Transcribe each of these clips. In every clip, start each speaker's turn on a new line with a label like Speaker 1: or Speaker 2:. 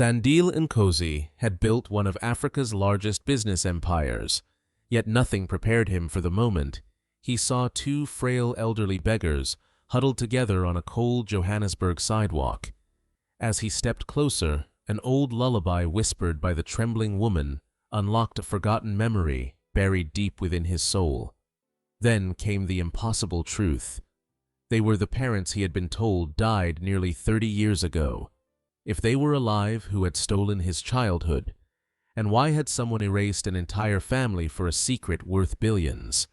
Speaker 1: Sandile Nkosi had built one of Africa's largest business empires, yet nothing prepared him for the moment he saw two frail elderly beggars huddled together on a cold Johannesburg sidewalk. As he stepped closer, an old lullaby whispered by the trembling woman unlocked a forgotten memory buried deep within his soul. Then came the impossible truth. They were the parents he had been told died nearly 30 years ago. If they were alive, who had stolen his childhood? And why had someone erased an entire family for a secret worth billions?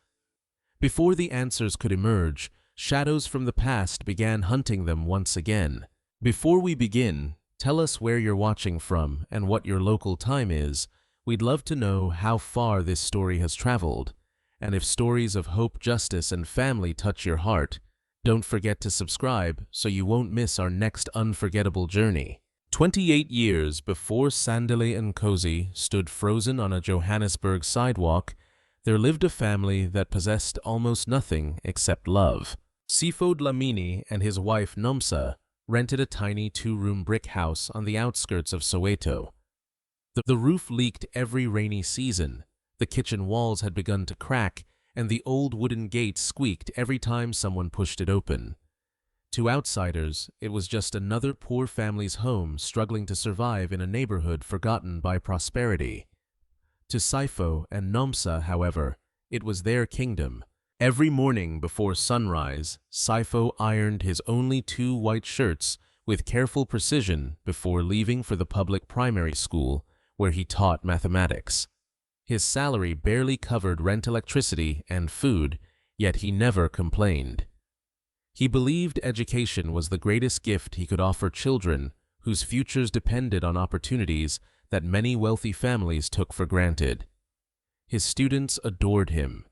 Speaker 1: Before the answers could emerge, shadows from the past began hunting them once again. Before we begin, tell us where you're watching from and what your local time is. We'd love to know how far this story has traveled. And if stories of hope, justice, and family touch your heart, don't forget to subscribe so you won't miss our next unforgettable journey. 28 years before Sandile Nkosi stood frozen on a Johannesburg sidewalk, there lived a family that possessed almost nothing except love. Sipho Dlamini and his wife Nomsa rented a tiny two-room brick house on the outskirts of Soweto. The roof leaked every rainy season, the kitchen walls had begun to crack, and the old wooden gate squeaked every time someone pushed it open. To outsiders, it was just another poor family's home struggling to survive in a neighborhood forgotten by prosperity. To Sipho and Nomsa, however, it was their kingdom. Every morning before sunrise, Sipho ironed his only 2 white shirts with careful precision before leaving for the public primary school where he taught mathematics. His salary barely covered rent, electricity, and food, yet he never complained. He believed education was the greatest gift he could offer children whose futures depended on opportunities that many wealthy families took for granted. His students adored him.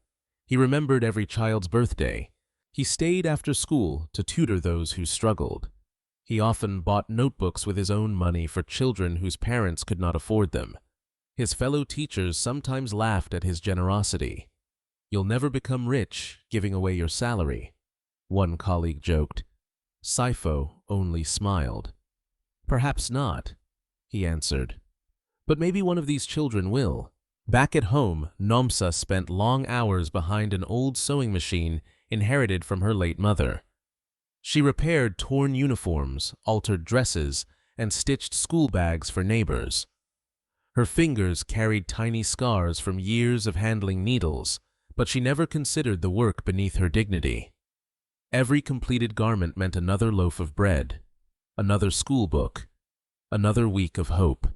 Speaker 1: He remembered every child's birthday. He stayed after school to tutor those who struggled. He often bought notebooks with his own money for children whose parents could not afford them. His fellow teachers sometimes laughed at his generosity. "You'll never become rich giving away your salary," one colleague joked. Sipho only smiled. "Perhaps not," he answered. "But maybe one of these children will." Back at home, Nomsa spent long hours behind an old sewing machine inherited from her late mother. She repaired torn uniforms, altered dresses, and stitched school bags for neighbors. Her fingers carried tiny scars from years of handling needles, but she never considered the work beneath her dignity. Every completed garment meant another loaf of bread, another school book, another week of hope.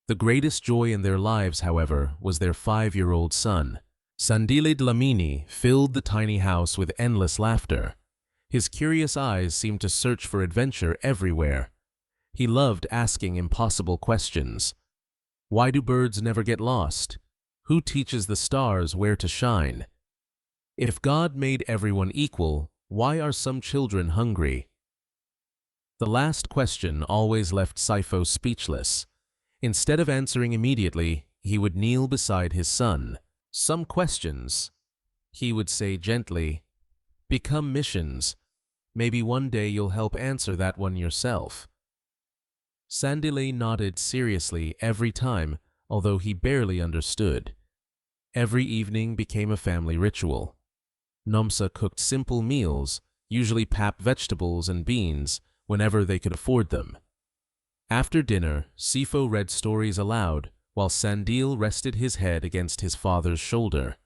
Speaker 1: The greatest joy in their lives, however, was their 5-year-old son. Sandile Dlamini filled the tiny house with endless laughter. His curious eyes seemed to search for adventure everywhere. He loved asking impossible questions. Why do birds never get lost? Who teaches the stars where to shine? If God made everyone equal, why are some children hungry? The last question always left Sipho speechless. Instead of answering immediately, he would kneel beside his son. "Some questions," he would say gently, "become missions. Maybe one day you'll help answer that one yourself." Sandile nodded seriously every time, although he barely understood. Every evening became a family ritual. Nomsa cooked simple meals, usually pap vegetables and beans, whenever they could afford them. After dinner, Sipho read stories aloud, while Sandile rested his head against his father's shoulder.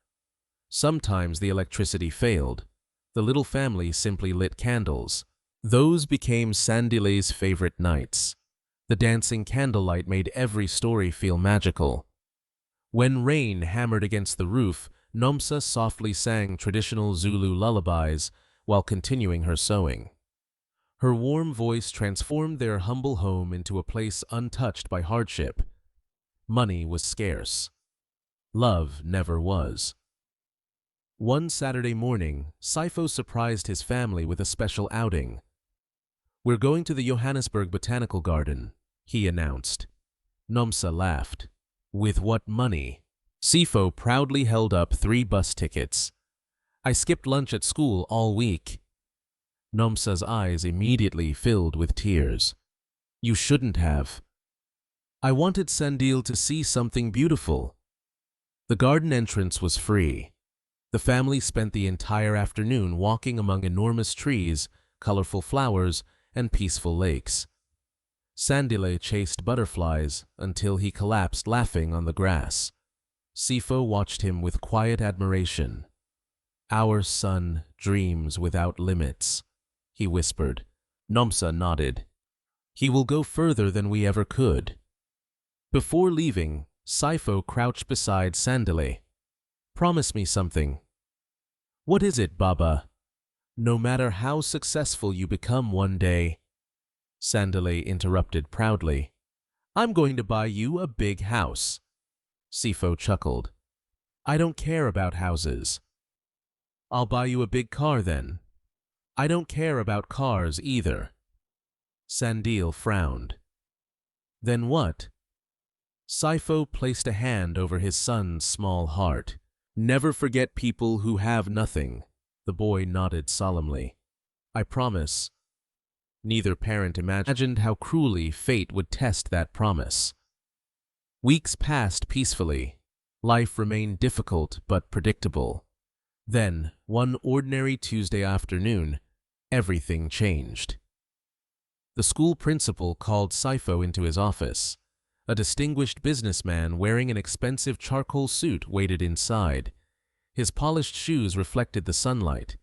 Speaker 1: Sometimes the electricity failed. The little family simply lit candles. Those became Sandile's favorite nights. The dancing candlelight made every story feel magical. When rain hammered against the roof, Nomsa softly sang traditional Zulu lullabies while continuing her sewing. Her warm voice transformed their humble home into a place untouched by hardship. Money was scarce. Love never was. One Saturday morning, Sipho surprised his family with a special outing. "We're going to the Johannesburg Botanical Garden," he announced. Nomsa laughed. "With what money?" Sipho proudly held up 3 bus tickets. "I skipped lunch at school all week." Nomsa's eyes immediately filled with tears. "You shouldn't have." I wanted Sandile to see something beautiful. The garden entrance was free. The family spent the entire afternoon walking among enormous trees, colorful flowers, and peaceful lakes. Sandile chased butterflies until he collapsed laughing on the grass. Sifo watched him with quiet admiration. "Our son dreams without limits," he whispered. Nomsa nodded. "He will go further than we ever could." Before leaving, Sifo crouched beside Sandile. "Promise me something." "What is it, Baba?" "No matter how successful you become one day," Sandile interrupted proudly, "I'm going to buy you a big house." Sifo chuckled. "I don't care about houses." "I'll buy you a big car then." "I don't care about cars either." Sandile frowned. "Then what?" Sifo placed a hand over his son's small heart. "Never forget people who have nothing." The boy nodded solemnly. "I promise." Neither parent imagined how cruelly fate would test that promise. Weeks passed peacefully. Life remained difficult but predictable. Then, one ordinary Tuesday afternoon, everything changed. The school principal called Sifo into his office. A distinguished businessman wearing an expensive charcoal suit waited inside. His polished shoes reflected the sunlight.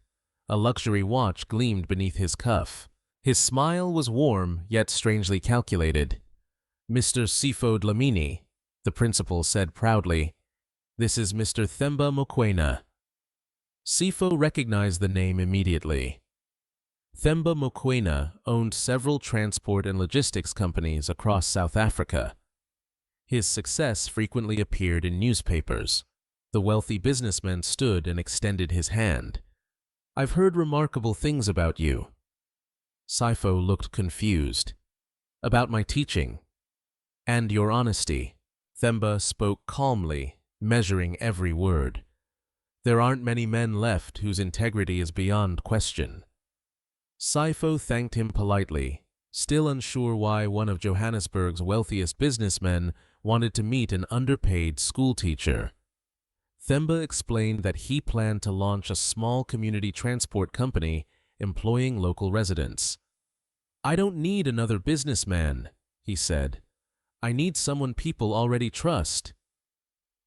Speaker 1: A luxury watch gleamed beneath his cuff. His smile was warm yet strangely calculated. "Mr. Sifo Dlamini," the principal said proudly. "This is Mr. Themba Mokoena." Sifo recognized the name immediately. Themba Mokoena owned several transport and logistics companies across South Africa. His success frequently appeared in newspapers. The wealthy businessman stood and extended his hand. "I've heard remarkable things about you." Sifo looked confused. "About my teaching." "And your honesty." Themba spoke calmly, measuring every word. "There aren't many men left whose integrity is beyond question." Sifo thanked him politely, still unsure why one of Johannesburg's wealthiest businessmen wanted to meet an underpaid schoolteacher. Themba explained that he planned to launch a small community transport company employing local residents. "I don't need another businessman," he said. "I need someone people already trust."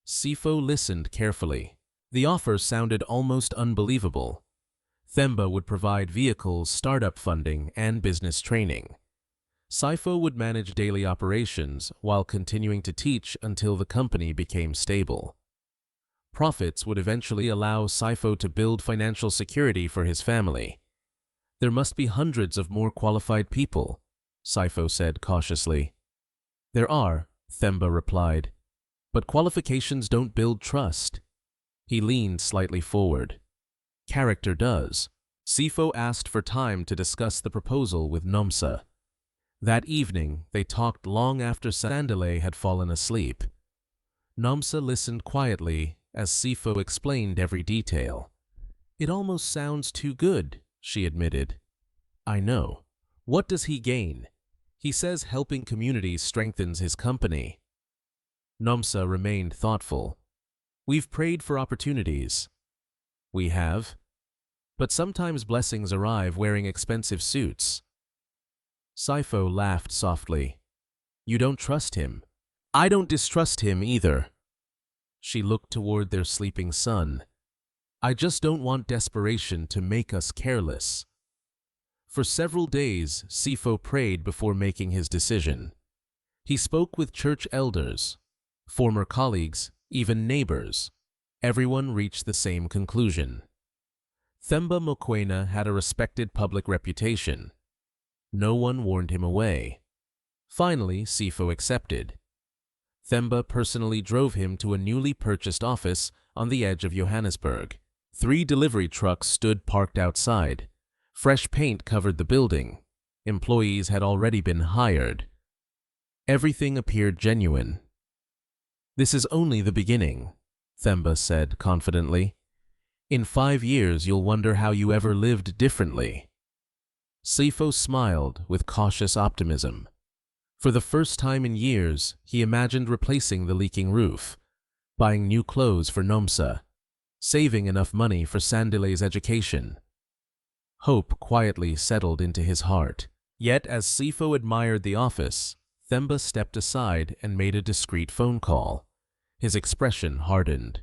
Speaker 1: Sifo listened carefully. The offer sounded almost unbelievable. Themba would provide vehicles, startup funding, and business training. Sifo would manage daily operations while continuing to teach until the company became stable. Profits would eventually allow Sifo to build financial security for his family. "There must be hundreds of more qualified people," Sifo said cautiously. "There are," Themba replied, "but qualifications don't build trust." He leaned slightly forward. "Character does." Sifo asked for time to discuss the proposal with Nomsa. That evening, they talked long after Sandile had fallen asleep. Nomsa listened quietly as Sifo explained every detail. "It almost sounds too good," she admitted. "I know. What does he gain?" "He says helping communities strengthens his company." Nomsa remained thoughtful. "We've prayed for opportunities." "We have. But sometimes blessings arrive wearing expensive suits." Sifo laughed softly. "You don't trust him." "I don't distrust him either." She looked toward their sleeping son. "I just don't want desperation to make us careless." For several days, Sifo prayed before making his decision. He spoke with church elders, former colleagues, even neighbors. Everyone reached the same conclusion. Themba Mokoena had a respected public reputation. No one warned him away. Finally, Sifo accepted. Themba personally drove him to a newly purchased office on the edge of Johannesburg. 3 delivery trucks stood parked outside. Fresh paint covered the building. Employees had already been hired. Everything appeared genuine. "This is only the beginning," Themba said confidently. "In 5 years you'll wonder how you ever lived differently." Sifo smiled with cautious optimism. For the first time in years, he imagined replacing the leaking roof, buying new clothes for Nomsa, saving enough money for Sandile's education. Hope quietly settled into his heart. Yet as Sifo admired the office, Themba stepped aside and made a discreet phone call. His expression hardened.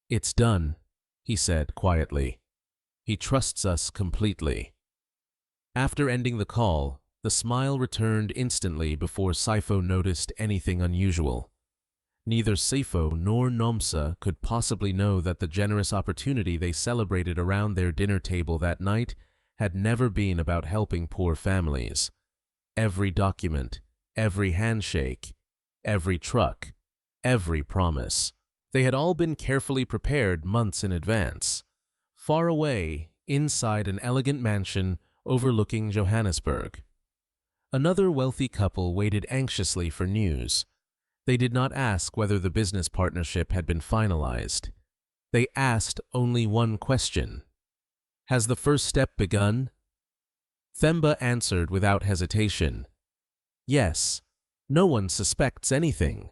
Speaker 1: "It's done," he said quietly. "He trusts us completely." After ending the call, the smile returned instantly before Sifo noticed anything unusual. Neither Sifo nor Nomsa could possibly know that the generous opportunity they celebrated around their dinner table that night had never been about helping poor families. Every document, every handshake, every truck, every promise, they had all been carefully prepared months in advance. Far away, inside an elegant mansion overlooking Johannesburg, another wealthy couple waited anxiously for news. They did not ask whether the business partnership had been finalized. They asked only one question: "Has the first step begun?" Themba answered without hesitation: "Yes, no one suspects anything."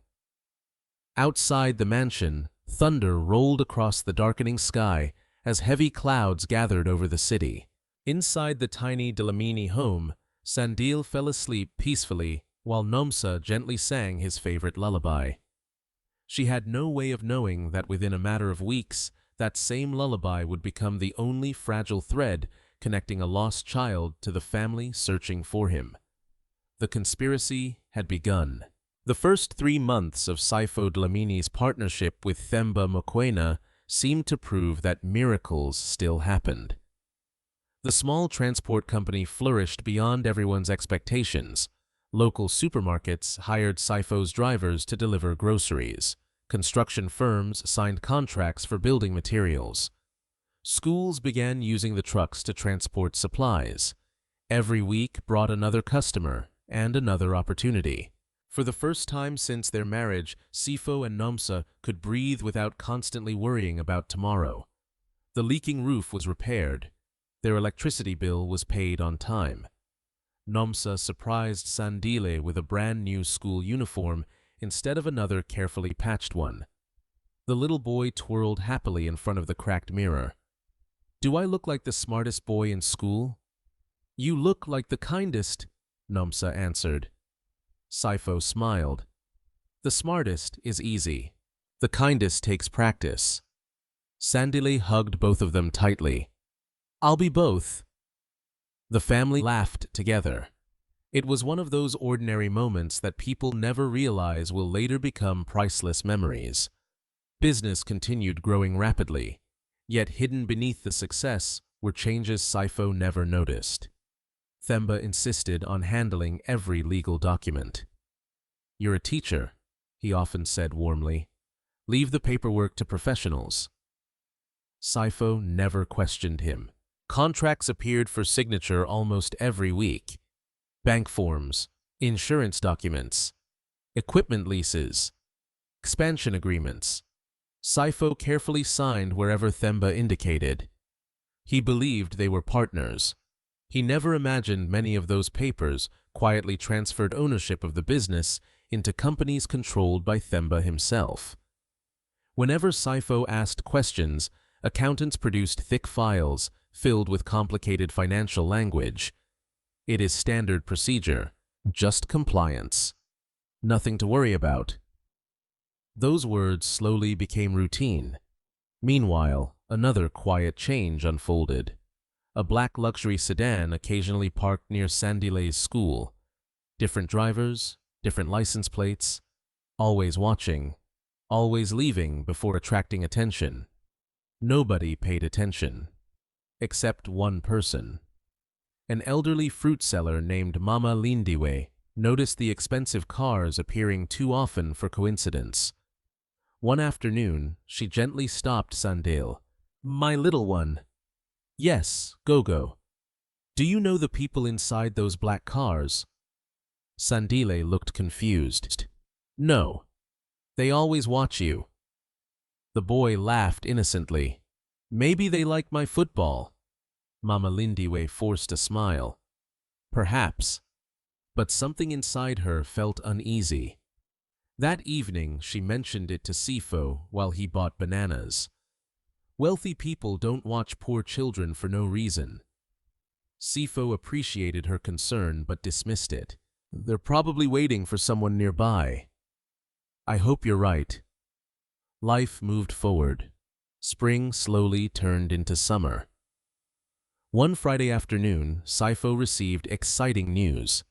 Speaker 1: Outside the mansion, thunder rolled across the darkening sky as heavy clouds gathered over the city. Inside the tiny Dlamini home, Sandile fell asleep peacefully while Nomsa gently sang his favorite lullaby. She had no way of knowing that within a matter of weeks, that same lullaby would become the only fragile thread connecting a lost child to the family searching for him. The conspiracy had begun. The first 3 months of Sifo Dlamini's partnership with Themba Mokoena seemed to prove that miracles still happened. The small transport company flourished beyond everyone's expectations. Local supermarkets hired Sifo's drivers to deliver groceries. Construction firms signed contracts for building materials. Schools began using the trucks to transport supplies. Every week brought another customer and another opportunity. For the first time since their marriage, Sifo and Nomsa could breathe without constantly worrying about tomorrow. The leaking roof was repaired. Their electricity bill was paid on time. Nomsa surprised Sandile with a brand new school uniform instead of another carefully patched one. The little boy twirled happily in front of the cracked mirror. "Do I look like the smartest boy in school?" "You look like the kindest," Nomsa answered. Sifo smiled. "The smartest is easy. The kindest takes practice." Sandile hugged both of them tightly. "I'll be both." The family laughed together. It was one of those ordinary moments that people never realize will later become priceless memories. Business continued growing rapidly, yet hidden beneath the success were changes Sifo never noticed. Themba insisted on handling every legal document. "You're a teacher," he often said warmly. "Leave the paperwork to professionals." Sifo never questioned him. Contracts appeared for signature almost every week. Bank forms, insurance documents, equipment leases, expansion agreements. Sifo carefully signed wherever Themba indicated. He believed they were partners. He never imagined many of those papers quietly transferred ownership of the business into companies controlled by Themba himself. Whenever Sifo asked questions, accountants produced thick files filled with complicated financial language. "It is standard procedure, just compliance. Nothing to worry about." Those words slowly became routine. Meanwhile, another quiet change unfolded. A black luxury sedan occasionally parked near Sandile's school. Different drivers, different license plates, always watching, always leaving before attracting attention. Nobody paid attention, except one person. An elderly fruit seller named Mama Lindiwe noticed the expensive cars appearing too often for coincidence. One afternoon, she gently stopped Sandile. "My little one." "Yes, Gogo. Do you know the people inside those black cars?" Sandile looked confused. "No. They always watch you." The boy laughed innocently. "Maybe they like my football." Mama Lindiwe forced a smile. "Perhaps. but something inside her felt uneasy. That evening, she mentioned it to Sifo while he bought bananas. Wealthy people don't watch poor children for no reason. Sifo appreciated her concern but dismissed it. They're probably waiting for someone nearby. I hope you're right. Life moved forward. Spring slowly turned into summer. One Friday afternoon, Sifo received exciting news.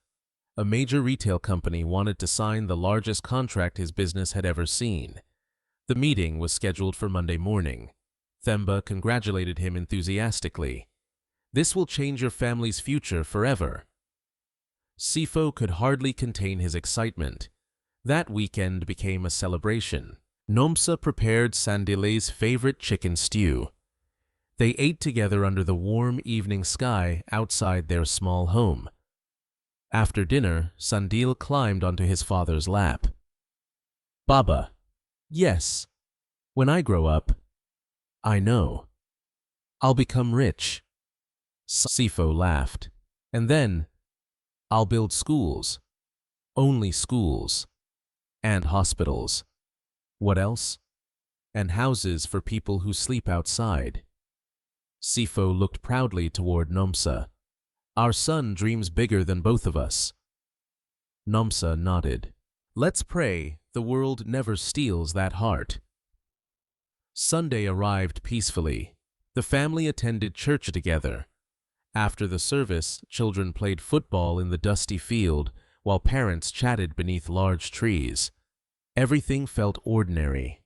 Speaker 1: A major retail company wanted to sign the largest contract his business had ever seen. The meeting was scheduled for Monday morning. Themba congratulated him enthusiastically. This will change your family's future forever. Sifo could hardly contain his excitement. That weekend became a celebration. Nomsa prepared Sandile's favorite chicken stew. They ate together under the warm evening sky outside their small home. After dinner, Sandile climbed onto his father's lap. Baba, yes, when I grow up, I know. I'll become rich. Sifo laughed. And then, I'll build schools. Only schools. And hospitals. What else? And houses for people who sleep outside. Sifo looked proudly toward Nomsa. Our son dreams bigger than both of us. Nomsa nodded. Let's pray the world never steals that heart. Sunday arrived peacefully. The family attended church together. After the service, children played football in the dusty field, while parents chatted beneath large trees. Everything felt ordinary.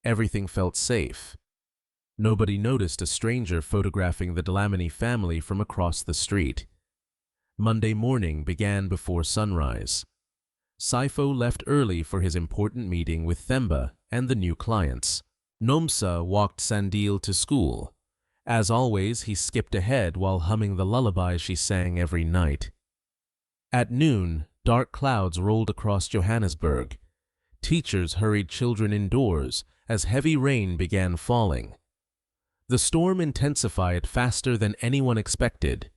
Speaker 1: Everything felt safe. Nobody noticed a stranger photographing the Dlamini family from across the street. Monday morning began before sunrise. Sifo left early for his important meeting with Themba and the new clients. Nomsa walked Sandile to school. As always, he skipped ahead while humming the lullaby she sang every night. At noon, dark clouds rolled across Johannesburg. Teachers hurried children indoors as heavy rain began falling. The storm intensified faster than anyone expected.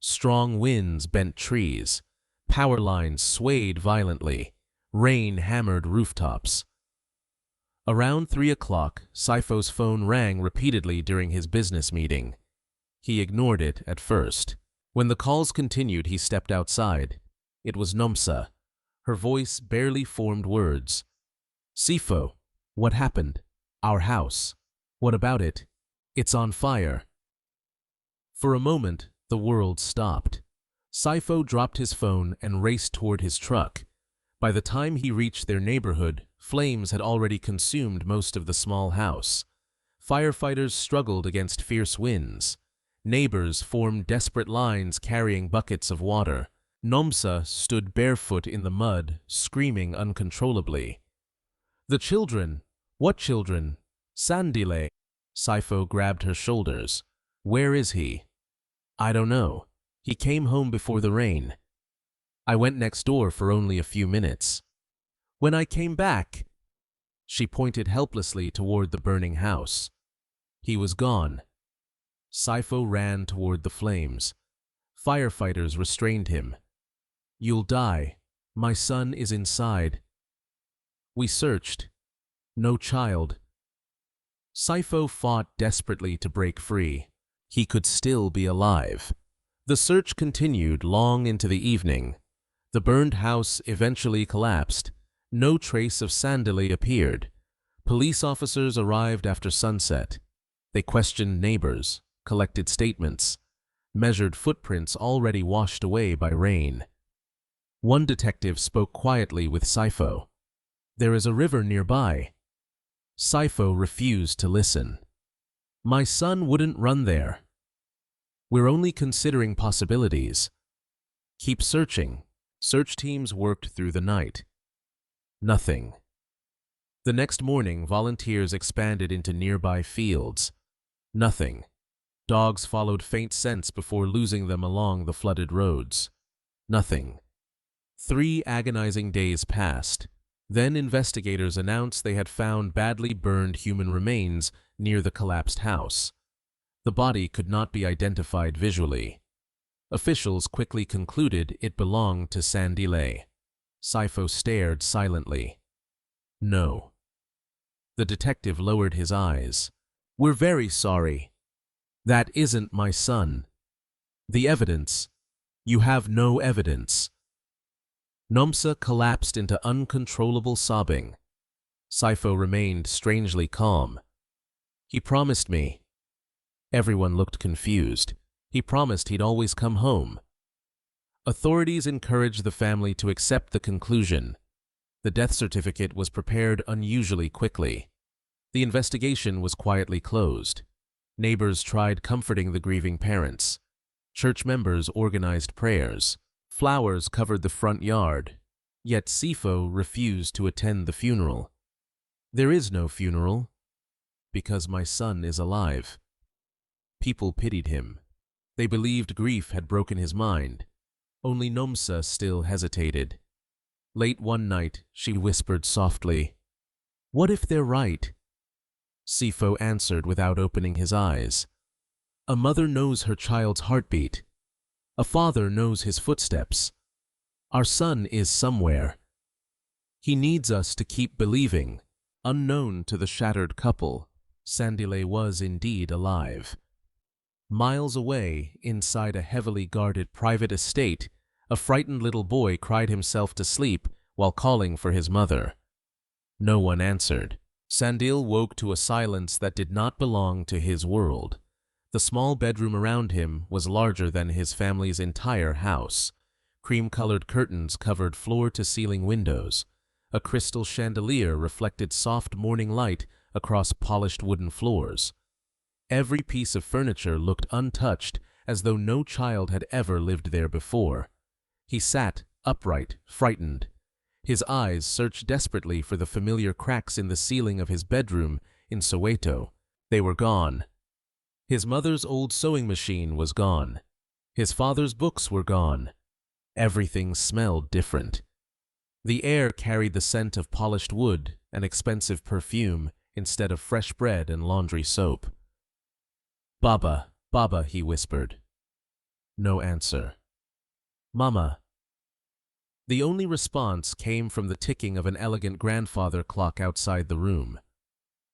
Speaker 1: Strong winds bent trees. Power lines swayed violently. Rain hammered rooftops. Around 3 o'clock, Sifo's phone rang repeatedly during his business meeting. He ignored it at first. When the calls continued, he stepped outside. It was Nomsa. Her voice barely formed words. Sifo, what happened? Our house. What about it? It's on fire. For a moment, the world stopped. Sifo dropped his phone and raced toward his truck. By the time he reached their neighborhood, flames had already consumed most of the small house. Firefighters struggled against fierce winds. Neighbors formed desperate lines carrying buckets of water. Nomsa stood barefoot in the mud, screaming uncontrollably. The children! What children? Sandile! Sifo grabbed her shoulders. Where is he? I don't know. He came home before the rain. I went next door for only a few minutes. When I came back, she pointed helplessly toward the burning house. He was gone. Sifo ran toward the flames. Firefighters restrained him. You'll die. My son is inside. We searched. No child. Sifo fought desperately to break free. He could still be alive. The search continued long into the evening. The burned house eventually collapsed. No trace of Sandile appeared. Police officers arrived after sunset. They questioned neighbors, collected statements, measured footprints already washed away by rain. One detective spoke quietly with Sifo. There is a river nearby. Sifo refused to listen. My son wouldn't run there. We're only considering possibilities. Keep searching. Search teams worked through the night. Nothing. The next morning, volunteers expanded into nearby fields. Nothing. Dogs followed faint scents before losing them along the flooded roads. Nothing. 3 agonizing days passed. Then investigators announced they had found badly burned human remains near the collapsed house. The body could not be identified visually. Officials quickly concluded it belonged to Sandile. Sifo stared silently. No. The detective lowered his eyes. We're very sorry. That isn't my son. The evidence. You have no evidence. Nomsa collapsed into uncontrollable sobbing. Sifo remained strangely calm. He promised me. Everyone looked confused. He promised he'd always come home. Authorities encouraged the family to accept the conclusion. The death certificate was prepared unusually quickly. The investigation was quietly closed. Neighbors tried comforting the grieving parents. Church members organized prayers. Flowers covered the front yard. Yet Sifo refused to attend the funeral. There is no funeral, because my son is alive. People pitied him. They believed grief had broken his mind. Only Nomsa still hesitated. Late one night, she whispered softly, "What if they're right?" Sifo answered without opening his eyes. A mother knows her child's heartbeat. A father knows his footsteps. Our son is somewhere. He needs us to keep believing. Unknown to the shattered couple, Sandile was indeed alive. Miles away, inside a heavily guarded private estate, a frightened little boy cried himself to sleep while calling for his mother. No one answered. Sandile woke to a silence that did not belong to his world. The small bedroom around him was larger than his family's entire house. Cream-colored curtains covered floor-to-ceiling windows. A crystal chandelier reflected soft morning light across polished wooden floors. Every piece of furniture looked untouched, as though no child had ever lived there before. He sat, upright, frightened. His eyes searched desperately for the familiar cracks in the ceiling of his bedroom in Soweto. They were gone. His mother's old sewing machine was gone. His father's books were gone. Everything smelled different. The air carried the scent of polished wood and expensive perfume instead of fresh bread and laundry soap. "Baba, Baba," he whispered. No answer. "Mama." The only response came from the ticking of an elegant grandfather clock outside the room.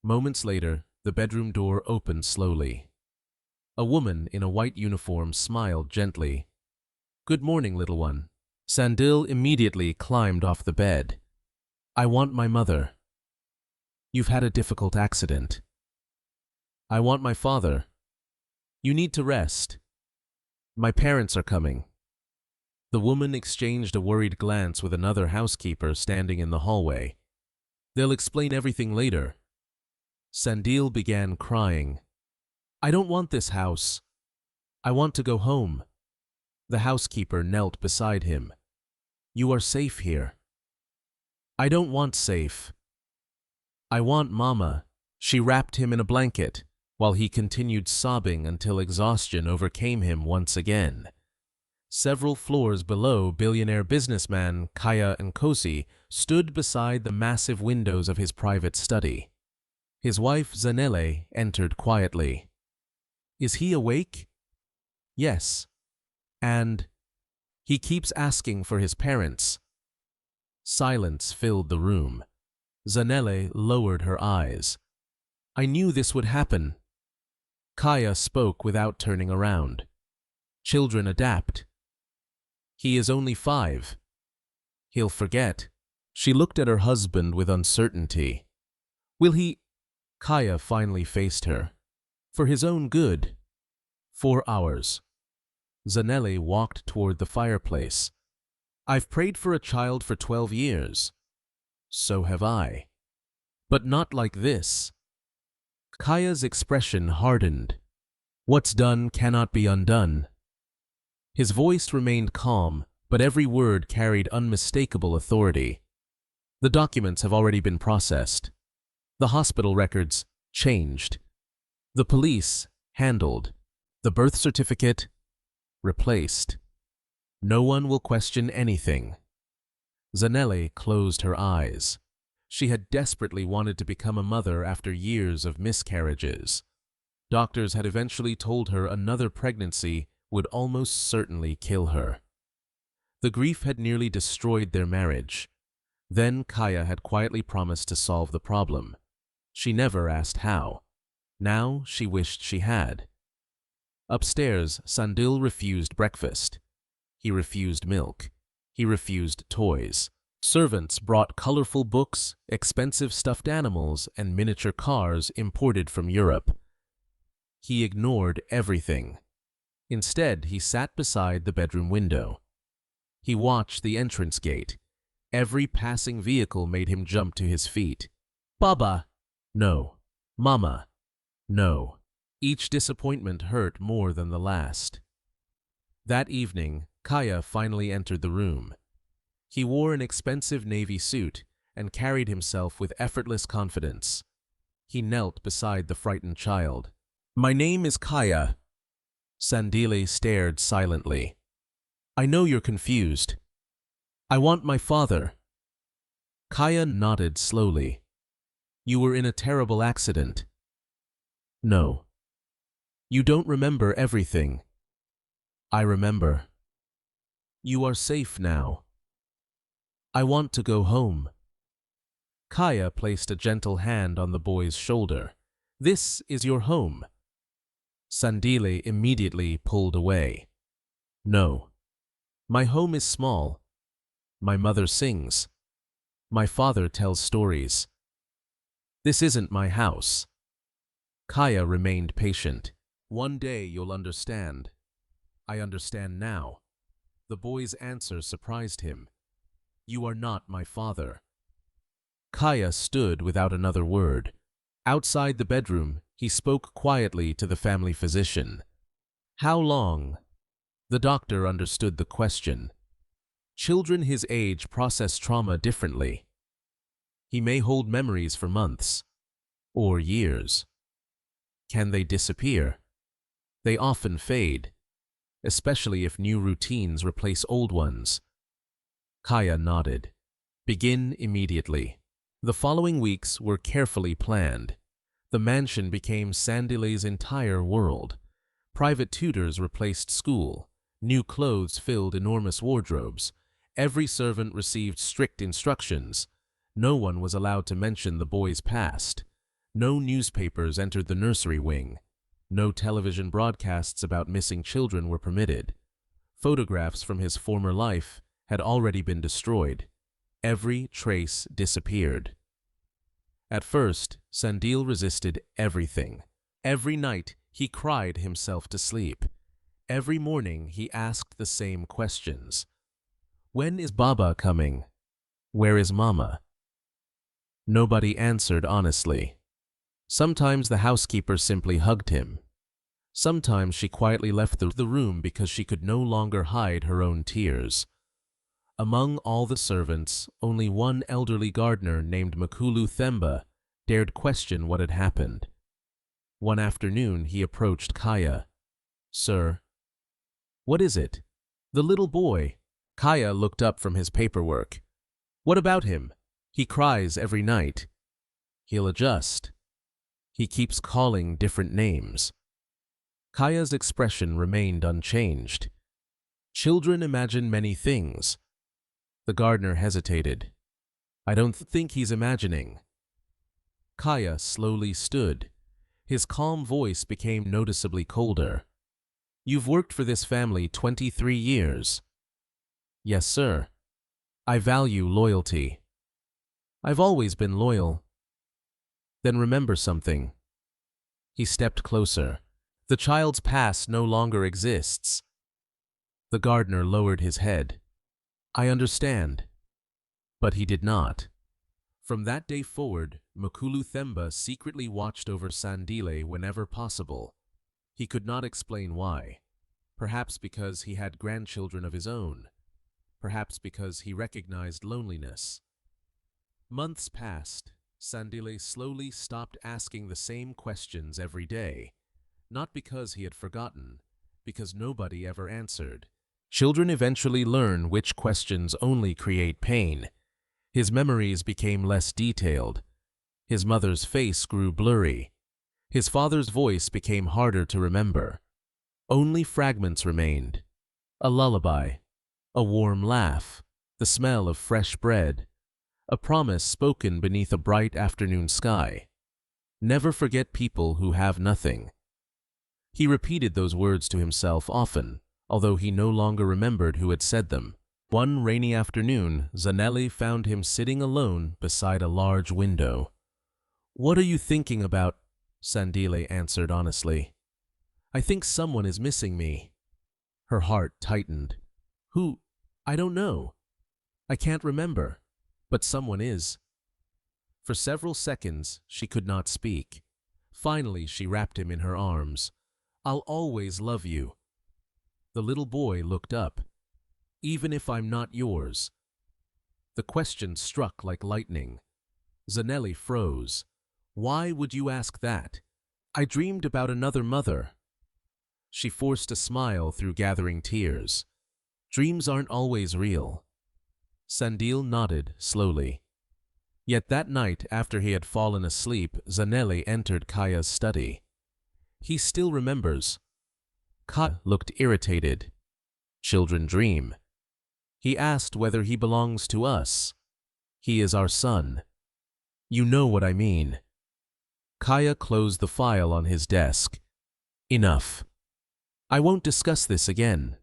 Speaker 1: Moments later, the bedroom door opened slowly. A woman in a white uniform smiled gently. "Good morning, little one." Sandile immediately climbed off the bed. "I want my mother." "You've had a difficult accident." "I want my father." "You need to rest." "My parents are coming." The woman exchanged a worried glance with another housekeeper standing in the hallway. "They'll explain everything later." Sandile began crying. "I don't want this house. I want to go home." The housekeeper knelt beside him. "You are safe here." "I don't want safe. I want Mama." She wrapped him in a blanket, while he continued sobbing until exhaustion overcame him once again. Several floors below, billionaire businessman Kaya Nkosi stood beside the massive windows of his private study. His wife Zanele entered quietly. "Is he awake?" "Yes." "And he keeps asking for his parents." Silence filled the room. Zanele lowered her eyes. "I knew this would happen." Kaya spoke without turning around. "Children adapt. He is only 5. He'll forget." She looked at her husband with uncertainty. "Will he?" Kaya finally faced her. "For his own good." 4 hours. Zanele walked toward the fireplace. "I've prayed for a child for 12 years. So have I. But not like this." Kaya's expression hardened. "What's done cannot be undone." His voice remained calm, but every word carried unmistakable authority. "The documents have already been processed. The hospital records changed. The police handled. The birth certificate replaced. No one will question anything." Zanele closed her eyes. She had desperately wanted to become a mother after years of miscarriages. Doctors had eventually told her another pregnancy would almost certainly kill her. The grief had nearly destroyed their marriage. Then Kaya had quietly promised to solve the problem. She never asked how. Now she wished she had. Upstairs, Sandile refused breakfast. He refused milk. He refused toys. Servants brought colorful books, expensive stuffed animals, and miniature cars imported from Europe. He ignored everything. Instead, he sat beside the bedroom window. He watched the entrance gate. Every passing vehicle made him jump to his feet. Baba! No. Mama! No. Each disappointment hurt more than the last. That evening, Kaya finally entered the room. He wore an expensive navy suit and carried himself with effortless confidence. He knelt beside the frightened child. "My name is Kaya." Sandile stared silently. "I know you're confused. I want my father." Kaya nodded slowly. "You were in a terrible accident." "No. You don't remember everything." "I remember." "You are safe now." "I want to go home." Kaya placed a gentle hand on the boy's shoulder. "This is your home." Sandile immediately pulled away. "No. My home is small. My mother sings. My father tells stories. This isn't my house." Kaya remained patient. "One day you'll understand." "I understand now." The boy's answer surprised him. "You are not my father." Kaya stood without another word. Outside the bedroom, he spoke quietly to the family physician. "How long?" The doctor understood the question. Children his age process trauma differently. He may hold memories for months or years. Can they disappear? They often fade, especially if new routines replace old ones. Kaya nodded. "Begin immediately." The following weeks were carefully planned. The mansion became Sandile's entire world. Private tutors replaced school. New clothes filled enormous wardrobes. Every servant received strict instructions. No one was allowed to mention the boy's past. No newspapers entered the nursery wing. No television broadcasts about missing children were permitted. Photographs from his former life had already been destroyed. Every trace disappeared. At first, Sandile resisted everything. Every night, he cried himself to sleep. Every morning, he asked the same questions. "When is Baba coming? Where is Mama?" Nobody answered honestly. Sometimes the housekeeper simply hugged him. Sometimes she quietly left the room because she could no longer hide her own tears. Among all the servants, only one elderly gardener named Makulu Themba dared question what had happened. One afternoon, he approached Kaya. "Sir." "What is it?" "The little boy." Kaya looked up from his paperwork. "What about him?" "He cries every night." "He'll adjust." "He keeps calling different names." Kaya's expression remained unchanged. "Children imagine many things." The gardener hesitated. "I don't think he's imagining." Kaya slowly stood. His calm voice became noticeably colder. "You've worked for this family 23 years. "Yes, sir. I value loyalty." "I've always been loyal." "Then remember something." He stepped closer. "The child's past no longer exists." The gardener lowered his head. "I understand." But he did not. From that day forward, Makulu Themba secretly watched over Sandile whenever possible. He could not explain why. Perhaps because he had grandchildren of his own. Perhaps because he recognized loneliness. Months passed. Sandile slowly stopped asking the same questions every day. Not because he had forgotten, because nobody ever answered. Children eventually learn which questions only create pain. His memories became less detailed. His mother's face grew blurry. His father's voice became harder to remember. Only fragments remained. A lullaby, a warm laugh, the smell of fresh bread, a promise spoken beneath a bright afternoon sky. Never forget people who have nothing. He repeated those words to himself often, although he no longer remembered who had said them. One rainy afternoon, Sandile found him sitting alone beside a large window. "What are you thinking about?" Sandile answered honestly. "I think someone is missing me." Her heart tightened. "Who? I don't know. I can't remember, but someone is." For several seconds, she could not speak. Finally, she wrapped him in her arms. "I'll always love you." The little boy looked up. "Even if I'm not yours?" The question struck like lightning. Sandile froze. "Why would you ask that? I dreamed about another mother." She forced a smile through gathering tears. "Dreams aren't always real." Sandile nodded slowly. Yet that night, after he had fallen asleep, Sandile entered Kaya's study. He still remembers. Kaya looked irritated. "Children dream." He asked whether he belongs to us. "He is our son." "You know what I mean." Kaya closed the file on his desk. "Enough. I won't discuss this again."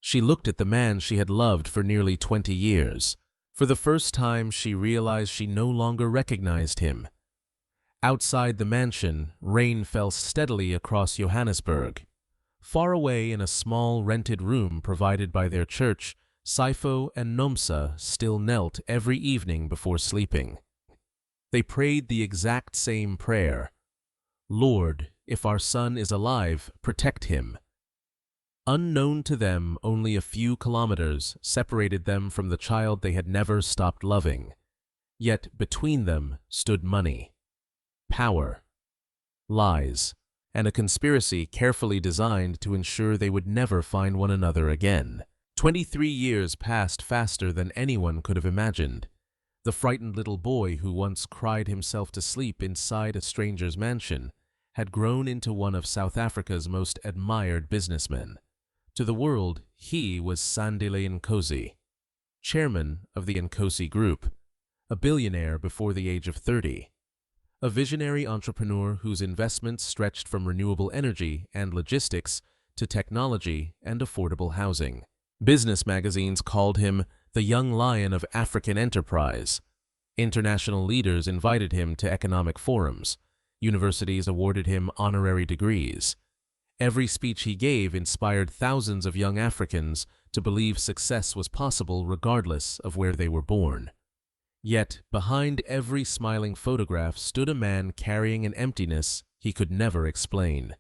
Speaker 1: She looked at the man she had loved for nearly 20 years. For the first time, she realized she no longer recognized him. Outside the mansion, rain fell steadily across Johannesburg. Far away in a small rented room provided by their church, Sifo and Nomsa still knelt every evening before sleeping. They prayed the exact same prayer. "Lord, if our son is alive, protect him." Unknown to them, only a few kilometers separated them from the child they had never stopped loving. Yet between them stood money, power, lies, and a conspiracy carefully designed to ensure they would never find one another again. 23 years passed faster than anyone could have imagined. The frightened little boy who once cried himself to sleep inside a stranger's mansion had grown into one of South Africa's most admired businessmen. To the world, he was Sandile Nkosi, chairman of the Nkosi Group, a billionaire before the age of 30, a visionary entrepreneur whose investments stretched from renewable energy and logistics to technology and affordable housing. Business magazines called him the young lion of African enterprise. International leaders invited him to economic forums. Universities awarded him honorary degrees. Every speech he gave inspired thousands of young Africans to believe success was possible regardless of where they were born. Yet, behind every smiling photograph stood a man carrying an emptiness he could never explain.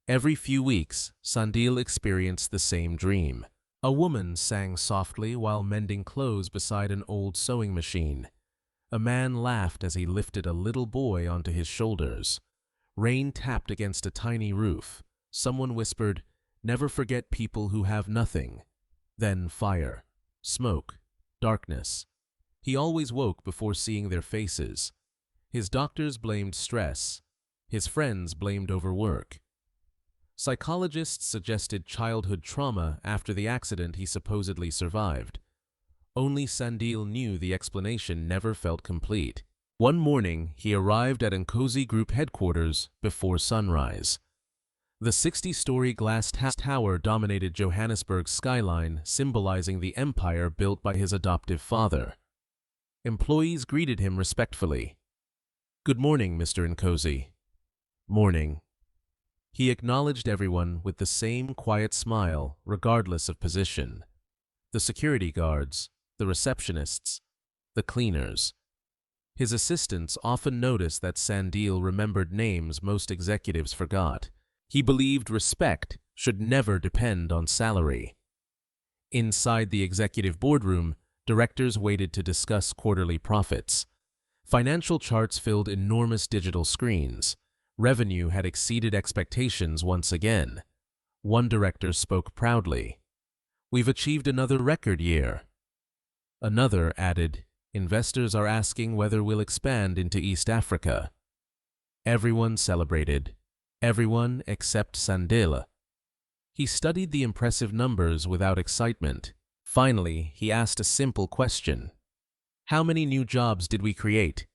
Speaker 1: Every few weeks, Sandile experienced the same dream. A woman sang softly while mending clothes beside an old sewing machine. A man laughed as he lifted a little boy onto his shoulders. Rain tapped against a tiny roof. Someone whispered, "Never forget people who have nothing." Then fire, smoke, darkness. He always woke before seeing their faces. His doctors blamed stress. His friends blamed overwork. Psychologists suggested childhood trauma after the accident he supposedly survived. Only Sandile knew the explanation never felt complete. One morning, he arrived at Nkosi Group headquarters before sunrise. The 60-story glass tower dominated Johannesburg's skyline, symbolizing the empire built by his adoptive father. Employees greeted him respectfully. "Good morning, Mr. Nkosi." "Morning." He acknowledged everyone with the same quiet smile, regardless of position. The security guards, the receptionists, the cleaners. His assistants often noticed that Sandile remembered names most executives forgot. He believed respect should never depend on salary. Inside the executive boardroom, directors waited to discuss quarterly profits. Financial charts filled enormous digital screens. Revenue had exceeded expectations once again. One director spoke proudly. "We've achieved another record year." Another added, "Investors are asking whether we'll expand into East Africa." Everyone celebrated. Everyone except Sandile. He studied the impressive numbers without excitement. Finally, he asked a simple question. How many new jobs did we create?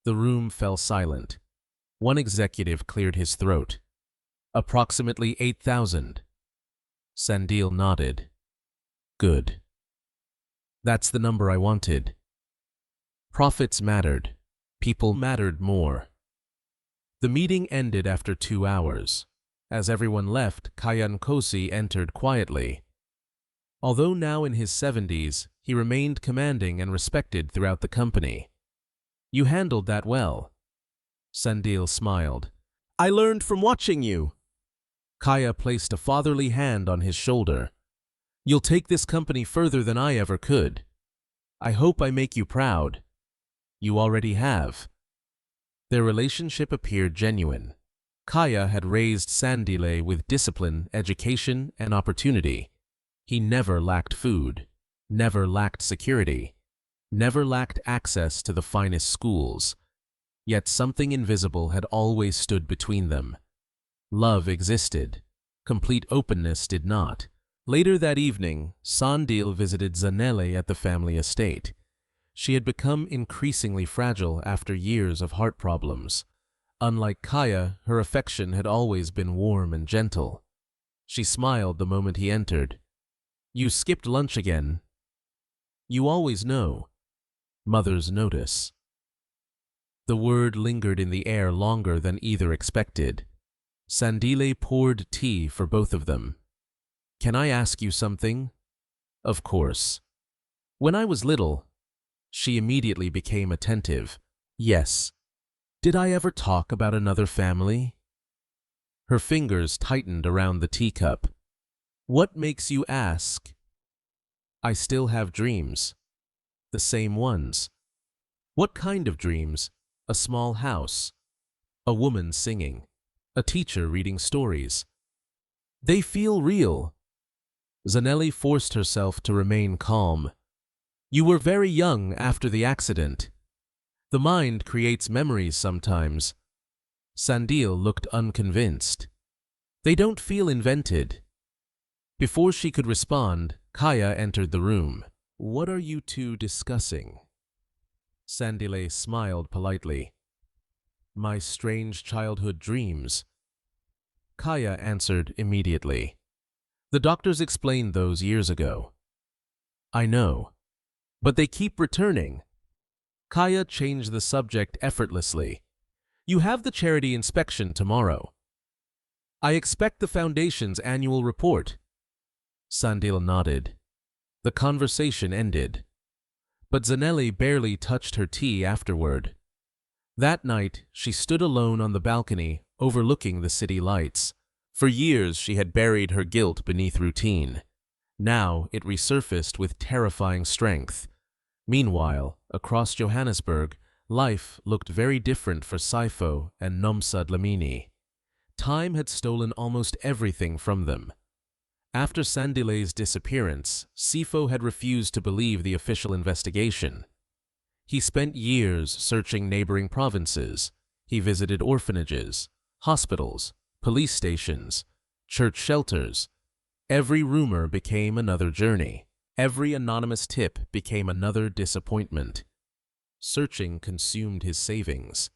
Speaker 1: The room fell silent. One executive cleared his throat. Approximately 8,000. Sandile nodded. Good. That's the number I wanted. Profits mattered. People mattered more. The meeting ended after 2 hours. As everyone left, Kayankosi entered quietly. Although now in his 70s, he remained commanding and respected throughout the company. You handled that well. Sandile smiled. I learned from watching you. Kaya placed a fatherly hand on his shoulder. You'll take this company further than I ever could. I hope I make you proud. You already have. Their relationship appeared genuine. Kaya had raised Sandile with discipline, education, and opportunity. He never lacked food, never lacked security, never lacked access to the finest schools. Yet something invisible had always stood between them. Love existed. Complete openness did not. Later that evening, Sandile visited Sandile at the family estate. She had become increasingly fragile after years of heart problems. Unlike Kaya, her affection had always been warm and gentle. She smiled the moment he entered. You skipped lunch again. You always know. Mothers notice. The word lingered in the air longer than either expected. Sandile poured tea for both of them. Can I ask you something? Of course. When I was little, she immediately became attentive. Yes. Did I ever talk about another family? Her fingers tightened around the teacup. What makes you ask? I still have dreams. The same ones. What kind of dreams? A small house. A woman singing. A teacher reading stories. They feel real. Sandile forced herself to remain calm. You were very young after the accident. The mind creates memories sometimes. Sandile looked unconvinced. They don't feel invented. Before she could respond, Kaya entered the room. What are you two discussing? Sandile smiled politely. My strange childhood dreams. Kaya answered immediately. The doctors explained those years ago. I know. But they keep returning. Kaya changed the subject effortlessly. You have the charity inspection tomorrow. I expect the Foundation's annual report. Sandile nodded. The conversation ended. But Sandile barely touched her tea afterward. That night, she stood alone on the balcony, overlooking the city lights. For years, she had buried her guilt beneath routine. Now, it resurfaced with terrifying strength. Meanwhile, across Johannesburg, life looked very different for Sifo and Nomsa Dlamini. Time had stolen almost everything from them. After Sandile's disappearance, Sifo had refused to believe the official investigation. He spent years searching neighboring provinces. He visited orphanages, hospitals, police stations, church shelters. Every rumor became another journey. Every anonymous tip became another disappointment. Searching consumed his savings.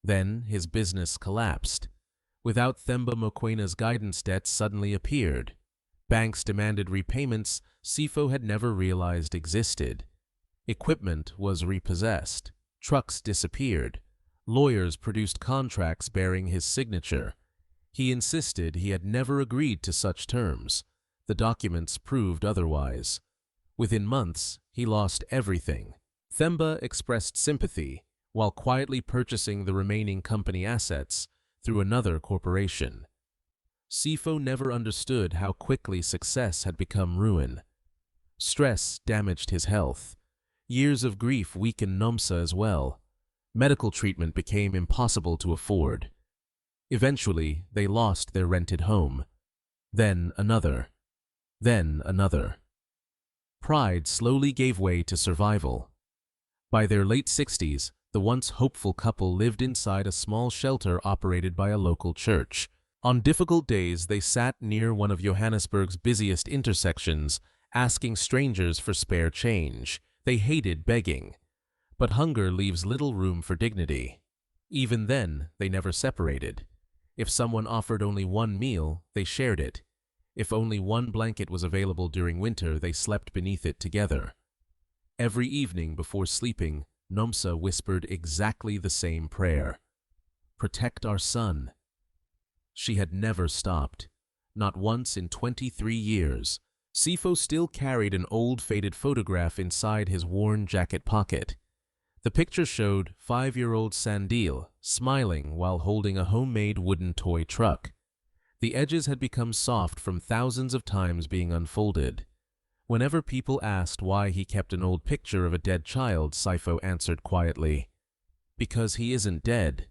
Speaker 1: Then his business collapsed. Without Themba Mokwena's guidance, debts suddenly appeared. Banks demanded repayments Sifo had never realized existed. Equipment was repossessed. Trucks disappeared. Lawyers produced contracts bearing his signature. He insisted he had never agreed to such terms. The documents proved otherwise. Within months, he lost everything. Themba expressed sympathy while quietly purchasing the remaining company assets through another corporation. Sifo never understood how quickly success had become ruin. Stress damaged his health. Years of grief weakened Nomsa as well. Medical treatment became impossible to afford. Eventually, they lost their rented home. Then another. Then another. Pride slowly gave way to survival. By their late 60s, the once hopeful couple lived inside a small shelter operated by a local church. On difficult days, they sat near one of Johannesburg's busiest intersections, asking strangers for spare change. They hated begging, but hunger leaves little room for dignity. Even then, they never separated. If someone offered only one meal, they shared it. If only one blanket was available during winter, they slept beneath it together. Every evening before sleeping, Nomsa whispered exactly the same prayer. "Protect our son." She had never stopped. Not once in 23 years. Sifo still carried an old faded photograph inside his worn jacket pocket. The picture showed 5-year-old Sandile smiling while holding a homemade wooden toy truck. The edges had become soft from thousands of times being unfolded. Whenever people asked why he kept an old picture of a dead child, Sifo answered quietly, "Because he isn't dead."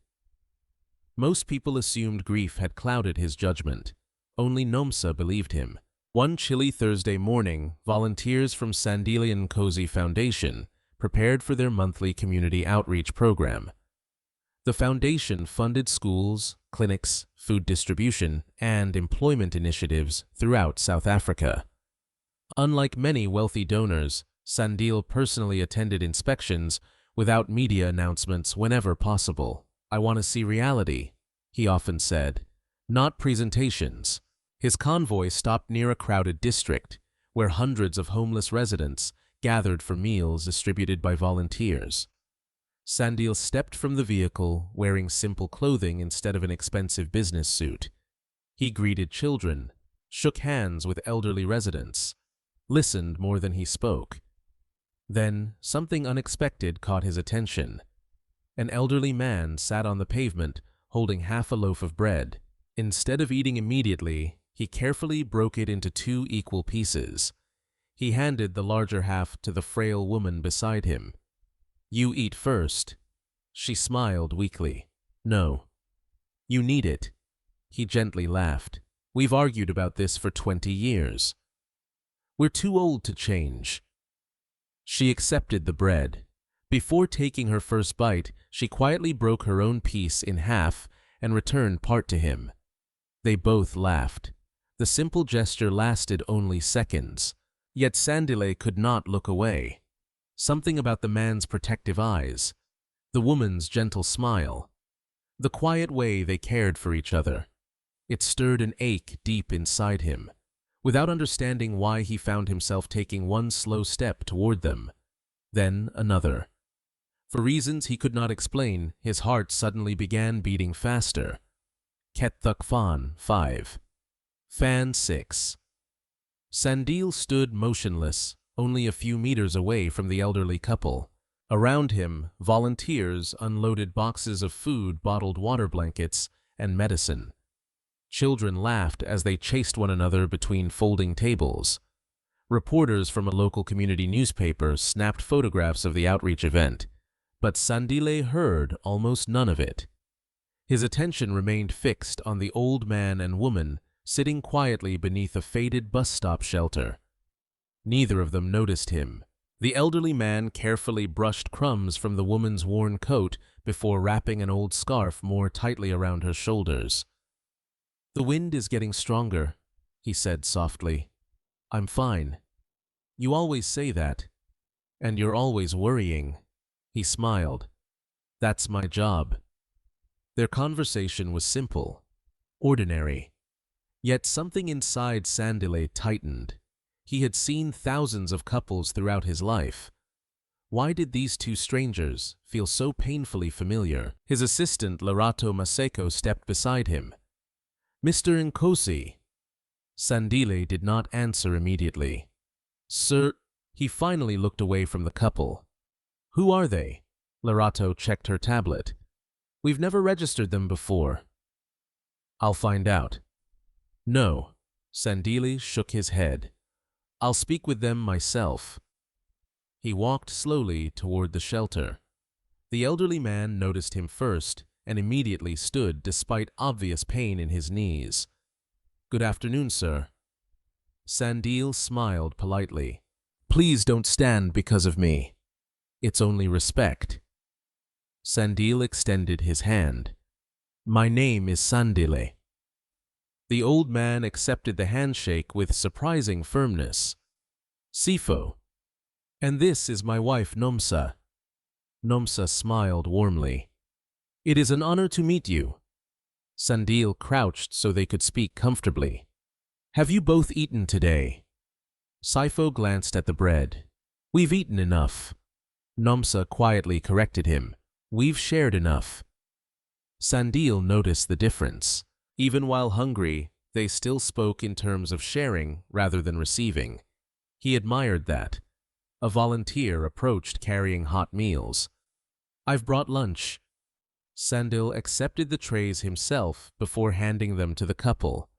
Speaker 1: Most people assumed grief had clouded his judgment. Only Nomsa believed him. One chilly Thursday morning, volunteers from Sandile and Cozy Foundation prepared for their monthly community outreach program. The foundation funded schools, clinics, food distribution, and employment initiatives throughout South Africa. Unlike many wealthy donors, Sandile personally attended inspections without media announcements whenever possible. "I want to see reality," he often said, "not presentations." His convoy stopped near a crowded district, where hundreds of homeless residents gathered for meals distributed by volunteers. Sandile stepped from the vehicle wearing simple clothing instead of an expensive business suit. He greeted children, shook hands with elderly residents, listened more than he spoke. Then, something unexpected caught his attention. An elderly man sat on the pavement holding half a loaf of bread. Instead of eating immediately, he carefully broke it into 2 equal pieces. He handed the larger half to the frail woman beside him. "You eat first." She smiled weakly. "No. You need it." He gently laughed. "We've argued about this for 20 years. We're too old to change." She accepted the bread. Before taking her first bite, she quietly broke her own piece in half and returned part to him. They both laughed. The simple gesture lasted only seconds. Yet Sandile could not look away. Something about the man's protective eyes, the woman's gentle smile, the quiet way they cared for each other. It stirred an ache deep inside him. Without understanding why, he found himself taking one slow step toward them, then another. For reasons he could not explain, his heart suddenly began beating faster. Ket Thuk Fan 5. Fan 6. Sandile stood motionless, only a few meters away from the elderly couple. Around him, volunteers unloaded boxes of food, bottled water, blankets, and medicine. Children laughed as they chased one another between folding tables. Reporters from a local community newspaper snapped photographs of the outreach event, but Sandile heard almost none of it. His attention remained fixed on the old man and woman sitting quietly beneath a faded bus stop shelter. Neither of them noticed him. The elderly man carefully brushed crumbs from the woman's worn coat before wrapping an old scarf more tightly around her shoulders. "The wind is getting stronger," he said softly. "I'm fine. You always say that. And you're always worrying." He smiled. "That's my job." Their conversation was simple, ordinary. Yet something inside Sandile tightened. He had seen thousands of couples throughout his life. Why did these two strangers feel so painfully familiar? His assistant, Lerato Maseko, stepped beside him. "Mr. Nkosi." Sandile did not answer immediately. "Sir," he finally looked away from the couple. "Who are they?" Lerato checked her tablet. "We've never registered them before." "I'll find out." "No." Sandile shook his head. "I'll speak with them myself." He walked slowly toward the shelter. The elderly man noticed him first and immediately stood despite obvious pain in his knees. "Good afternoon, sir." Sandile smiled politely. "Please don't stand because of me. It's only respect." Sandile extended his hand. "My name is Sandile." The old man accepted the handshake with surprising firmness. Sifo. And this is my wife Nomsa. Nomsa smiled warmly. It is an honor to meet you. Sandile crouched so they could speak comfortably. Have you both eaten today? Sifo glanced at the bread. We've eaten enough. Nomsa quietly corrected him. We've shared enough. Sandile noticed the difference. Even while hungry, they still spoke in terms of sharing rather than receiving. He admired that. A volunteer approached carrying hot meals. I've brought lunch. Sandile accepted the trays himself before handing them to the couple.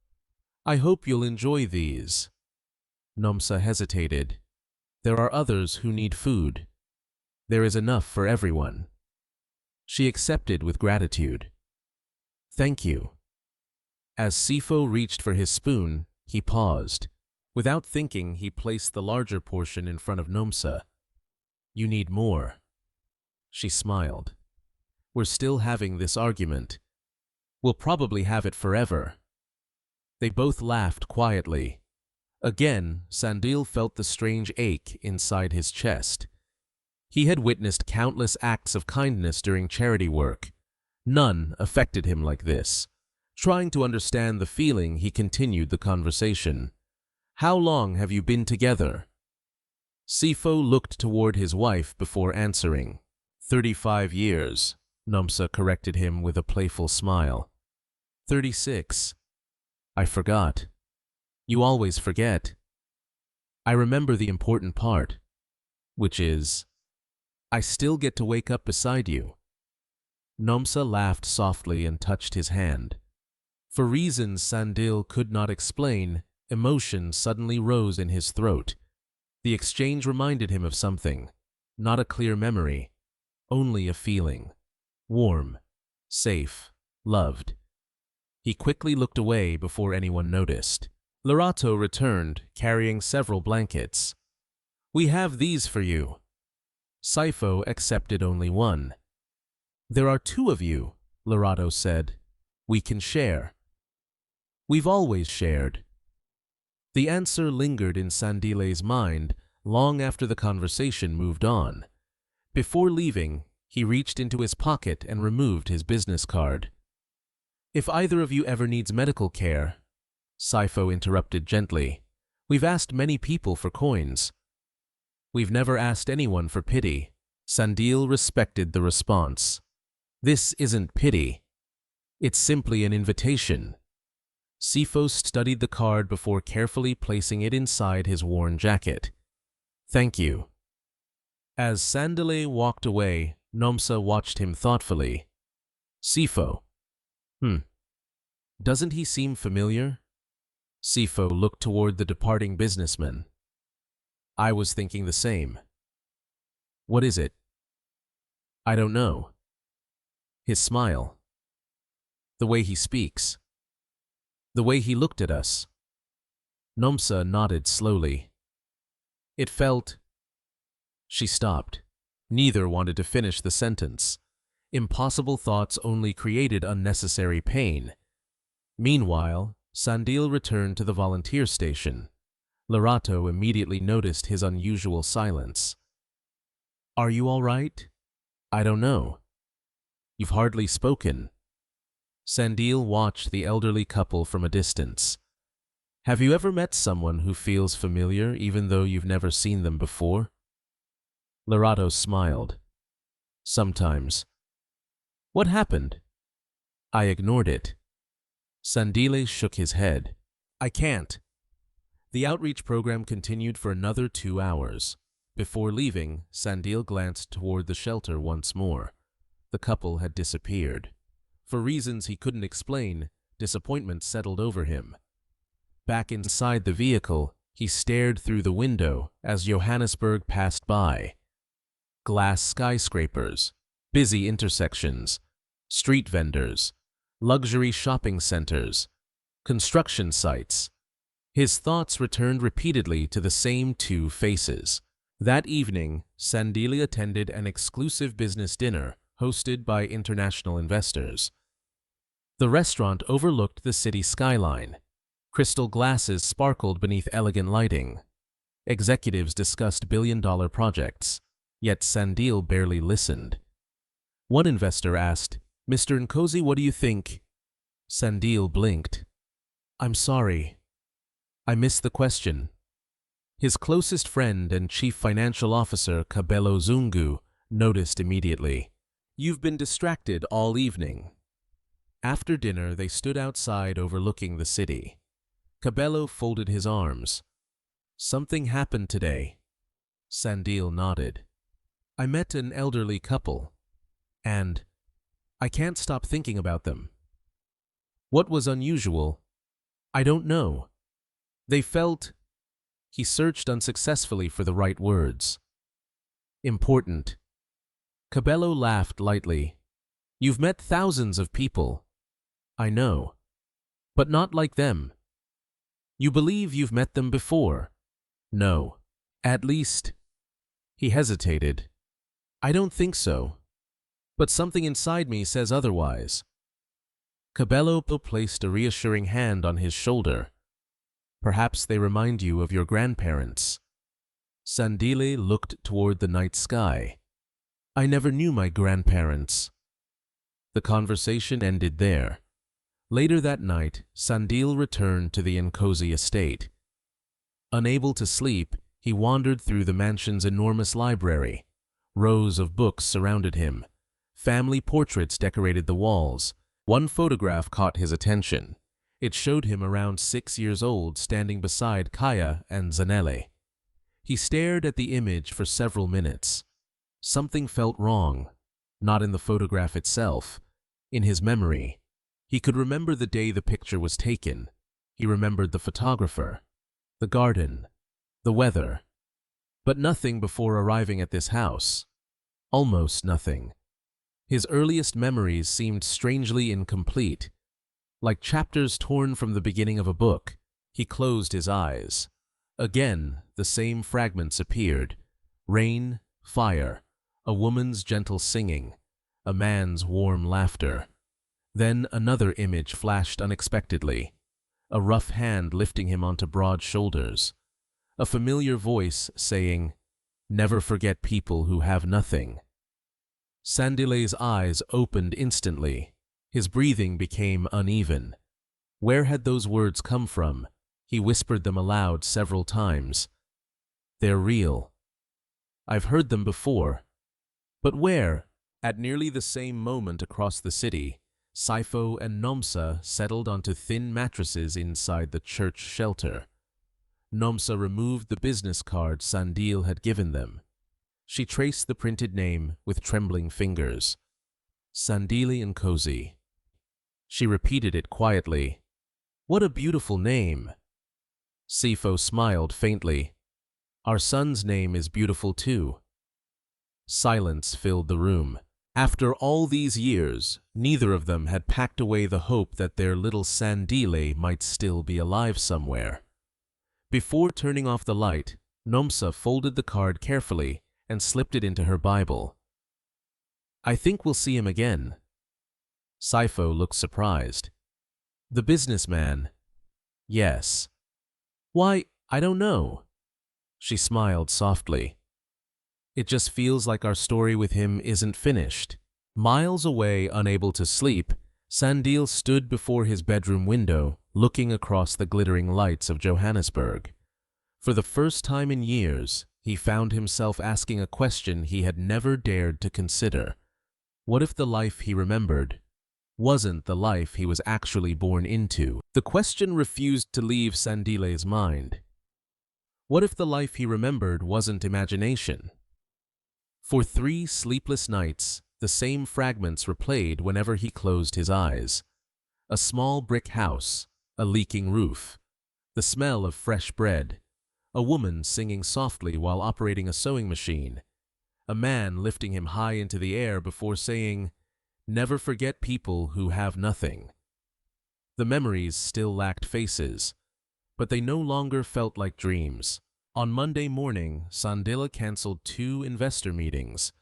Speaker 1: I hope you'll enjoy these. Nomsa hesitated. There are others who need food. There is enough for everyone. She accepted with gratitude. Thank you. As Sifo reached for his spoon, he paused. Without thinking, he placed the larger portion in front of Nomsa. You need more. She smiled. We're still having this argument. We'll probably have it forever. They both laughed quietly. Again, Sandile felt the strange ache inside his chest. He had witnessed countless acts of kindness during charity work. None affected him like this. Trying to understand the feeling, he continued the conversation. How long have you been together? Sifo looked toward his wife before answering. 35 years, Nomsa corrected him with a playful smile. 36. I forgot. You always forget. I remember the important part, which is, I still get to wake up beside you. Nomsa laughed softly and touched his hand. For reasons Sandile could not explain, emotion suddenly rose in his throat. The exchange reminded him of something, not a clear memory, only a feeling. Warm, safe, loved. He quickly looked away before anyone noticed. Lorato returned, carrying several blankets. We have these for you. Sifo accepted only one. There are two of you, Lorato said. We can share. We've always shared. The answer lingered in Sandile's mind long after the conversation moved on. Before leaving, he reached into his pocket and removed his business card. If either of you ever needs medical care, Sifo interrupted gently. We've asked many people for coins. We've never asked anyone for pity. Sandile respected the response. This isn't pity. It's simply an invitation. Sifo studied the card before carefully placing it inside his worn jacket. Thank you. As Sandile walked away, Nomsa watched him thoughtfully. Sifo. Doesn't he seem familiar? Sifo looked toward the departing businessman. I was thinking the same. What is it? I don't know. His smile. The way he speaks. The way he looked at us. Nomsa nodded slowly. It felt... She stopped. Neither wanted to finish the sentence. Impossible thoughts only created unnecessary pain. Meanwhile, Sandile returned to the volunteer station. Lorato immediately noticed his unusual silence. Are you all right? I don't know. You've hardly spoken. Sandile watched the elderly couple from a distance. Have you ever met someone who feels familiar even though you've never seen them before? Lorato smiled. Sometimes. What happened? I ignored it. Sandile shook his head. I can't. The outreach program continued for another 2 hours. Before leaving, Sandile glanced toward the shelter once more. The couple had disappeared. For reasons he couldn't explain, disappointment settled over him. Back inside the vehicle, he stared through the window as Johannesburg passed by. Glass skyscrapers, busy intersections, street vendors, luxury shopping centers, construction sites. His thoughts returned repeatedly to the same two faces. That evening, Sandile attended an exclusive business dinner hosted by international investors. The restaurant overlooked the city skyline. Crystal glasses sparkled beneath elegant lighting. Executives discussed billion-dollar projects, yet Sandile barely listened. One investor asked, "Mr. Nkosi, what do you think?" Sandile blinked. "I'm sorry. I missed the question." His closest friend and chief financial officer, Kabelo Zungu, noticed immediately. "You've been distracted all evening." After dinner, they stood outside overlooking the city. Kabelo folded his arms. "Something happened today." Sandile nodded. "I met an elderly couple, and I can't stop thinking about them." "What was unusual?" "I don't know. They felt—" He searched unsuccessfully for the right words. "Important." Cabello laughed lightly. "You've met thousands of people." "I know. But not like them." "You believe you've met them before?" "No. At least—" He hesitated. "I don't think so. But something inside me says otherwise." Cabello placed a reassuring hand on his shoulder. "Perhaps they remind you of your grandparents." Sandile looked toward the night sky. "I never knew my grandparents." The conversation ended there. Later that night, Sandile returned to the Nkosi estate. Unable to sleep, he wandered through the mansion's enormous library. Rows of books surrounded him. Family portraits decorated the walls. One photograph caught his attention. It showed him around 6 years old, standing beside Kaya and Zanele. He stared at the image for several minutes. Something felt wrong, not in the photograph itself, in his memory. He could remember the day the picture was taken. He remembered the photographer, the garden, the weather. But nothing before arriving at this house. Almost nothing. His earliest memories seemed strangely incomplete. Like chapters torn from the beginning of a book, he closed his eyes. Again, the same fragments appeared. Rain, fire, a woman's gentle singing, a man's warm laughter. Then another image flashed unexpectedly. A rough hand lifting him onto broad shoulders. A familiar voice saying, "Never forget people who have nothing." Sandile's eyes opened instantly. His breathing became uneven. Where had those words come from? He whispered them aloud several times. "They're real. I've heard them before." But where? At nearly the same moment across the city, Saifo and Nomsa settled onto thin mattresses inside the church shelter. Nomsa removed the business card Sandile had given them. She traced the printed name with trembling fingers. Sandile Nkosi. She repeated it quietly. "What a beautiful name." Sifo smiled faintly. "Our son's name is beautiful too." Silence filled the room. After all these years, neither of them had packed away the hope that their little Sandile might still be alive somewhere. Before turning off the light, Nomsa folded the card carefully and slipped it into her Bible. "I think we'll see him again." Saifo looked surprised. "The businessman?" "Yes." "Why, I don't know." She smiled softly. "It just feels like our story with him isn't finished." Miles away, unable to sleep, Sandile stood before his bedroom window, looking across the glittering lights of Johannesburg. For the first time in years, he found himself asking a question he had never dared to consider. What if the life he remembered wasn't the life he was actually born into? The question refused to leave Sandile's mind. What if the life he remembered wasn't imagination? For 3 sleepless nights, the same fragments replayed whenever he closed his eyes. A small brick house, a leaking roof, the smell of fresh bread, a woman singing softly while operating a sewing machine, a man lifting him high into the air before saying, "Never forget people who have nothing." The memories still lacked faces, but they no longer felt like dreams. On Monday morning, Sandile canceled 2 investor meetings,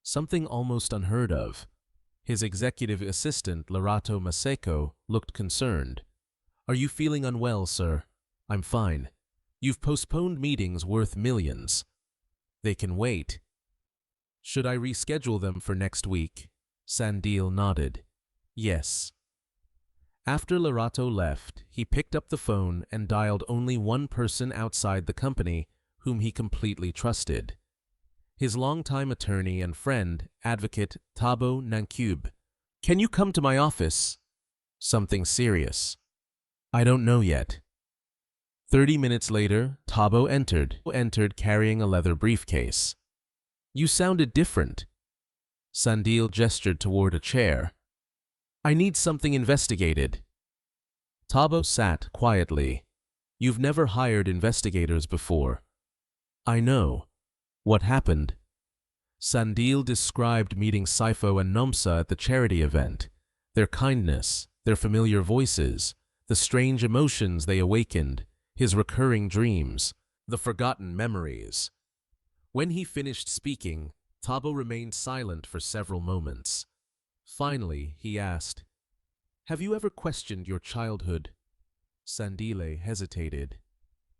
Speaker 1: something almost unheard of. His executive assistant, Larato Maseko, looked concerned. "Are you feeling unwell, sir?" "I'm fine." "You've postponed meetings worth millions." "They can wait." "Should I reschedule them for next week?" Sandile nodded. "Yes." After Larato left, he picked up the phone and dialed only one person outside the company whom he completely trusted. His longtime attorney and friend, advocate Thabo Nankube. "Can you come to my office?" "Something serious?" "I don't know yet." 30 minutes later, Thabo entered carrying a leather briefcase. "You sounded different." Sandile gestured toward a chair. "I need something investigated." Thabo sat quietly. "You've never hired investigators before." "I know." "What happened?" Sandile described meeting Saifo and Nomsa at the charity event. Their kindness, their familiar voices, the strange emotions they awakened, his recurring dreams, the forgotten memories. When he finished speaking, Thabo remained silent for several moments. Finally, he asked, "Have you ever questioned your childhood?" Sandile hesitated.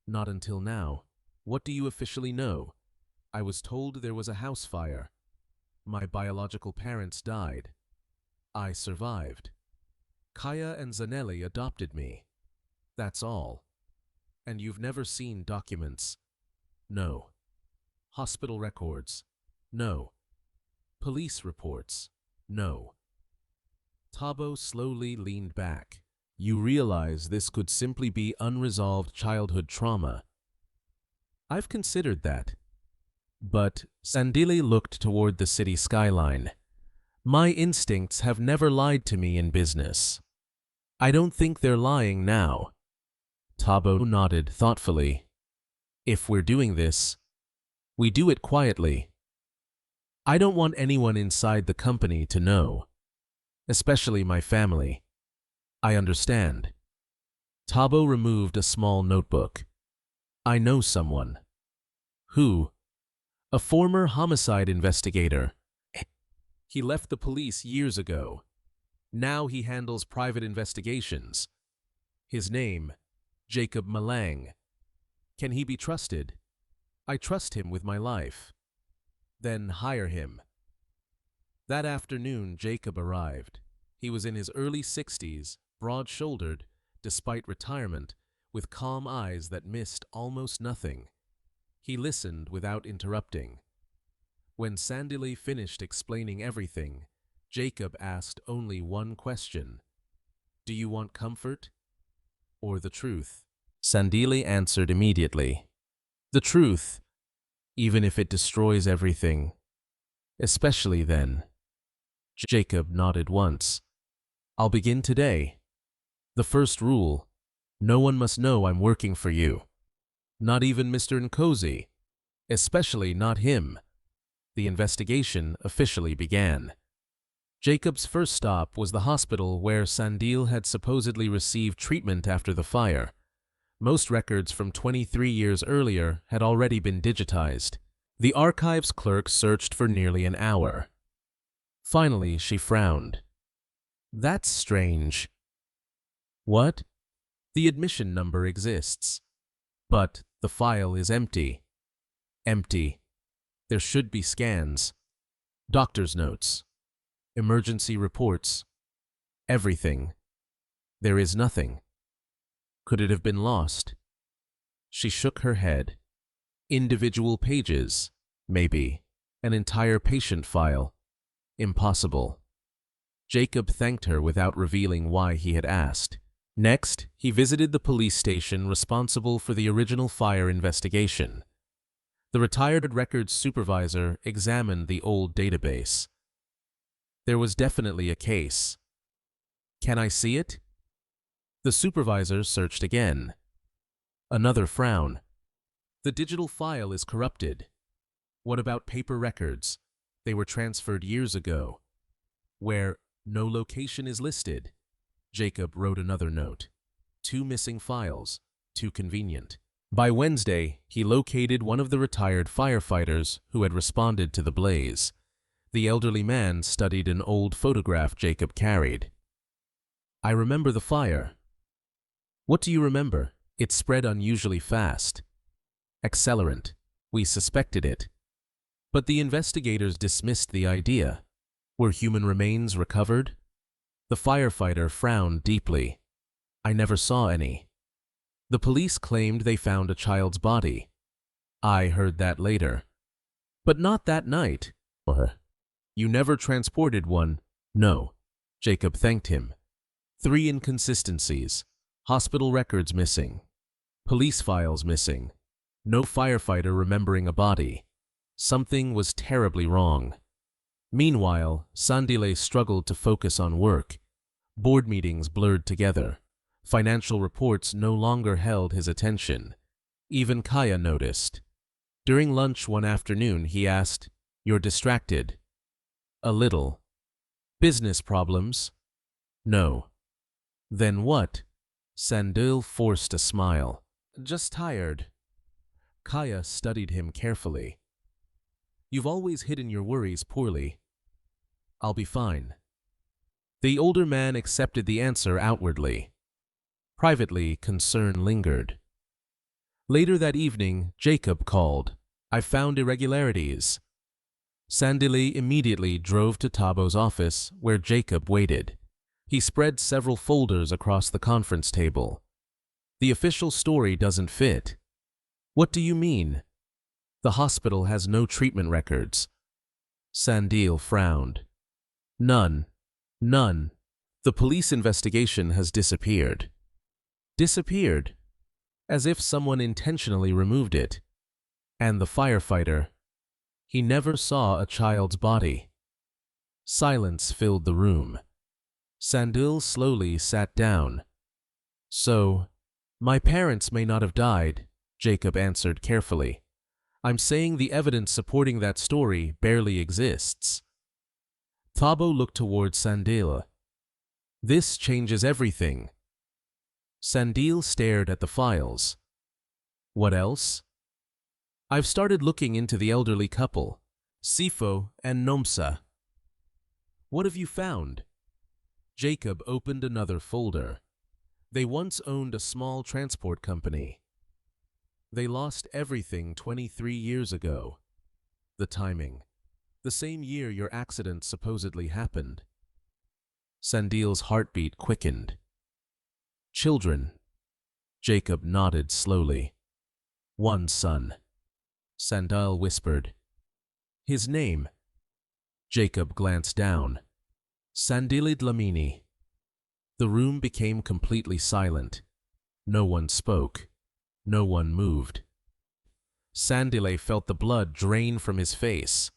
Speaker 1: "Not until now." "What do you officially know?" "I was told there was a house fire. My biological parents died. I survived. Kaya and Zanelli adopted me. That's all." "And you've never seen documents?" "No." "Hospital records?" "No." "Police reports?" "No." Thabo slowly leaned back. "You realize this could simply be unresolved childhood trauma." "I've considered that." But Sandile looked toward the city skyline. "My instincts have never lied to me in business. I don't think they're lying now." Thabo nodded thoughtfully. "If we're doing this, we do it quietly. I don't want anyone inside the company to know, especially my family." "I understand." Thabo removed a small notebook. "I know someone." "Who?" "A former homicide investigator. He left the police years ago. Now he handles private investigations. His name, Jacob Malang. Can he be trusted?" "I trust him with my life." "Then hire him." That afternoon, Jacob arrived. He was in his early 60s, broad-shouldered, despite retirement, with calm eyes that missed almost nothing. He listened without interrupting. When Sandile finished explaining everything, Jacob asked only one question. "Do you want comfort or the truth?" Sandile answered immediately. "The truth, even if it destroys everything. Especially then." Jacob nodded once. "I'll begin today. The first rule, no one must know I'm working for you. Not even Mr. Nkosi, especially not him." The investigation officially began. Jacob's first stop was the hospital where Sandile had supposedly received treatment after the fire. Most records from 23 years earlier had already been digitized. The archives clerk searched for nearly an hour. Finally, she frowned. "That's strange." "What?" "The admission number exists, but the file is empty." "Empty." "There should be scans, doctor's notes, emergency reports, everything. There is nothing. Could it have been lost?" She shook her head. "Individual pages, maybe. An entire patient file. Impossible." Jacob thanked her without revealing why he had asked. Next, he visited the police station responsible for the original fire investigation. The retired records supervisor examined the old database. There was definitely a case. "Can I see it?" The supervisor searched again. Another frown. "The digital file is corrupted." "What about paper records? They were transferred years ago." "Where no location is listed." Jacob wrote another note. 2 missing files. Too convenient. By Wednesday, he located one of the retired firefighters who had responded to the blaze. The elderly man studied an old photograph Jacob carried. I remember the fire. What do you remember? It spread unusually fast. Accelerant. We suspected it. But the investigators dismissed the idea. Were human remains recovered? The firefighter frowned deeply. I never saw any. The police claimed they found a child's body. I heard that later. But not that night. You never transported one? No. Jacob thanked him. 3 inconsistencies. Hospital records missing. Police files missing. No firefighter remembering a body. Something was terribly wrong. Meanwhile, Sandile struggled to focus on work. Board meetings blurred together. Financial reports no longer held his attention. Even Kaya noticed. During lunch one afternoon, he asked, "You're distracted?" "A little." "Business problems?" "No." "Then what?" Sandile forced a smile. "Just tired." Kaya studied him carefully. "You've always hidden your worries poorly." "I'll be fine." The older man accepted the answer outwardly. Privately, concern lingered. Later that evening, Jacob called. "I found irregularities." Sandile immediately drove to Tabo's office, where Jacob waited. He spread several folders across the conference table. "The official story doesn't fit." "What do you mean?" "The hospital has no treatment records." Sandile frowned. "None. None. The police investigation has disappeared." "Disappeared?" "As if someone intentionally removed it." "And the firefighter?" "He never saw a child's body." Silence filled the room. Sandile slowly sat down. "So, my parents may not have died," Jacob answered carefully. "I'm saying the evidence supporting that story barely exists." Thabo looked toward Sandile. "This changes everything." Sandile stared at the files. "What else?" "I've started looking into the elderly couple, Sifo and Nomsa." "What have you found?" Jacob opened another folder. "They once owned a small transport company. They lost everything 23 years ago." "The timing. The same year your accident supposedly happened." Sandile's heartbeat quickened. "Children." Jacob nodded slowly. "One son." Sandile whispered. "His name?" Jacob glanced down. "Sandile Dlamini." The room became completely silent. No one spoke. No one moved. Sandile felt the blood drain from his face.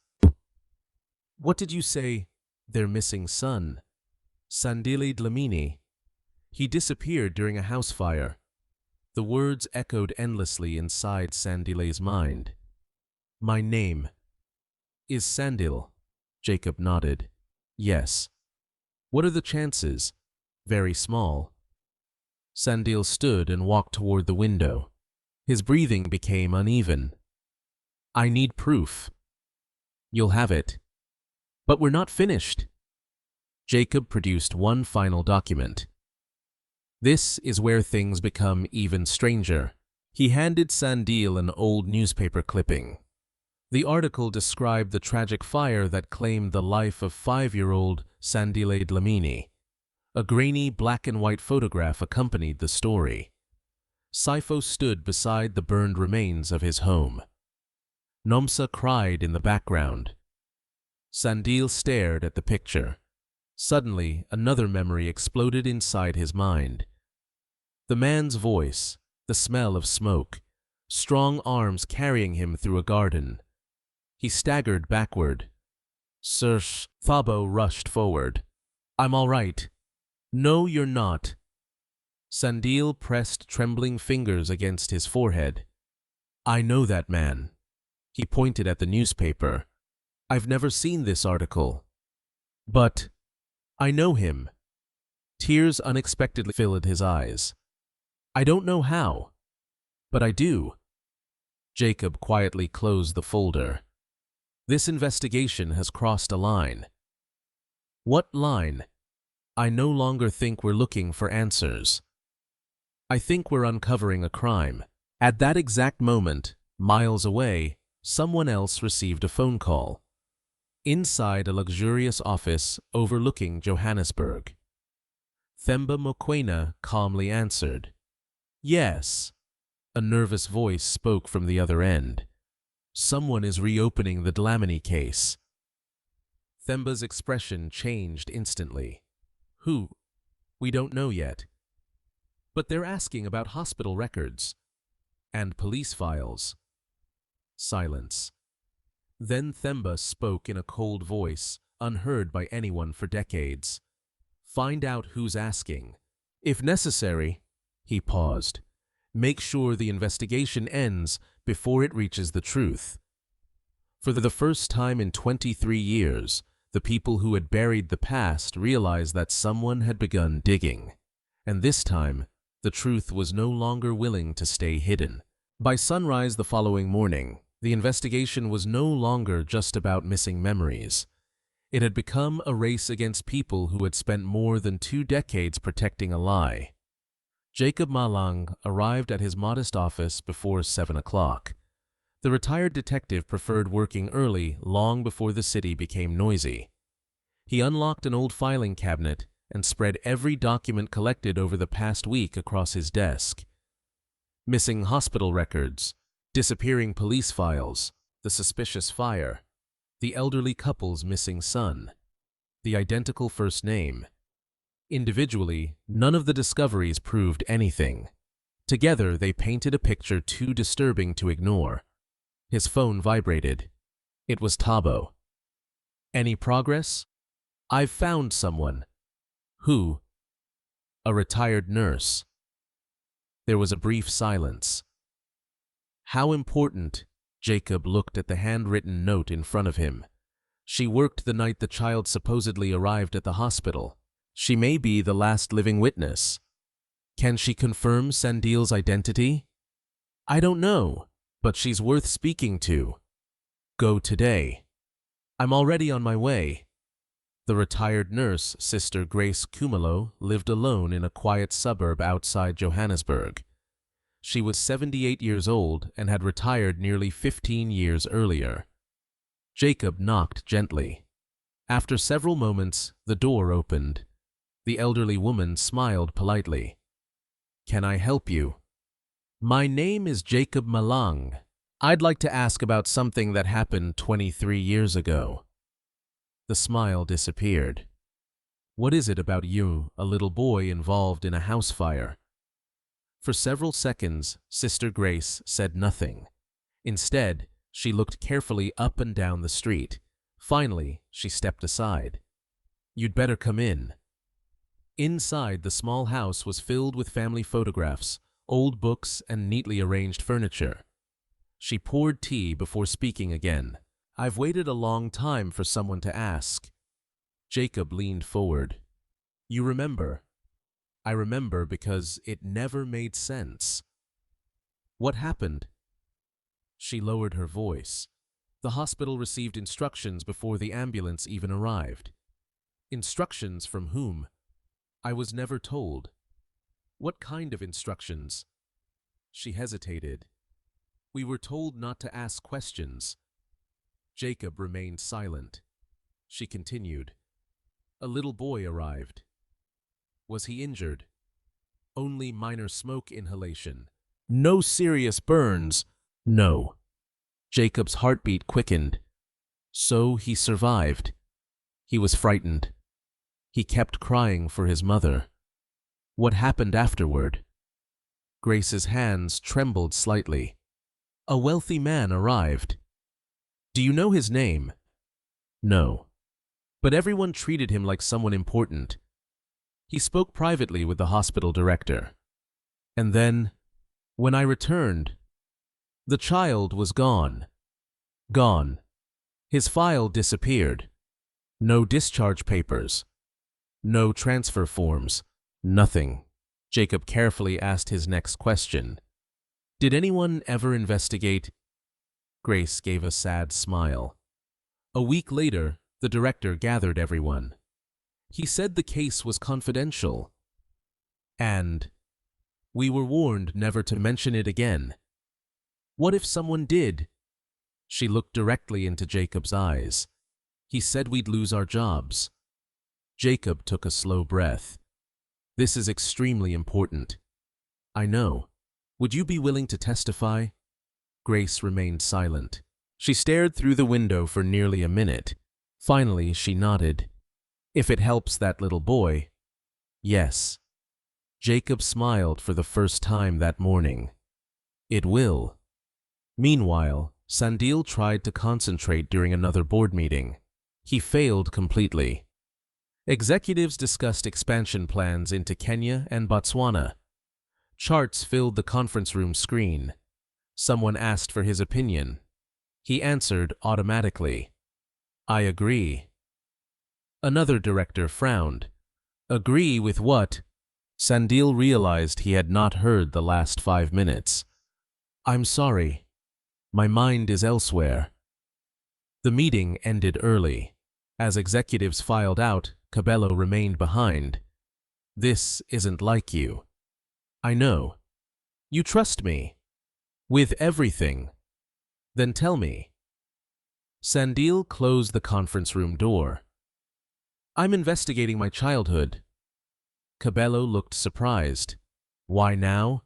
Speaker 1: "What did you say? Their missing son?" "Sandile Dlamini. He disappeared during a house fire." The words echoed endlessly inside Sandile's mind. "My name is Sandile." Jacob nodded. "Yes." "What are the chances?" "Very small." Sandile stood and walked toward the window. His breathing became uneven. "I need proof." "You'll have it." "But we're not finished." Jacob produced one final document. "This is where things become even stranger." He handed Sandile an old newspaper clipping. The article described the tragic fire that claimed the life of 5-year-old Sandile Dlamini. A grainy black-and-white photograph accompanied the story. Sifo stood beside the burned remains of his home. Nomsa cried in the background. Sandile stared at the picture. Suddenly, another memory exploded inside his mind. The man's voice, the smell of smoke, strong arms carrying him through a garden. He staggered backward. "Sir." Thabo rushed forward. "I'm all right." "No, you're not." Sandile pressed trembling fingers against his forehead. "I know that man." He pointed at the newspaper. "I've never seen this article." "But I know him." Tears unexpectedly filled his eyes. "I don't know how, but I do." Jacob quietly closed the folder. This investigation has crossed a line. What line? I no longer think we're looking for answers. I think we're uncovering a crime. At that exact moment, miles away, someone else received a phone call. Inside a luxurious office overlooking Johannesburg. Themba Mokoena calmly answered. Yes. A nervous voice spoke from the other end. Someone is reopening the Dlamini case. Themba's expression changed instantly. Who? We don't know yet. But they're asking about hospital records. And police files. Silence. Then Themba spoke in a cold voice, unheard by anyone for decades. Find out who's asking. If necessary, he paused. Make sure the investigation ends before it reaches the truth. For the first time in 23 years, the people who had buried the past realized that someone had begun digging. And this time, the truth was no longer willing to stay hidden. By sunrise the following morning, the investigation was no longer just about missing memories. It had become a race against people who had spent more than 2 decades protecting a lie. Jacob Malang arrived at his modest office before 7 o'clock. The retired detective preferred working early, long before the city became noisy. He unlocked an old filing cabinet and spread every document collected over the past week across his desk. Missing hospital records, disappearing police files, the suspicious fire, the elderly couple's missing son, the identical first name. Individually, none of the discoveries proved anything. Together, they painted a picture too disturbing to ignore. His phone vibrated. It was Thabo. Any progress? I've found someone. Who? A retired nurse. There was a brief silence. How important? Jacob looked at the handwritten note in front of him. She worked the night the child supposedly arrived at the hospital. She may be the last living witness. Can she confirm Sandile's identity? I don't know, but she's worth speaking to. Go today. I'm already on my way. The retired nurse, Sister Grace Kumalo, lived alone in a quiet suburb outside Johannesburg. She was 78 years old and had retired nearly 15 years earlier. Jacob knocked gently. After several moments, the door opened. The elderly woman smiled politely. Can I help you? My name is Jacob Malang. I'd like to ask about something that happened 23 years ago. The smile disappeared. What is it about you, a little boy involved in a house fire? For several seconds, Sister Grace said nothing. Instead, she looked carefully up and down the street. Finally, she stepped aside. You'd better come in. Inside, the small house was filled with family photographs, old books, and neatly arranged furniture. She poured tea before speaking again. I've waited a long time for someone to ask. Jacob leaned forward. You remember? I remember because it never made sense. What happened? She lowered her voice. The hospital received instructions before the ambulance even arrived. Instructions from whom? I was never told. What kind of instructions? She hesitated. We were told not to ask questions. Jacob remained silent. She continued. A little boy arrived. Was he injured? Only minor smoke inhalation. No serious burns. No. Jacob's heartbeat quickened. So he survived. He was frightened. He kept crying for his mother. What happened afterward? Grace's hands trembled slightly. A wealthy man arrived. Do you know his name? No. But everyone treated him like someone important. He spoke privately with the hospital director. And then, when I returned, the child was gone. Gone. His file disappeared. No discharge papers. No transfer forms. Nothing. Jacob carefully asked his next question. Did anyone ever investigate? Grace gave a sad smile. A week later, the director gathered everyone. He said the case was confidential, and we were warned never to mention it again. What if someone did? She looked directly into Jacob's eyes. He said we'd lose our jobs. Jacob took a slow breath. This is extremely important. I know. Would you be willing to testify? Grace remained silent. She stared through the window for nearly a minute. Finally, she nodded. If it helps that little boy, yes. Jacob smiled for the first time that morning. It will. Meanwhile, Sandile tried to concentrate during another board meeting. He failed completely. Executives discussed expansion plans into Kenya and Botswana. Charts filled the conference room screen. Someone asked for his opinion. He answered automatically, I agree. Another director frowned. Agree with what? Sandile realized he had not heard the last 5 minutes. I'm sorry. My mind is elsewhere. The meeting ended early. As executives filed out, Cabello remained behind. This isn't like you. I know. You trust me. With everything. Then tell me. Sandile closed the conference room door. I'm investigating my childhood. Cabello looked surprised. Why now?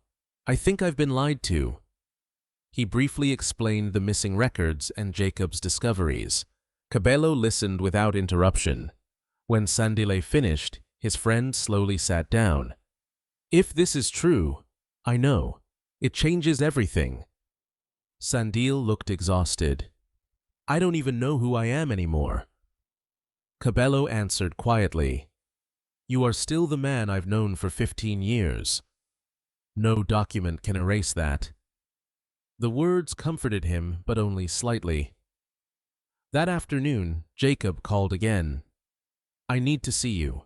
Speaker 1: I think I've been lied to. He briefly explained the missing records and Jacob's discoveries. Cabello listened without interruption. When Sandile finished, his friend slowly sat down. If this is true, I know. It changes everything. Sandile looked exhausted. I don't even know who I am anymore. Cabello answered quietly. You are still the man I've known for 15 years. No document can erase that. The words comforted him, but only slightly. That afternoon, Jacob called again. I need to see you.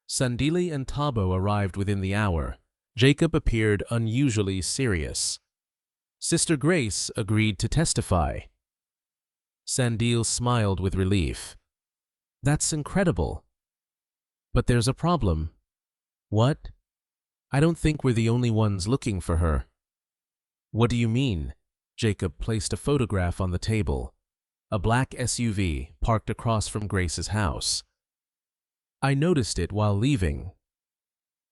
Speaker 1: Sandile and Thabo arrived within the hour. Jacob appeared unusually serious. Sister Grace agreed to testify. Sandile smiled with relief. That's incredible. But there's a problem. What? I don't think we're the only ones looking for her. What do you mean? Jacob placed a photograph on the table. A black SUV parked across from Grace's house. I noticed it while leaving.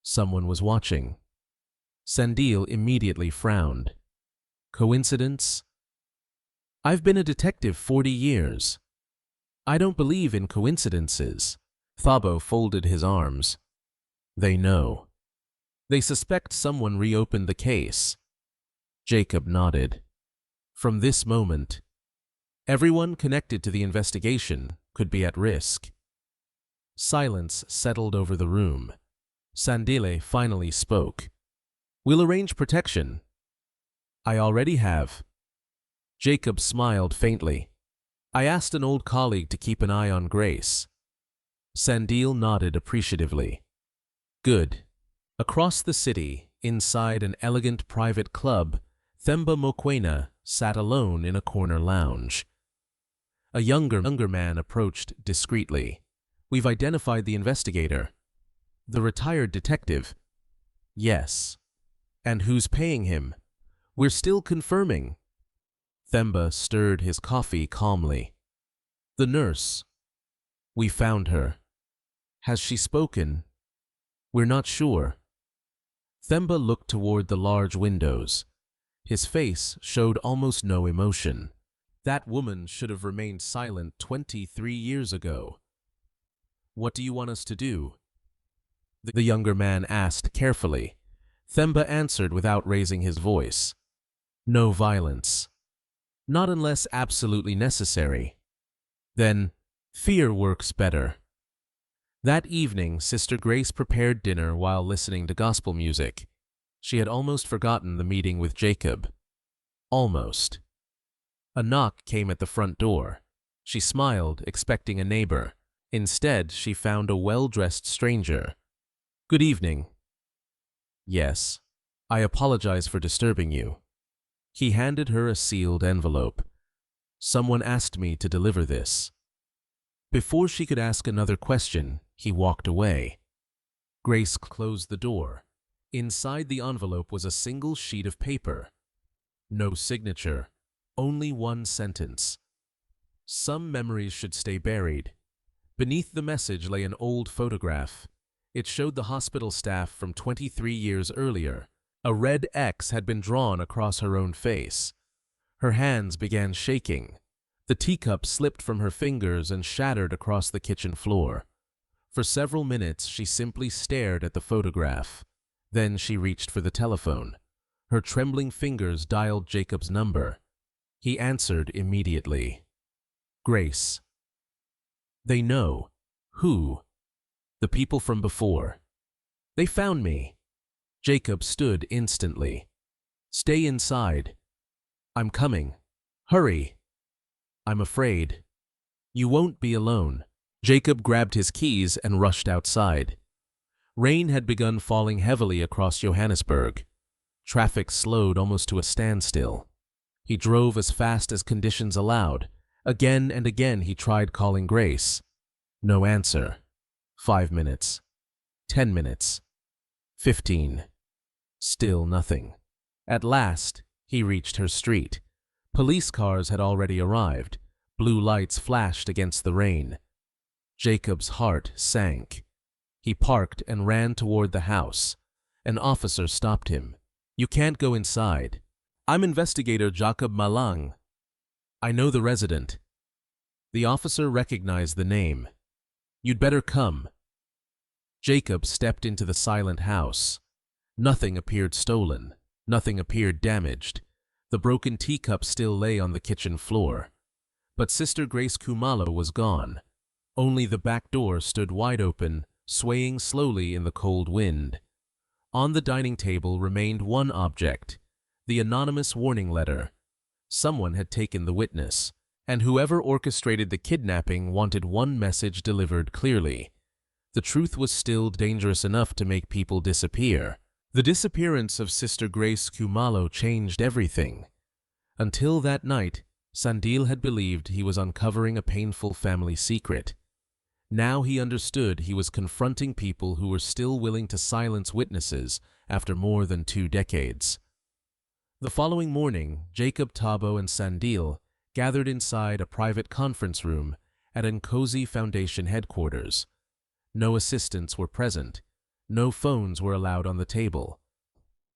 Speaker 1: Someone was watching. Sandile immediately frowned. Coincidence? I've been a detective 40 years. I don't believe in coincidences. Thabo folded his arms. They know. They suspect someone reopened the case. Jacob nodded. From this moment, everyone connected to the investigation could be at risk. Silence settled over the room. Sandile finally spoke. We'll arrange protection. I already have. Jacob smiled faintly. I asked an old colleague to keep an eye on Grace. Sandile nodded appreciatively. Good. Across the city, inside an elegant private club, Themba Mokoena sat alone in a corner lounge. A younger man approached discreetly. We've identified the investigator. The retired detective. Yes. And who's paying him? We're still confirming. Themba stirred his coffee calmly. The nurse. We found her. Has she spoken? We're not sure. Themba looked toward the large windows. His face showed almost no emotion. That woman should have remained silent 23 years ago. What do you want us to do? The younger man asked carefully. Themba answered without raising his voice. No violence. Not unless absolutely necessary. Then, fear works better. That evening, Sister Grace prepared dinner while listening to gospel music. She had almost forgotten the meeting with Jacob. Almost. A knock came at the front door. She smiled, expecting a neighbor. Instead, she found a well-dressed stranger. Good evening. Yes. I apologize for disturbing you. He handed her a sealed envelope. Someone asked me to deliver this. Before she could ask another question, he walked away. Grace closed the door. Inside the envelope was a single sheet of paper. No signature, only one sentence. Some memories should stay buried. Beneath the message lay an old photograph. It showed the hospital staff from 23 years earlier. A red X had been drawn across her own face. Her hands began shaking. The teacup slipped from her fingers and shattered across the kitchen floor. For several minutes, she simply stared at the photograph. Then she reached for the telephone. Her trembling fingers dialed Jacob's number. He answered immediately. Grace. They know. Who? The people from before. They found me. Jacob stood instantly. Stay inside. I'm coming. Hurry. I'm afraid. You won't be alone. Jacob grabbed his keys and rushed outside. Rain had begun falling heavily across Johannesburg. Traffic slowed almost to a standstill. He drove as fast as conditions allowed. Again and again he tried calling Grace. No answer. 5 minutes. 10 minutes. 15. Still nothing. At last, he reached her street. Police cars had already arrived. Blue lights flashed against the rain. Jacob's heart sank. He parked and ran toward the house. An officer stopped him. You can't go inside. I'm investigator Jacob Malang. I know the resident. The officer recognized the name. You'd better come. Jacob stepped into the silent house. Nothing appeared stolen. Nothing appeared damaged. The broken teacup still lay on the kitchen floor. But Sister Grace Kumalo was gone. Only the back door stood wide open, swaying slowly in the cold wind. On the dining table remained one object, the anonymous warning letter. Someone had taken the witness, and whoever orchestrated the kidnapping wanted one message delivered clearly. The truth was still dangerous enough to make people disappear. The disappearance of Sister Grace Kumalo changed everything. Until that night, Sandile had believed he was uncovering a painful family secret. Now he understood he was confronting people who were still willing to silence witnesses after more than 2 decades. The following morning, Jacob, Thabo, and Sandile gathered inside a private conference room at Nkosi Foundation headquarters. No assistants were present. No phones were allowed on the table.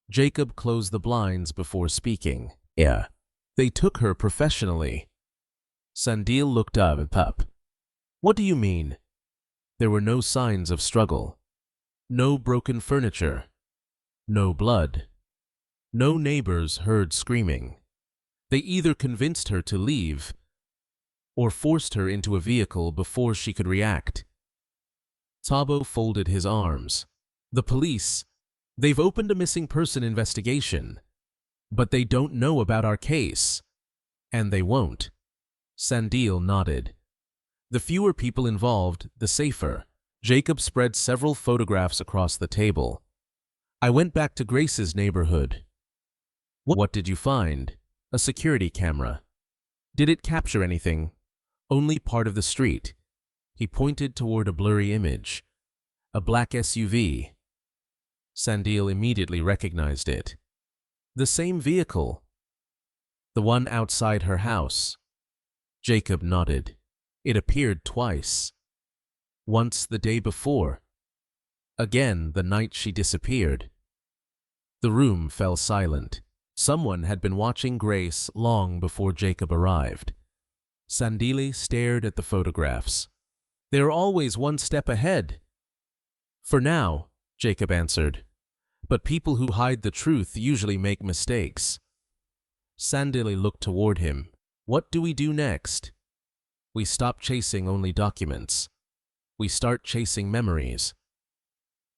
Speaker 1: Jacob closed the blinds before speaking. Yeah. They took her professionally. Sandile looked up. What do you mean? There were no signs of struggle. No broken furniture. No blood. No neighbors heard screaming. They either convinced her to leave or forced her into a vehicle before she could react. Thabo folded his arms. The police, they've opened a missing person investigation, but they don't know about our case. And they won't. Sandile nodded. The fewer people involved, the safer. Jacob spread several photographs across the table. I went back to Grace's neighborhood. What did you find? A security camera. Did it capture anything? Only part of the street. He pointed toward a blurry image. A black SUV. Sandile immediately recognized it. The same vehicle. The one outside her house. Jacob nodded. It appeared twice. Once the day before. Again the night she disappeared. The room fell silent. Someone had been watching Grace long before Jacob arrived. Sandile stared at the photographs. They're always one step ahead. For now, Jacob answered. But people who hide the truth usually make mistakes. Sandile looked toward him. What do we do next? We stop chasing only documents. We start chasing memories.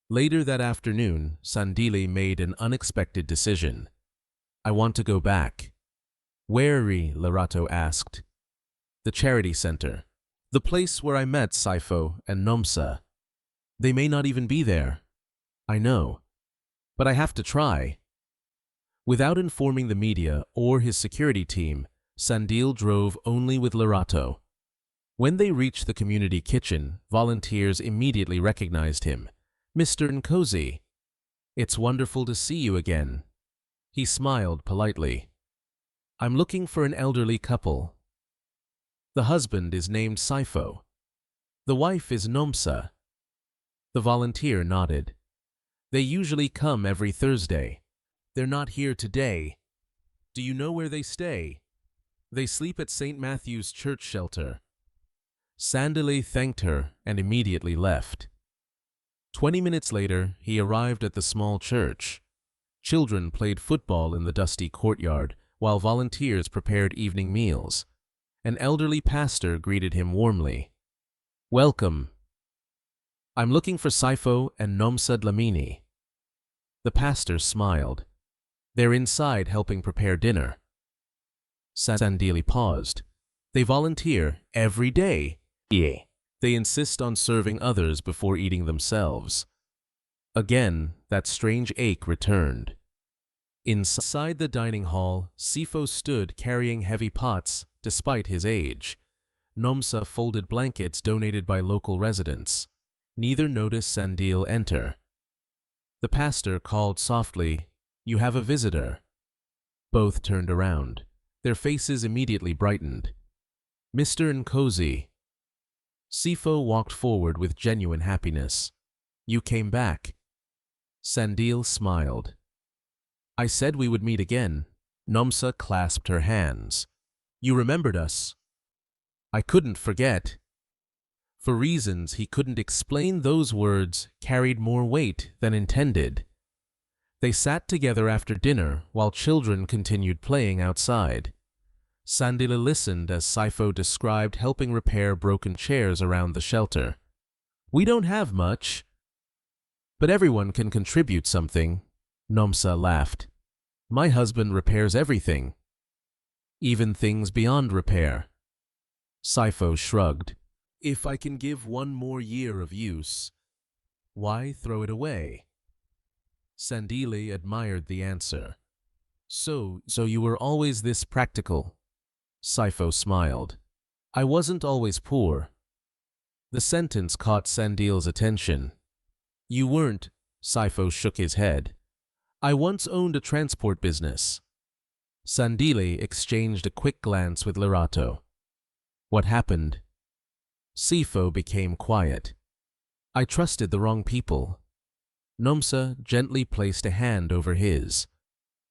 Speaker 1: Later that afternoon, Sandile made an unexpected decision. I want to go back. Where, Lerato asked. The charity center. The place where I met Saifo and Nomsa. They may not even be there. I know. But I have to try. Without informing the media or his security team, Sandile drove only with Lerato. When they reached the community kitchen, volunteers immediately recognized him. "Mr. Nkosi, it's wonderful to see you again." He smiled politely. "I'm looking for an elderly couple. The husband is named Sifo. The wife is Nomsa." The volunteer nodded. "They usually come every Thursday. They're not here today. Do you know where they stay?" "They sleep at St. Matthew's Church shelter." Sandile thanked her and immediately left. 20 minutes later, he arrived at the small church. Children played football in the dusty courtyard, while volunteers prepared evening meals. An elderly pastor greeted him warmly. "Welcome. I'm looking for Sifo and Nomsa Dlamini." The pastor smiled. "They're inside helping prepare dinner." Sandile paused. "They volunteer every day." "Yeah." "They insist on serving others before eating themselves." Again, that strange ache returned. Inside the dining hall, Sifo stood carrying heavy pots, despite his age. Nomsa folded blankets donated by local residents. Neither noticed Sandile enter. The pastor called softly, "You have a visitor." Both turned around. Their faces immediately brightened. "Mr. Nkosi." Sifo walked forward with genuine happiness. "You came back." Sandile smiled. "I said we would meet again." Nomsa clasped her hands. "You remembered us." "I couldn't forget." For reasons he couldn't explain, those words carried more weight than intended. They sat together after dinner while children continued playing outside. Sandile listened as Sifo described helping repair broken chairs around the shelter. "We don't have much, but everyone can contribute something." Nomsa laughed. "My husband repairs everything, even things beyond repair." Sifo shrugged. "If I can give one more year of use, why throw it away?" Sandile admired the answer. So you were always this practical?" Sifo smiled. "I wasn't always poor." The sentence caught Sandile's attention. "You weren't," Sifo shook his head. "I once owned a transport business." Sandile exchanged a quick glance with Lerato. "What happened?" Sifo became quiet. "I trusted the wrong people." Nomsa gently placed a hand over his.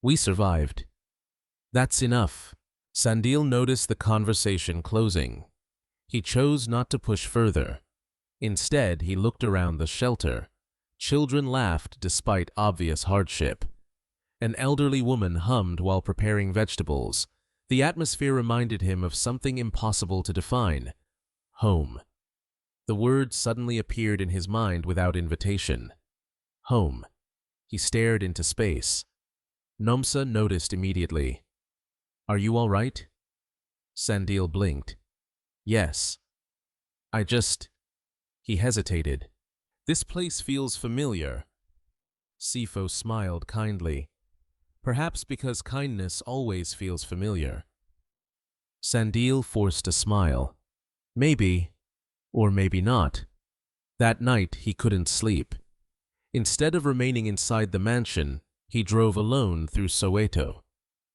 Speaker 1: "We survived." "That's enough." Sandile noticed the conversation closing. He chose not to push further. Instead, he looked around the shelter. Children laughed despite obvious hardship. An elderly woman hummed while preparing vegetables. The atmosphere reminded him of something impossible to define: home. The word suddenly appeared in his mind without invitation. Home. He stared into space. Nomsa noticed immediately. "Are you all right?" Sandile blinked. "Yes. I just—" He hesitated. "This place feels familiar." Sifo smiled kindly. "Perhaps because kindness always feels familiar." Sandile forced a smile. "Maybe, or maybe not." That night he couldn't sleep. Instead of remaining inside the mansion, he drove alone through Soweto.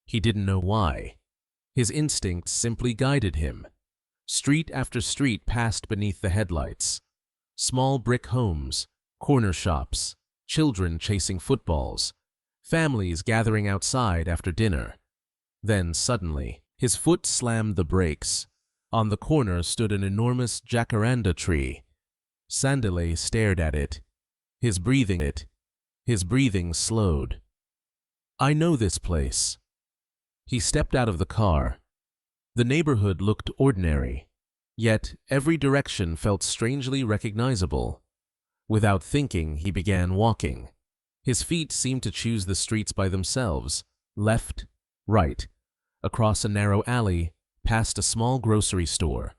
Speaker 1: He didn't know why. His instincts simply guided him. Street after street passed beneath the headlights. Small brick homes, corner shops, children chasing footballs, families gathering outside after dinner. Then suddenly, his foot slammed the brakes. On the corner stood an enormous jacaranda tree. Sandile stared at it. His breathing slowed. "I know this place." He stepped out of the car. The neighborhood looked ordinary, yet every direction felt strangely recognizable. Without thinking, he began walking. His feet seemed to choose the streets by themselves, left, right, across a narrow alley, past a small grocery store.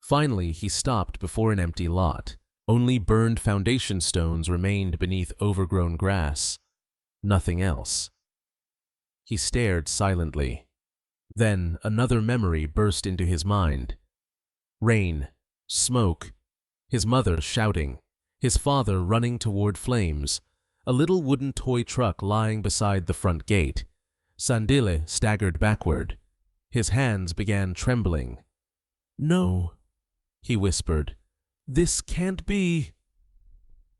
Speaker 1: Finally, he stopped before an empty lot. Only burned foundation stones remained beneath overgrown grass. Nothing else. He stared silently. Then another memory burst into his mind. Rain, smoke, his mother shouting, his father running toward flames, a little wooden toy truck lying beside the front gate. Sandile staggered backward. His hands began trembling. "No," he whispered. "This can't be."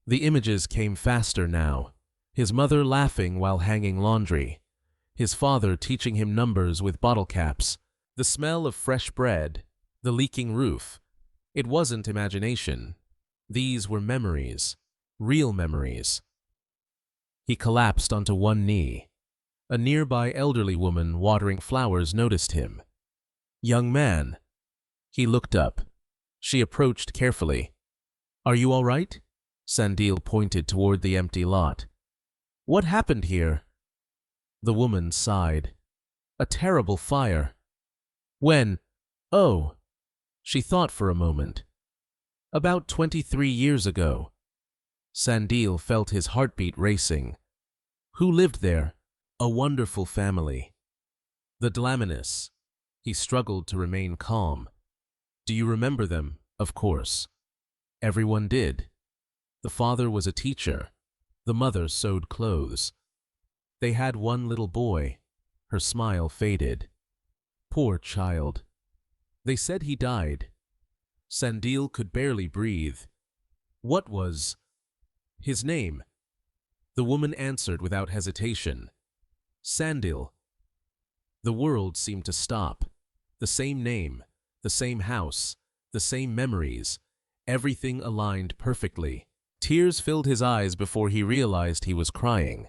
Speaker 1: The images came faster now. His mother laughing while hanging laundry. His father teaching him numbers with bottle caps. The smell of fresh bread. The leaking roof. It wasn't imagination. These were memories. Real memories. He collapsed onto one knee. A nearby elderly woman watering flowers noticed him. "Young man." He looked up. She approached carefully. "Are you all right?" Sandile pointed toward the empty lot. "What happened here?" The woman sighed. "A terrible fire." "When?" "Oh." She thought for a moment. "About 23 years ago." Sandile felt his heartbeat racing. "Who lived there?" "A wonderful family." "The Dlaminists." He struggled to remain calm. "Do you remember them?" "Of course." Everyone did. The father was a teacher. The mother sewed clothes. They had one little boy. Her smile faded. Poor child. They said he died. Sandile could barely breathe. What was his name? The woman answered without hesitation. Sandile. The world seemed to stop. The same name, the same house, the same memories. Everything aligned perfectly. Tears filled his eyes before he realized he was crying.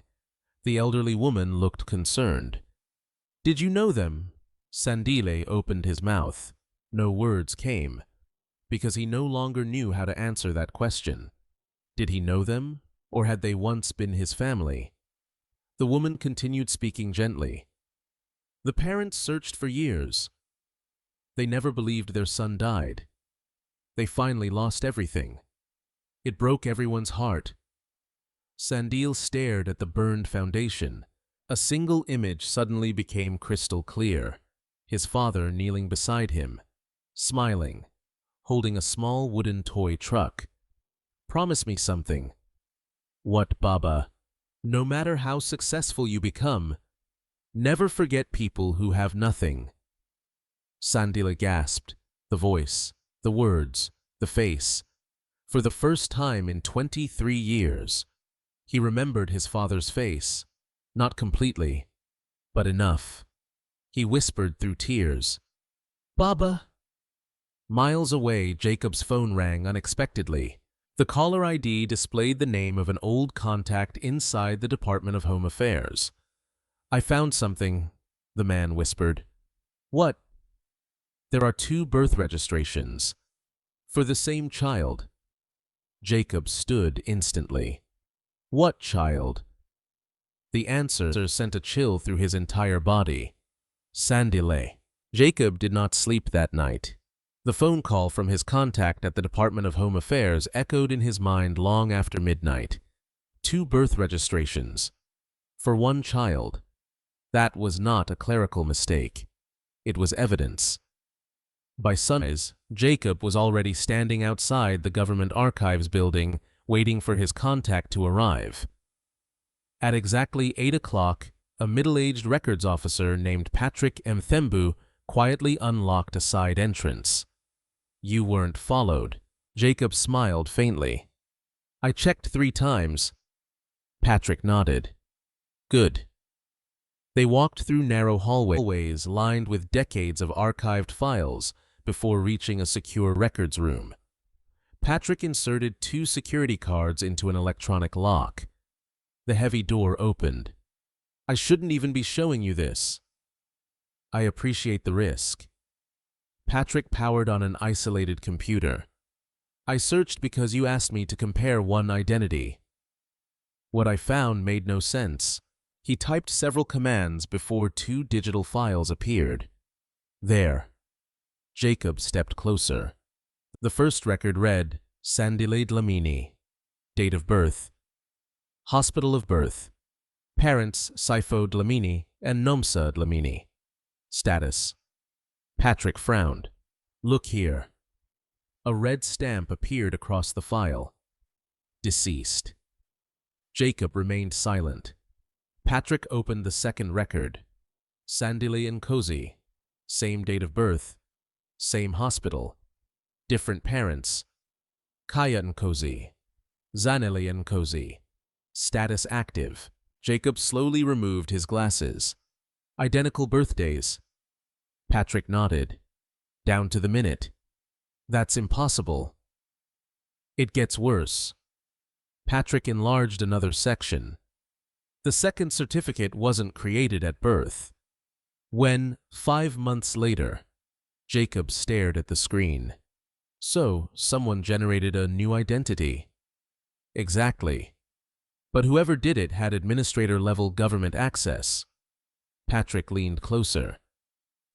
Speaker 1: The elderly woman looked concerned. "Did you know them?" Sandile opened his mouth. No words came, because he no longer knew how to answer that question. Did he know them, or had they once been his family? The woman continued speaking gently. "The parents searched for years. They never believed their son died. They finally lost everything. It broke everyone's heart." Sandile stared at the burned foundation. A single image suddenly became crystal clear. His father kneeling beside him, smiling, holding a small wooden toy truck. "Promise me something." "What, Baba?" "No matter how successful you become, never forget people who have nothing." Sandile gasped. The voice, the words, the face. For the first time in 23 years, he remembered his father's face. Not completely, but enough. He whispered through tears, "Baba." Miles away, Jacob's phone rang unexpectedly. The caller ID displayed the name of an old contact inside the Department of Home Affairs. "I found something," the man whispered. "What?" "There are 2 birth registrations. For the same child." Jacob stood instantly. "What child?" The answer sent a chill through his entire body. Sandile. Jacob did not sleep that night. The phone call from his contact at the Department of Home Affairs echoed in his mind long after midnight. 2 birth registrations. For one child. That was not a clerical mistake. It was evidence. By sunrise, Jacob was already standing outside the government archives building, waiting for his contact to arrive. At exactly 8 o'clock, a middle-aged records officer named Patrick Mthembu quietly unlocked a side entrance. "You weren't followed." Jacob smiled faintly. "I checked 3 times." Patrick nodded. "Good." They walked through narrow hallways lined with decades of archived files before reaching a secure records room. Patrick inserted 2 security cards into an electronic lock. The heavy door opened. "I shouldn't even be showing you this." "I appreciate the risk." Patrick powered on an isolated computer. "I searched because you asked me to compare one identity." What I found made no sense. He typed several commands before 2 digital files appeared. There. Jacob stepped closer. The first record read, Sandile Dlamini. Date of birth. Hospital of birth. Parents Saifo Dlamini and Nomsa Dlamini. Status. Patrick frowned. Look here. A red stamp appeared across the file. Deceased. Jacob remained silent. Patrick opened the second record. Sandile and Cozy. Same date of birth. Same hospital. Different parents. Kaya and Cozy. Zanele and Cozy. Status active. Jacob slowly removed his glasses. Identical birthdays. Patrick nodded. Down to the minute. That's impossible. It gets worse. Patrick enlarged another section. The second certificate wasn't created at birth. When, 5 months later, Jacob stared at the screen. So, someone generated a new identity. Exactly. But whoever did it had administrator-level government access. Patrick leaned closer.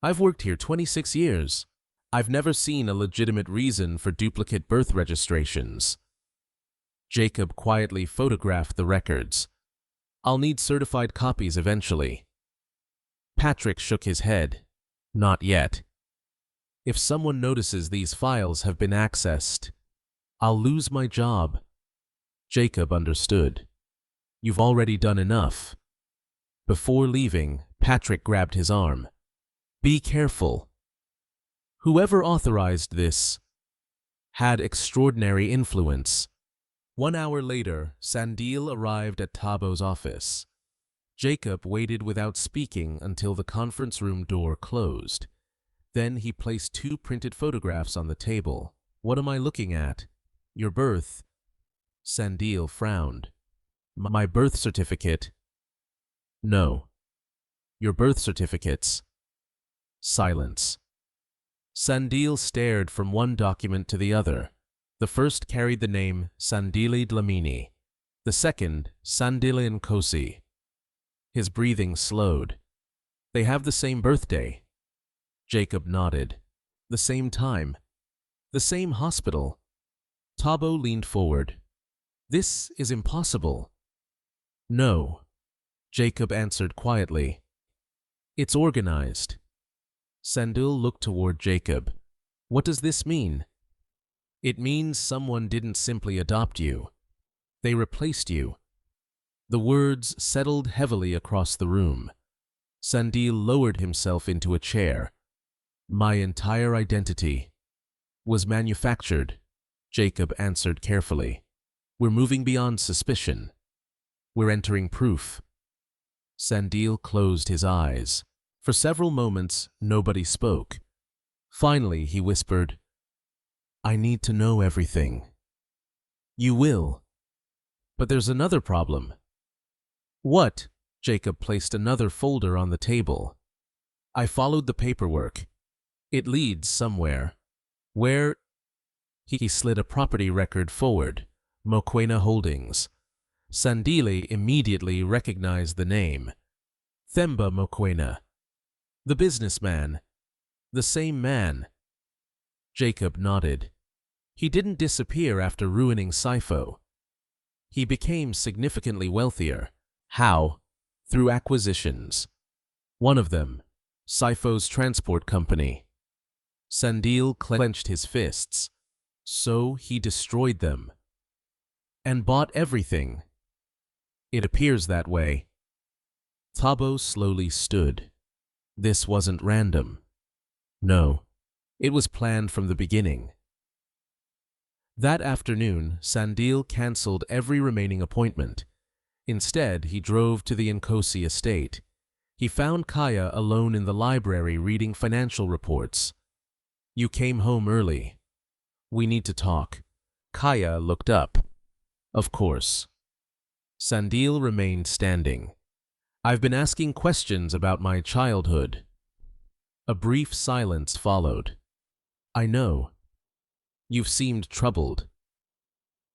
Speaker 1: I've worked here 26 years. I've never seen a legitimate reason for duplicate birth registrations. Jacob quietly photographed the records. I'll need certified copies eventually. Patrick shook his head. Not yet. If someone notices these files have been accessed, I'll lose my job. Jacob understood. You've already done enough. Before leaving, Patrick grabbed his arm. Be careful. Whoever authorized this had extraordinary influence. 1 hour later, Sandile arrived at Tabo's office. Jacob waited without speaking until the conference room door closed. Then he placed 2 printed photographs on the table. What am I looking at? Your birth. Sandile frowned. My birth certificate. No. Your birth certificates. Silence. Sandile stared from one document to the other. The first carried the name Sandile Dlamini. The second, Sandile and Cozy. His breathing slowed. They have the same birthday. Jacob nodded. The same time. The same hospital. Tabo leaned forward. This is impossible. No. Jacob answered quietly. It's organized. Sandile looked toward Jacob. What does this mean? It means someone didn't simply adopt you. They replaced you. The words settled heavily across the room. Sandile lowered himself into a chair. My entire identity was manufactured, Jacob answered carefully. We're moving beyond suspicion. We're entering proof. Sandile closed his eyes. For several moments, nobody spoke. Finally, he whispered, I need to know everything. You will. But there's another problem. What? Jacob placed another folder on the table. I followed the paperwork. It leads somewhere. Where? He slid a property record forward. Mokoena Holdings. Sandile immediately recognized the name. Themba Mokoena. The businessman. The same man. Jacob nodded. He didn't disappear after ruining Sifo. He became significantly wealthier. How? Through acquisitions. One of them, Sifo's transport company. Sandile clenched his fists. So he destroyed them. And bought everything. It appears that way. Tabo slowly stood. This wasn't random. No, it was planned from the beginning. That afternoon, Sandile canceled every remaining appointment. Instead, he drove to the Nkosi estate. He found Kaya alone in the library reading financial reports. You came home early. We need to talk. Kaya looked up. Of course. Sandile remained standing. I've been asking questions about my childhood. A brief silence followed. I know. You've seemed troubled.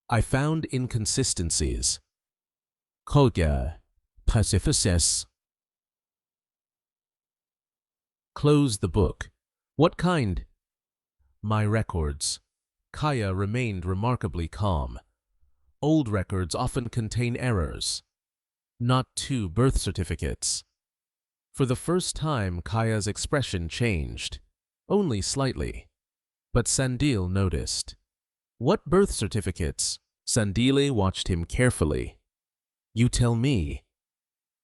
Speaker 1: I found inconsistencies. Koga, pacifices. Close the book. What kind? My records. Kaya remained remarkably calm. Old records often contain errors. Not 2 birth certificates. For the first time, Kaya's expression changed, only slightly. But Sandile noticed. What birth certificates? Sandile watched him carefully. You tell me.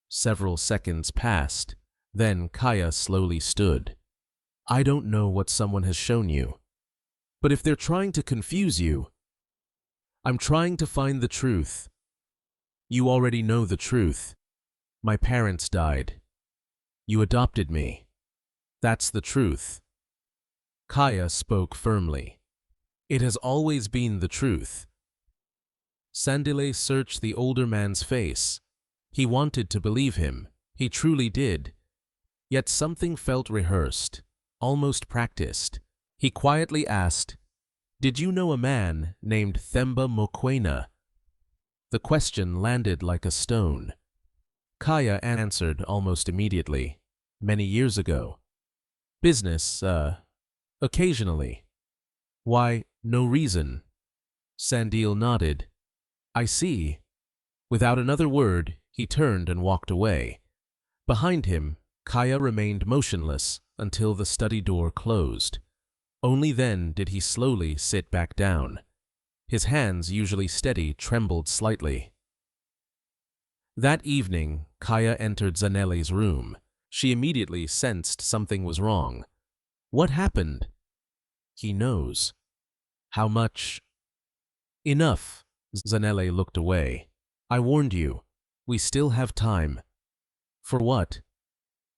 Speaker 1: Several seconds passed. Then Kaya slowly stood. I don't know what someone has shown you. But if they're trying to confuse you, I'm trying to find the truth. You already know the truth. My parents died. You adopted me. That's the truth. Kaya spoke firmly. It has always been the truth. Sandile searched the older man's face. He wanted to believe him. He truly did. Yet something felt rehearsed, almost practiced. He quietly asked, Did you know a man named Themba Mokoena? The question landed like a stone. Kaya answered almost immediately. Many years ago. Business, occasionally. Why, no reason. Sandile nodded. I see. Without another word, he turned and walked away. Behind him, Kaya remained motionless until the study door closed. Only then did he slowly sit back down. His hands, usually steady, trembled slightly. That evening, Kaya entered Sandile's room. She immediately sensed something was wrong. What happened? He knows. How much? Enough. Sandile looked away. I warned you. We still have time. For what?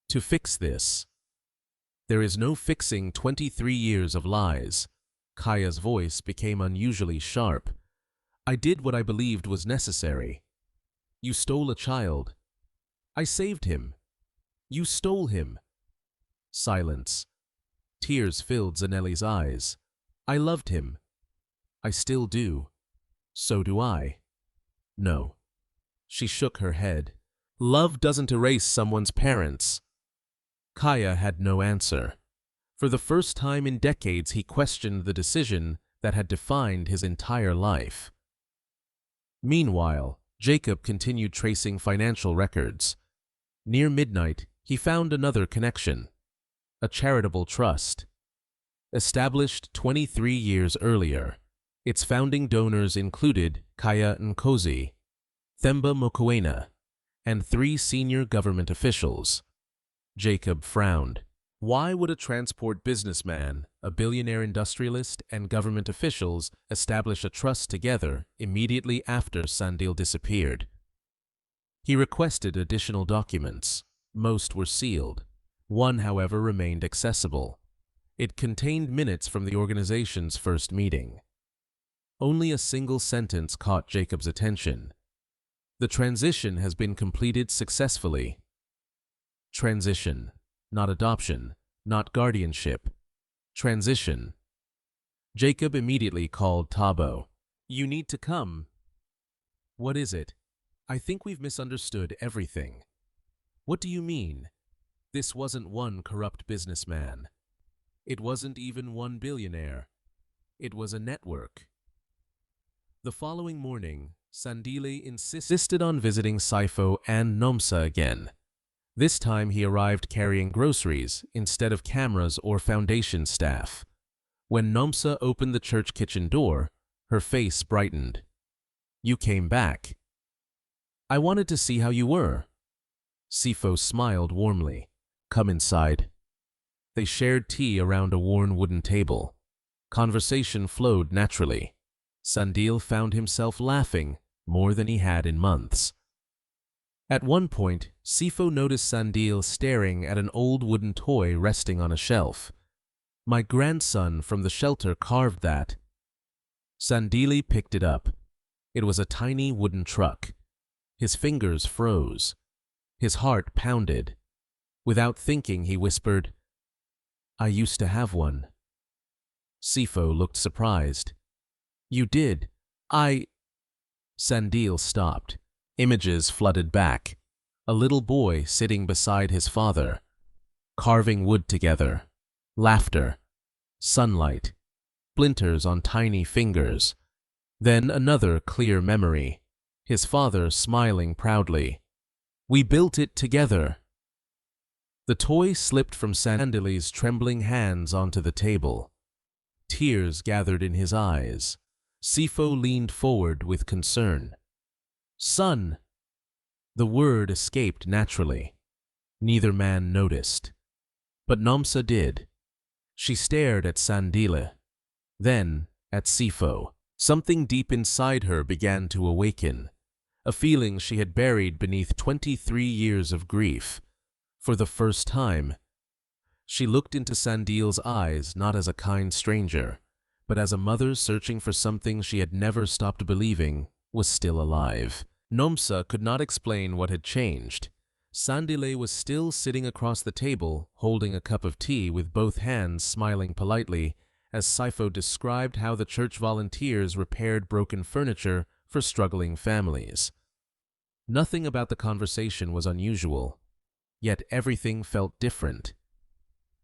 Speaker 1: To fix this. There is no fixing 23 years of lies. Kaya's voice became unusually sharp. I did what I believed was necessary. You stole a child. I saved him. You stole him. Silence. Tears filled Sandile's eyes. I loved him. I still do. So do I. No. She shook her head. Love doesn't erase someone's parents. Kaya had no answer. For the first time in decades, he questioned the decision that had defined his entire life. Meanwhile, Jacob continued tracing financial records. Near midnight, he found another connection. A charitable trust. Established 23 years earlier, its founding donors included Kaya Nkosi, Themba Mokoena, and 3 senior government officials. Jacob frowned. Why would a transport businessman, a billionaire industrialist, and government officials establish a trust together immediately after Sandile disappeared? He requested additional documents. Most were sealed. One, however, remained accessible. It contained minutes from the organization's first meeting. Only a single sentence caught Jacob's attention. The transition has been completed successfully. Transition, not adoption, not guardianship. Transition. Jacob immediately called Tabo. You need to come. What is it? I think we've misunderstood everything. What do you mean? This wasn't one corrupt businessman. It wasn't even one billionaire. It was a network. The following morning, Sandile insisted on visiting Saifo and Nomsa again. This time he arrived carrying groceries instead of cameras or foundation staff. When Nomsa opened the church kitchen door, her face brightened. You came back. I wanted to see how you were. Sifo smiled warmly. Come inside. They shared tea around a worn wooden table. Conversation flowed naturally. Sandile found himself laughing more than he had in months. At one point, Sifo noticed Sandile staring at an old wooden toy resting on a shelf. My grandson from the shelter carved that. Sandile picked it up. It was a tiny wooden truck. His fingers froze. His heart pounded. Without thinking, he whispered, I used to have one. Sifo looked surprised. You did? Sandile stopped. Images flooded back. A little boy sitting beside his father, carving wood together. Laughter. Sunlight. Splinters on tiny fingers. Then another clear memory. His father smiling proudly. We built it together. The toy slipped from Sandile's trembling hands onto the table. Tears gathered in his eyes. Sifo leaned forward with concern. "Son!" The word escaped naturally. Neither man noticed. But Nomsa did. She stared at Sandile, then at Sifo. Something deep inside her began to awaken, a feeling she had buried beneath 23 years of grief. For the first time, she looked into Sandile's eyes not as a kind stranger, but as a mother searching for something she had never stopped believing was still alive. Nomsa could not explain what had changed. Sandile was still sitting across the table, holding a cup of tea with both hands, smiling politely, as Sifo described how the church volunteers repaired broken furniture for struggling families. Nothing about the conversation was unusual, yet everything felt different.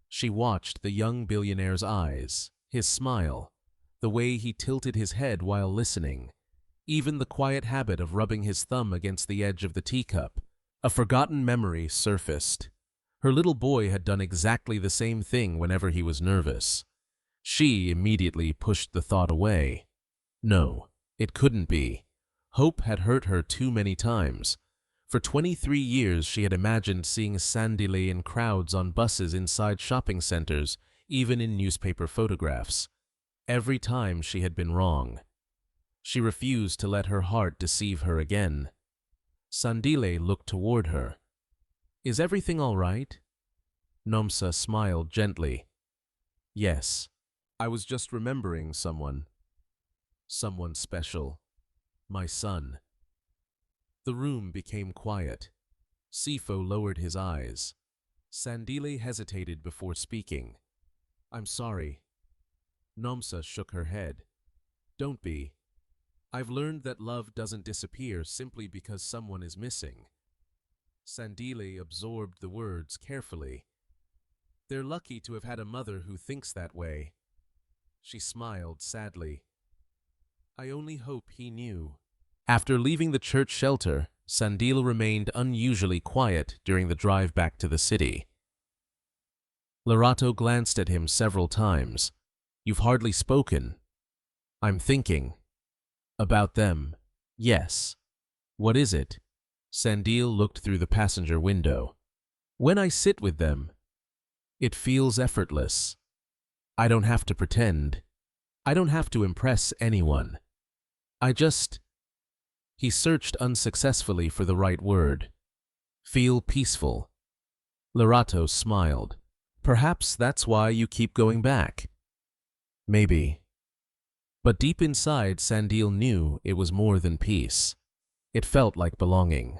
Speaker 1: She watched the young billionaire's eyes, his smile, the way he tilted his head while listening, even the quiet habit of rubbing his thumb against the edge of the teacup. A forgotten memory surfaced. Her little boy had done exactly the same thing whenever he was nervous. She immediately pushed the thought away. No, it couldn't be. Hope had hurt her too many times. For 23 years she had imagined seeing Sandile in crowds on buses inside shopping centers, even in newspaper photographs. Every time she had been wrong. She refused to let her heart deceive her again. Sandile looked toward her. "Is everything all right?" Nomsa smiled gently. "Yes, I was just remembering someone. Someone special. My son." The room became quiet. Sifo lowered his eyes. Sandile hesitated before speaking. "I'm sorry." Nomsa shook her head. "Don't be. I've learned that love doesn't disappear simply because someone is missing." Sandile absorbed the words carefully. "They're lucky to have had a mother who thinks that way." She smiled sadly. "I only hope he knew." After leaving the church shelter, Sandile remained unusually quiet during the drive back to the city. Lerato glanced at him several times. "You've hardly spoken." "I'm thinking." "About them?" "Yes." "What is it?" Sandile looked through the passenger window. "When I sit with them, it feels effortless. I don't have to pretend. I don't have to impress anyone. I just—" He searched unsuccessfully for the right word. "Feel peaceful." Lerato smiled. "Perhaps that's why you keep going back." "Maybe." But deep inside, Sandile knew it was more than peace. It felt like belonging.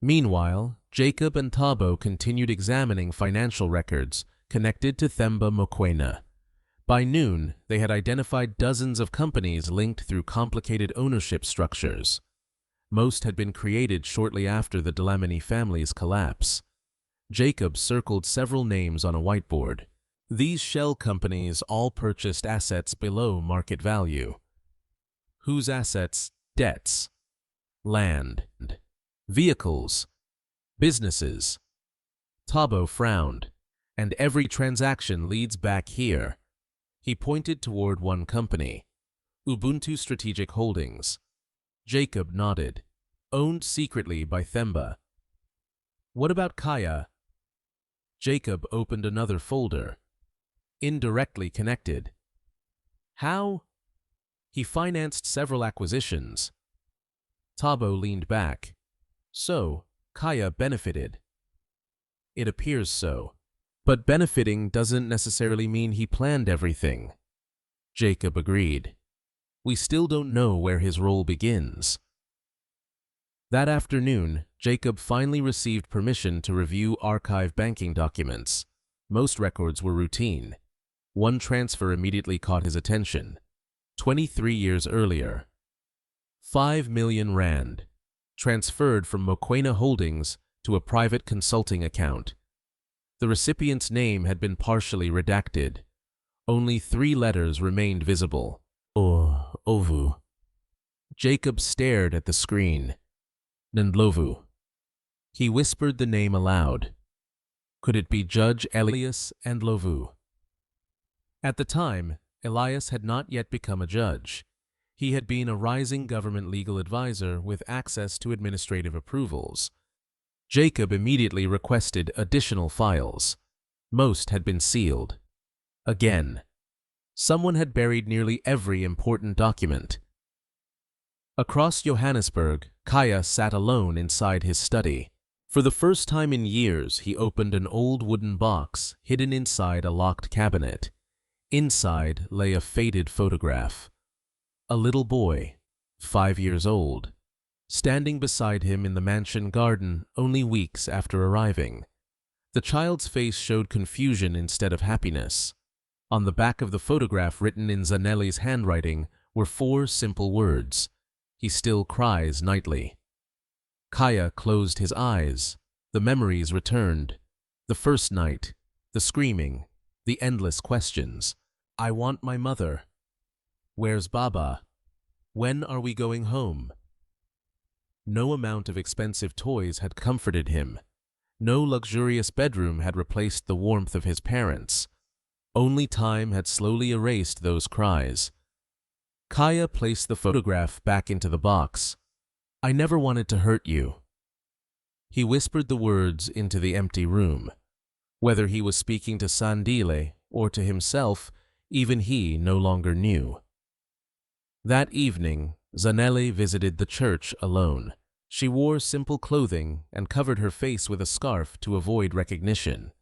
Speaker 1: Meanwhile, Jacob and Thabo continued examining financial records connected to Themba Mokoena. By noon, they had identified dozens of companies linked through complicated ownership structures. Most had been created shortly after the Dlamini family's collapse. Jacob circled several names on a whiteboard. These shell companies all purchased assets below market value. Whose assets? Debts, land, vehicles, businesses. Thabo frowned. "And every transaction leads back here." He pointed toward one company, Ubuntu Strategic Holdings. Jacob nodded. "Owned secretly by Themba." "What about Kaya?" Jacob opened another folder. "Indirectly connected." "How?" "He financed several acquisitions." Thabo leaned back. "So, Kaya benefited." "It appears so. But benefiting doesn't necessarily mean he planned everything." Jacob agreed. "We still don't know where his role begins." That afternoon, Jacob finally received permission to review archive banking documents. Most records were routine. One transfer immediately caught his attention. 23 years earlier. 5 million rand. Transferred from Mokoena Holdings to a private consulting account. The recipient's name had been partially redacted. Only 3 letters remained visible. Ovu. Jacob stared at the screen. Ndlovu. He whispered the name aloud. Could it be Judge Elias and Lovu? At the time, Elias had not yet become a judge. He had been a rising government legal advisor with access to administrative approvals. Jacob immediately requested additional files. Most had been sealed. Again, someone had buried nearly every important document. Across Johannesburg, Kaya sat alone inside his study. For the first time in years, he opened an old wooden box hidden inside a locked cabinet. Inside lay a faded photograph. A little boy, 5 years old, standing beside him in the mansion garden only weeks after arriving. The child's face showed confusion instead of happiness. On the back of the photograph, written in Sandile's handwriting, were 4 simple words: "He still cries nightly." Kaya closed his eyes. The memories returned. The first night, the screaming, the endless questions. "I want my mother. Where's Baba? When are we going home?" No amount of expensive toys had comforted him. No luxurious bedroom had replaced the warmth of his parents. Only time had slowly erased those cries. Kaya placed the photograph back into the box. "I never wanted to hurt you." He whispered the words into the empty room. Whether he was speaking to Sandile or to himself, even he no longer knew. That evening, Sandile visited the church alone. She wore simple clothing and covered her face with a scarf to avoid recognition.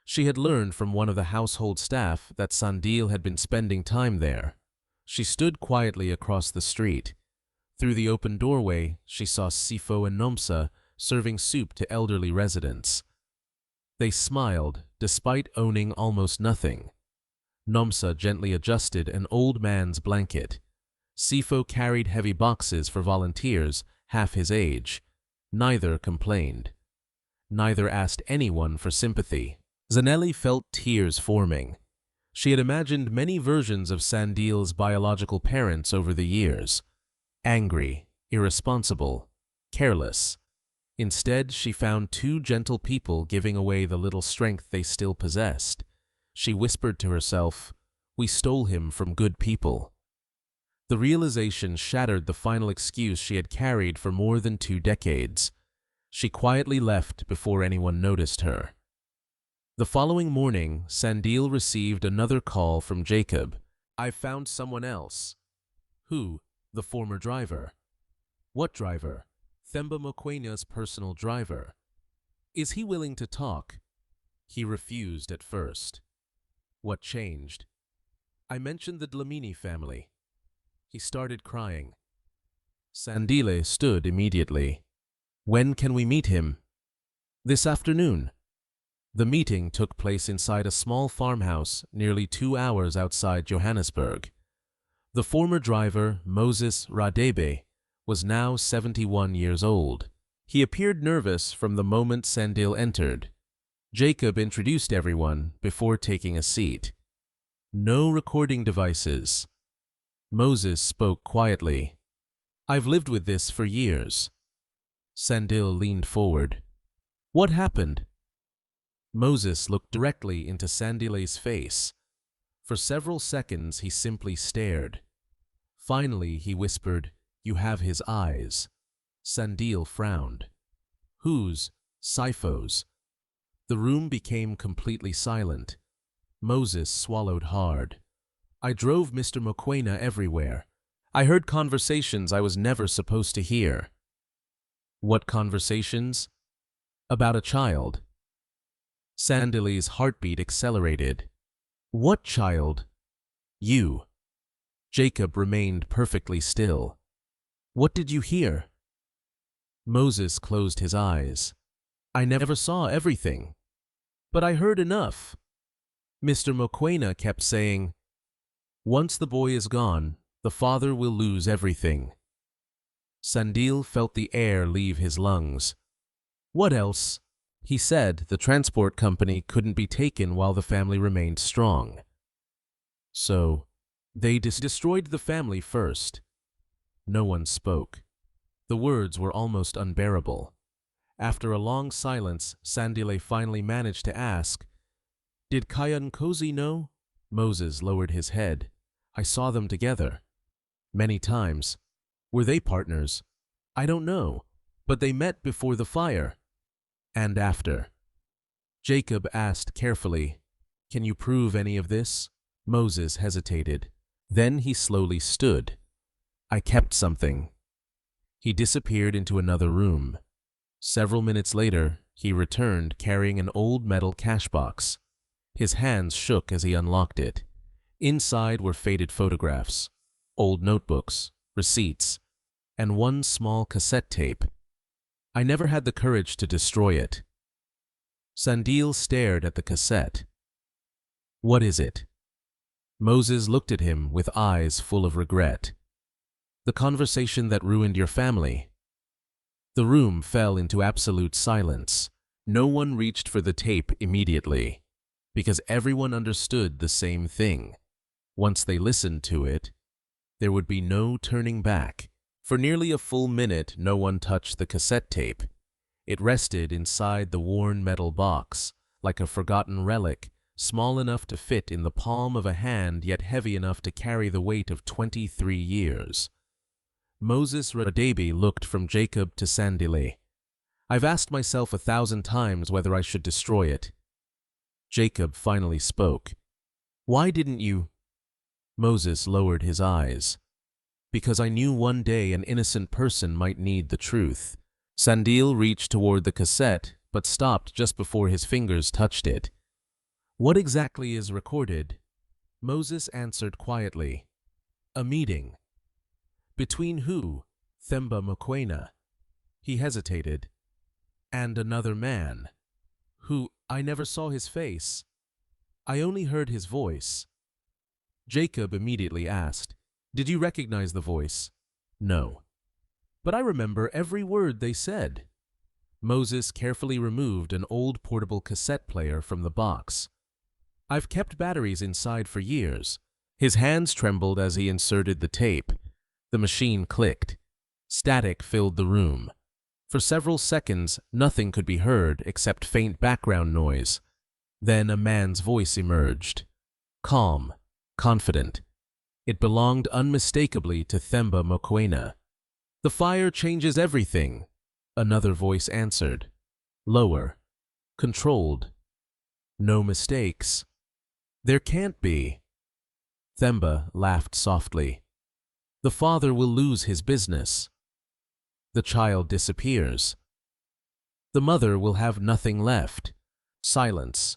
Speaker 1: She had learned from one of the household staff that Sandile had been spending time there. She stood quietly across the street. Through the open doorway, she saw Sifo and Nomsa serving soup to elderly residents. They smiled, despite owning almost nothing. Nomsa gently adjusted an old man's blanket. Sifo carried heavy boxes for volunteers half his age. Neither complained. Neither asked anyone for sympathy. Sandile felt tears forming. She had imagined many versions of Sandile's biological parents over the years. Angry, irresponsible, careless. Instead, she found 2 gentle people giving away the little strength they still possessed. She whispered to herself, "We stole him from good people." The realization shattered the final excuse she had carried for more than 2 decades. She quietly left before anyone noticed her. The following morning, Sandile received another call from Jacob. "I've found someone else." "Who?" "The former driver." "What driver?" "Themba Mokwena's personal driver." "Is he willing to talk?" "He refused at first." "What changed?" "I mentioned the Dlamini family." He started crying. Sandile stood immediately. "When can we meet him?" "This afternoon." The meeting took place inside a small farmhouse nearly 2 hours outside Johannesburg. The former driver, Moses Radebe, was now 71 years old. He appeared nervous from the moment Sandile entered. Jacob introduced everyone before taking a seat. No recording devices. Moses spoke quietly. "I've lived with this for years." Sandile leaned forward. "What happened?" Moses looked directly into Sandile's face. For several seconds he simply stared. Finally he whispered, "You have his eyes." Sandile frowned. "Whose?" "Sifo's." The room became completely silent. Moses swallowed hard. "I drove Mr. Mokwena everywhere. I heard conversations I was never supposed to hear." "What conversations?" "About a child." Sandile's heartbeat accelerated. "What child?" "You." Jacob remained perfectly still. "What did you hear?" Moses closed his eyes. "I never saw everything. But I heard enough. Mr. Mokwena kept saying, 'Once the boy is gone, the father will lose everything.'" Sandile felt the air leave his lungs. "What else?" "He said the transport company couldn't be taken while the family remained strong. So, they destroyed the family first." No one spoke. The words were almost unbearable. After a long silence, Sandile finally managed to ask, "Did Kyankosi know?" Moses lowered his head. "I saw them together. Many times. Were they partners? I don't know, but they met before the fire. And after." Jacob asked carefully, "Can you prove any of this?" Moses hesitated. Then he slowly stood. "I kept something." He disappeared into another room. Several minutes later, he returned carrying an old metal cash box. His hands shook as he unlocked it. Inside were faded photographs, old notebooks, receipts, and one small cassette tape. "I never had the courage to destroy it." Sandile stared at the cassette. "What is it?" Moses looked at him with eyes full of regret. "The conversation that ruined your family." The room fell into absolute silence. No one reached for the tape immediately, because everyone understood the same thing. Once they listened to it, there would be no turning back. For nearly a full minute, no one touched the cassette tape. It rested inside the worn metal box, like a forgotten relic, small enough to fit in the palm of a hand, yet heavy enough to carry the weight of 23 years. Moses Radabi looked from Jacob to Sandile. "I've asked myself 1,000 times whether I should destroy it." Jacob finally spoke. "Why didn't you?" Moses lowered his eyes. "Because I knew one day an innocent person might need the truth." Sandile reached toward the cassette, but stopped just before his fingers touched it. "What exactly is recorded?" Moses answered quietly. "A meeting." "Between who?" "Themba Mokoena." He hesitated. "And another man." "Who? I never saw his face. I only heard his voice." Jacob immediately asked, "Did you recognize the voice?" "No." "But I remember every word they said." Moses carefully removed an old portable cassette player from the box. "I've kept batteries inside for years." His hands trembled as he inserted the tape. The machine clicked. Static filled the room. For several seconds, nothing could be heard except faint background noise. Then a man's voice emerged. Calm, confident. It belonged unmistakably to Themba Mokoena. "The fire changes everything," another voice answered. Lower. Controlled. "No mistakes." "There can't be." Themba laughed softly. "The father will lose his business. The child disappears. The mother will have nothing left." Silence.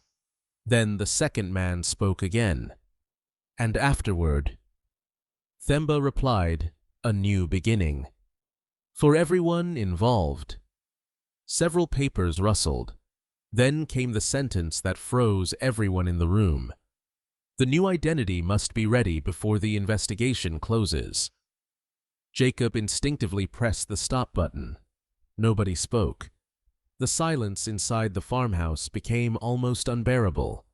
Speaker 1: Then the second man spoke again. "And afterward?" Themba replied, "A new beginning. For everyone involved." Several papers rustled. Then came the sentence that froze everyone in the room. "The new identity must be ready before the investigation closes." Jacob instinctively pressed the stop button. Nobody spoke. The silence inside the farmhouse became almost unbearable.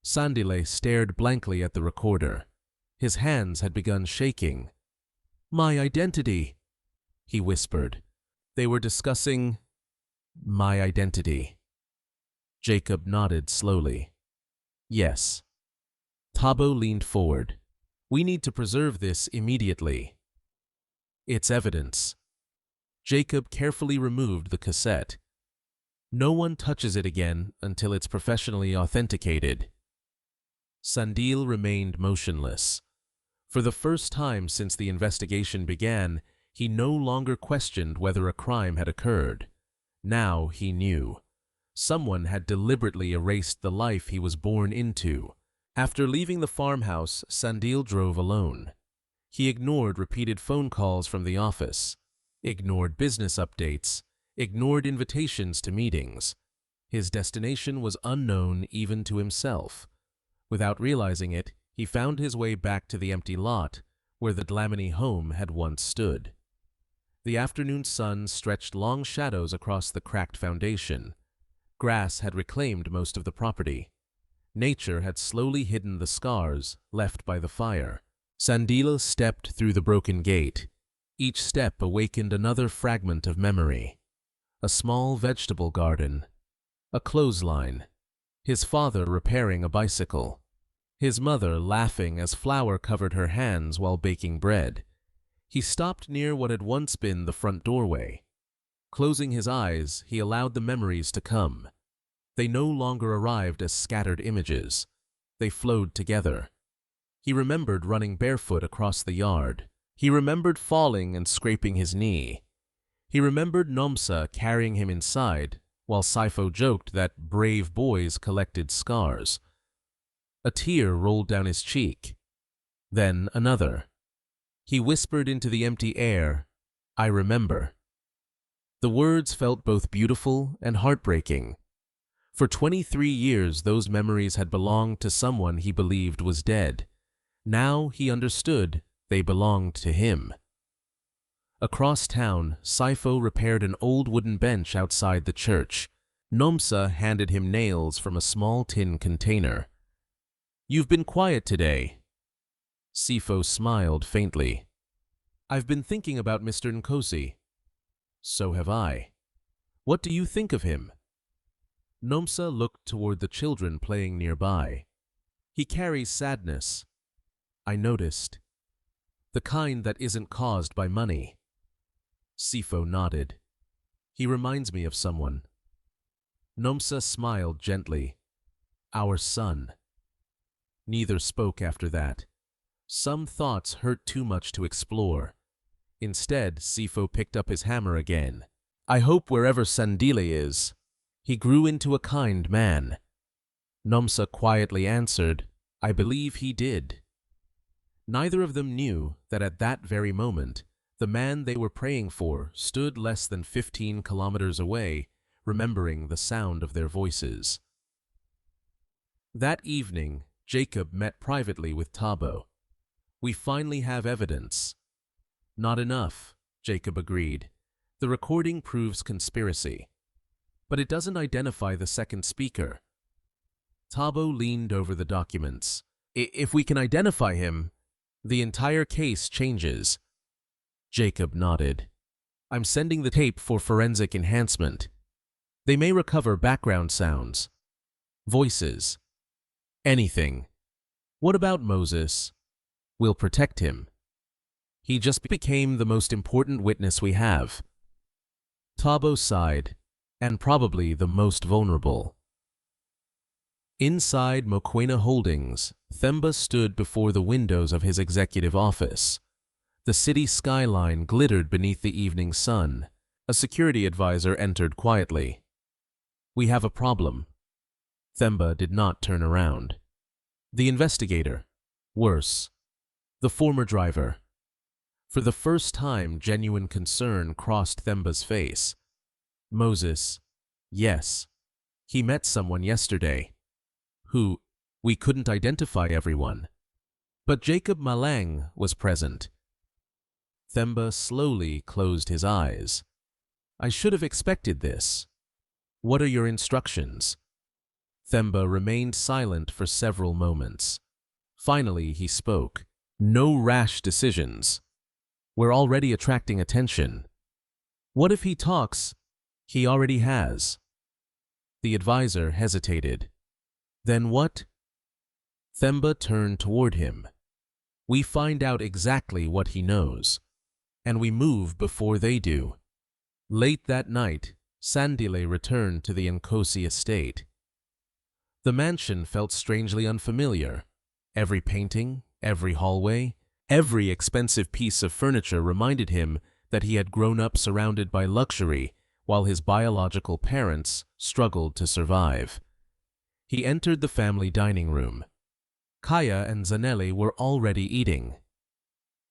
Speaker 1: Sandile stared blankly at the recorder. His hands had begun shaking. "My identity," he whispered. They were discussing my identity. Jacob nodded slowly. "Yes." Tabo leaned forward. "We need to preserve this immediately." "It's evidence." Jacob carefully removed the cassette. "No one touches it again until it's professionally authenticated." Sandile remained motionless. For the first time since the investigation began, he no longer questioned whether a crime had occurred. Now he knew. Someone had deliberately erased the life he was born into. After leaving the farmhouse, Sandile drove alone. He ignored repeated phone calls from the office, ignored business updates, ignored invitations to meetings. His destination was unknown even to himself. Without realizing it, he found his way back to the empty lot where the Dlamini home had once stood. The afternoon sun stretched long shadows across the cracked foundation. Grass had reclaimed most of the property. Nature had slowly hidden the scars left by the fire. Sandile stepped through the broken gate. Each step awakened another fragment of memory. a small vegetable garden, a clothesline, his father repairing a bicycle, his mother laughing as flour covered her hands while baking bread. He stopped near what had once been the front doorway. Closing his eyes, he allowed the memories to come. They no longer arrived as scattered images. They flowed together. He remembered running barefoot across the yard. He remembered falling and scraping his knee. He remembered Nomsa carrying him inside, while Sifo joked that brave boys collected scars. A tear rolled down his cheek. Then another. He whispered into the empty air, "I remember." The words felt both beautiful and heartbreaking. For 23 years, those memories had belonged to someone he believed was dead. Now he understood they belonged to him. Across town, Sifo repaired an old wooden bench outside the church. Nomsa handed him nails from a small tin container. "You've been quiet today." Sifo smiled faintly. "I've been thinking about Mr. Nkosi." "So have I. What do you think of him?" Nomsa looked toward the children playing nearby. "He carries sadness. I noticed. The kind that isn't caused by money." Sifo nodded. "He reminds me of someone." Nomsa smiled gently. "Our son." Neither spoke after that. Some thoughts hurt too much to explore. Instead, Sifo picked up his hammer again. "I hope wherever Sandile is, he grew into a kind man." Nomsa quietly answered, "I believe he did." Neither of them knew that at that very moment, the man they were praying for stood less than 15 kilometers away, remembering the sound of their voices. That evening, Jacob met privately with Thabo. "We finally have evidence." "Not enough," Jacob agreed. "The recording proves conspiracy. But it doesn't identify the second speaker." Thabo leaned over the documents. "If we can identify him, the entire case changes." Jacob nodded. "I'm sending the tape for forensic enhancement. They may recover background sounds, voices, anything. What about Moses? We'll protect him. He just became the most important witness we have." Thabo sighed, "And probably the most vulnerable." Inside Mokoena Holdings, Themba stood before the windows of his executive office. The city skyline glittered beneath the evening sun. A security advisor entered quietly. "We have a problem." Themba did not turn around. The investigator. Worse. The former driver. For the first time, genuine concern crossed Themba's face. "Moses. Yes. He met someone yesterday. Who? We couldn't identify everyone. But Jacob Malang was present." Themba slowly closed his eyes. "I should have expected this. What are your instructions?" Themba remained silent for several moments. Finally, he spoke. "No rash decisions. We're already attracting attention. What if he talks? He already has." The advisor hesitated. "Then what?" Themba turned toward him. "We find out exactly what he knows, and we move before they do." Late that night, Sandile returned to the Nkosi estate. The mansion felt strangely unfamiliar. Every painting, every hallway, every expensive piece of furniture reminded him that he had grown up surrounded by luxury while his biological parents struggled to survive. He entered the family dining room. Kaya and Zanele were already eating.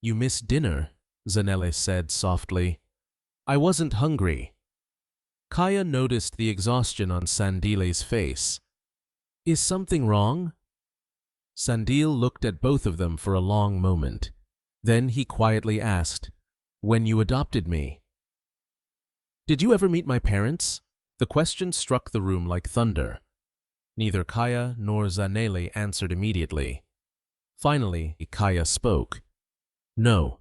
Speaker 1: "You missed dinner," Zanele said softly. "I wasn't hungry." Kaya noticed the exhaustion on Sandile's face. "Is something wrong?" Sandile looked at both of them for a long moment. Then he quietly asked, "When you adopted me?" "Did you ever meet my parents?" The question struck the room like thunder. Neither Kaya nor Zanele answered immediately. Finally, Kaya spoke. "No.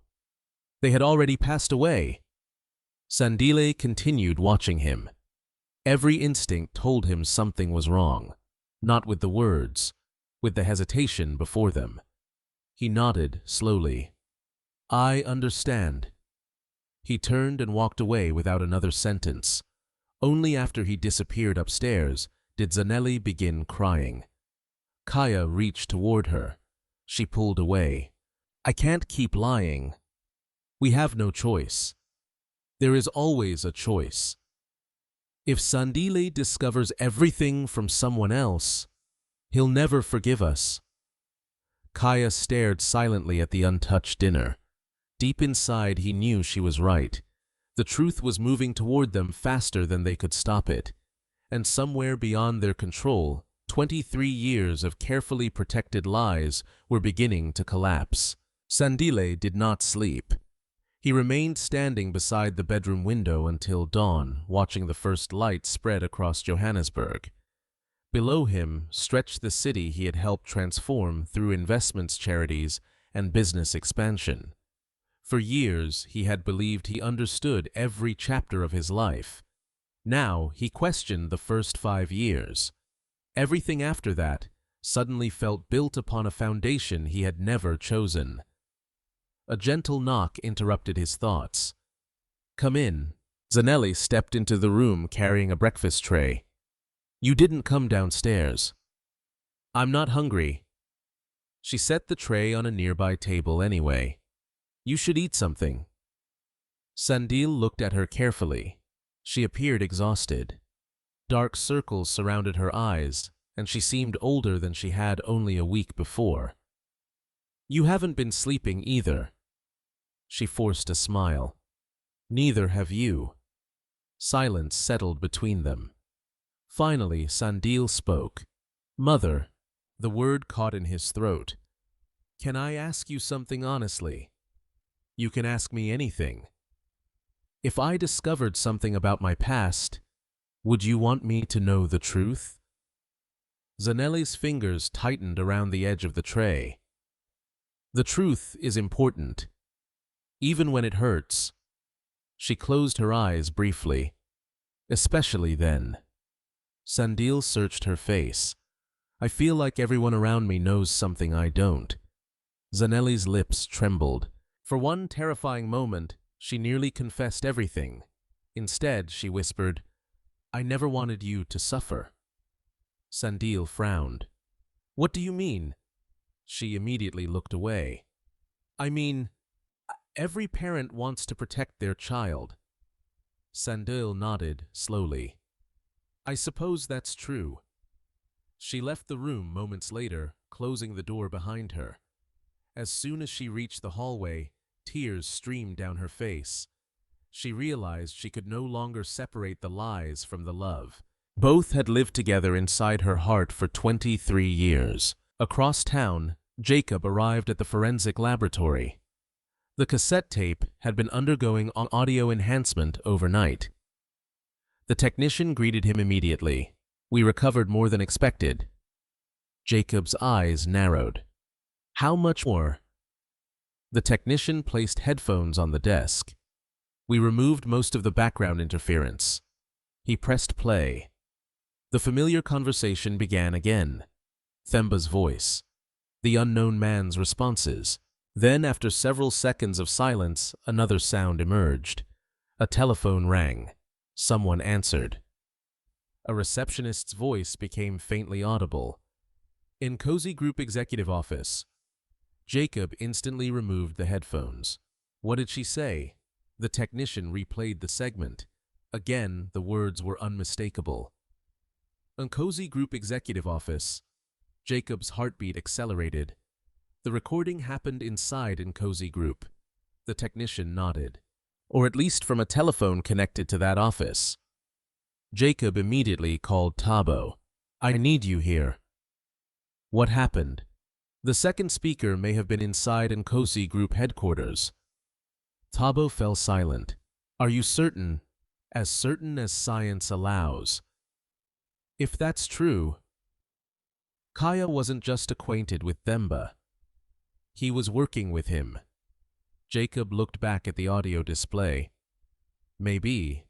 Speaker 1: They had already passed away." Sandile continued watching him. Every instinct told him something was wrong, not with the words, with the hesitation before them. He nodded slowly. I understand. He turned and walked away without another sentence. Only after he disappeared upstairs did Zanelli begin crying. Kaya reached toward her. She pulled away. I can't keep lying. We have no choice. There is always a choice. If Sandile discovers everything from someone else, he'll never forgive us. Kaya stared silently at the untouched dinner. Deep inside, he knew she was right. The truth was moving toward them faster than they could stop it. And somewhere beyond their control, 23 years of carefully protected lies were beginning to collapse. Sandile did not sleep. He remained standing beside the bedroom window until dawn, watching the first light spread across Johannesburg. Below him stretched the city he had helped transform through investments, charities, and business expansion. For years, he had believed he understood every chapter of his life. Now, he questioned the first 5 years. Everything after that suddenly felt built upon a foundation he had never chosen. A gentle knock interrupted his thoughts. Come in. Zanelli stepped into the room carrying a breakfast tray. You didn't come downstairs. I'm not hungry. She set the tray on a nearby table anyway. You should eat something. Sandile looked at her carefully. She appeared exhausted. Dark circles surrounded her eyes, and she seemed older than she had only a week before. You haven't been sleeping either. She forced a smile. Neither have you. Silence settled between them. Finally, Sandile spoke. Mother, the word caught in his throat. Can I ask you something honestly? You can ask me anything. If I discovered something about my past, would you want me to know the truth? Zanelli's fingers tightened around the edge of the tray. The truth is important, even when it hurts. She closed her eyes briefly. Especially then. Sandile searched her face. I feel like everyone around me knows something I don't. Zanelli's lips trembled. For one terrifying moment, she nearly confessed everything. Instead, she whispered, I never wanted you to suffer. Sandile frowned. What do you mean? She immediately looked away. I mean, every parent wants to protect their child. Sandile nodded slowly. I suppose that's true. She left the room moments later, closing the door behind her. As soon as she reached the hallway, tears streamed down her face. She realized she could no longer separate the lies from the love. Both had lived together inside her heart for 23 years. Across town, Jacob arrived at the forensic laboratory. The cassette tape had been undergoing audio enhancement overnight. The technician greeted him immediately. We recovered more than expected. Jacob's eyes narrowed. How much more? The technician placed headphones on the desk. We removed most of the background interference. He pressed play. The familiar conversation began again. Themba's voice. The unknown man's responses. Then, after several seconds of silence, another sound emerged. A telephone rang. Someone answered. A receptionist's voice became faintly audible. In Cozy Group Executive Office. Jacob instantly removed the headphones. What did she say? The technician replayed the segment. Again, the words were unmistakable. In Cozy Group Executive Office. Jacob's heartbeat accelerated. The recording happened inside in Cozy Group. The technician nodded. Or at least from a telephone connected to that office. Jacob immediately called Thabo. I need you here. What happened? The second speaker may have been inside Nkosi Group headquarters. Thabo fell silent. Are you certain? As certain as science allows. If that's true, Kaya wasn't just acquainted with Themba. He was working with him. Jacob looked back at the audio display. Maybe,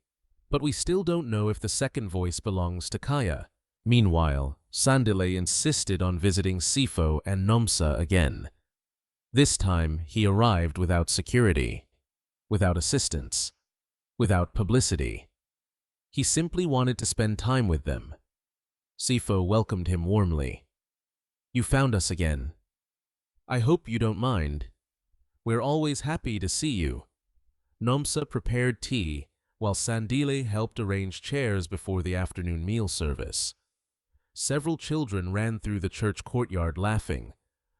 Speaker 1: but we still don't know if the second voice belongs to Kaya. Meanwhile, Sandile insisted on visiting Sifo and Nomsa again. This time, he arrived without security, without assistance, without publicity. He simply wanted to spend time with them. Sifo welcomed him warmly. "You found us again. I hope you don't mind. We're always happy to see you." Nomsa prepared tea, while Sandile helped arrange chairs before the afternoon meal service. Several children ran through the church courtyard laughing.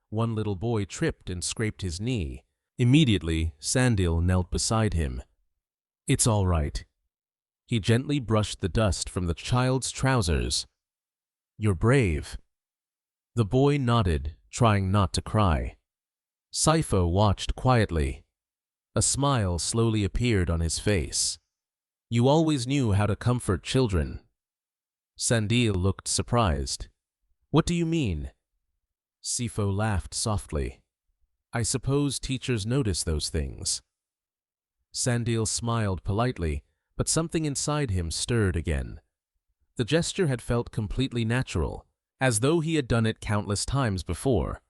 Speaker 1: One little boy tripped and scraped his knee. Immediately, Sandile knelt beside him. "It's all right." He gently brushed the dust from the child's trousers. "You're brave." The boy nodded, trying not to cry. Sifo watched quietly. A smile slowly appeared on his face. "You always knew how to comfort children." Sandile looked surprised. "What do you mean?" Sifo laughed softly. "I suppose teachers notice those things." Sandile smiled politely, but something inside him stirred again. The gesture had felt completely natural, as though he had done it countless times before.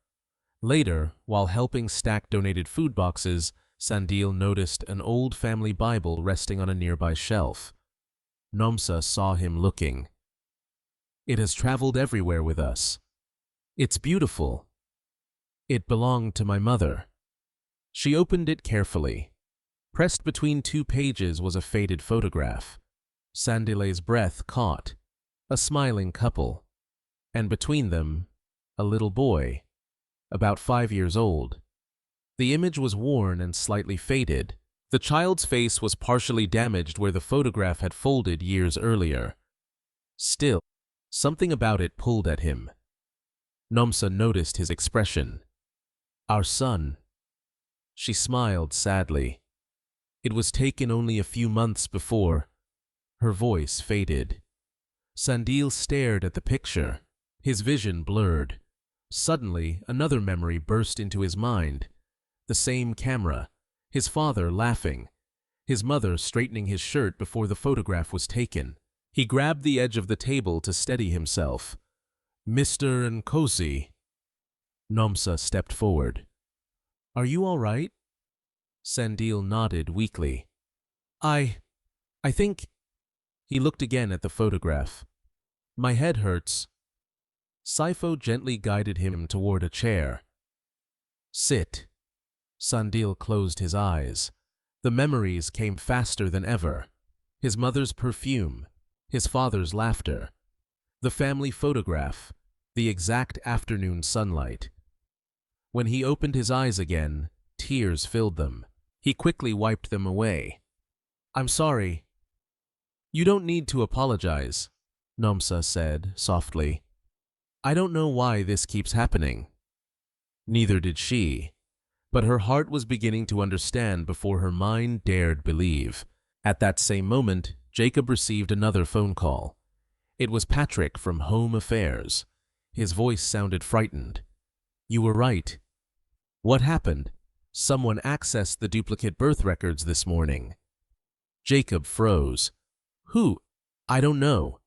Speaker 1: Later, while helping stack donated food boxes, Sandile noticed an old family Bible resting on a nearby shelf. Nomsa saw him looking. "It has traveled everywhere with us. It's beautiful. It belonged to my mother." She opened it carefully. Pressed between two pages was a faded photograph. Sandile's breath caught. A smiling couple. And between them, a little boy, about 5 years old. The image was worn and slightly faded. The child's face was partially damaged where the photograph had folded years earlier. Still, something about it pulled at him. Nomsa noticed his expression. "Our son." She smiled sadly. "It was taken only a few months before." Her voice faded. Sandile stared at the picture. His vision blurred. Suddenly, another memory burst into his mind. The same camera, his father laughing, his mother straightening his shirt before the photograph was taken. He grabbed the edge of the table to steady himself. "Mr. Nkosi." Nomsa stepped forward. "Are you all right?" Sandile nodded weakly. I think." He looked again at the photograph. "My head hurts." Sifo gently guided him toward a chair. "Sit." Sandile closed his eyes. The memories came faster than ever. His mother's perfume, his father's laughter, the family photograph, the exact afternoon sunlight. When he opened his eyes again, tears filled them. He quickly wiped them away. "I'm sorry." "You don't need to apologize," Nomsa said softly. "I don't know why this keeps happening." Neither did she, but her heart was beginning to understand before her mind dared believe. At that same moment, Jacob received another phone call. It was Patrick from Home Affairs. His voice sounded frightened. "You were right." "What happened?" "Someone accessed the duplicate birth records this morning." Jacob froze. "Who?" "I don't know.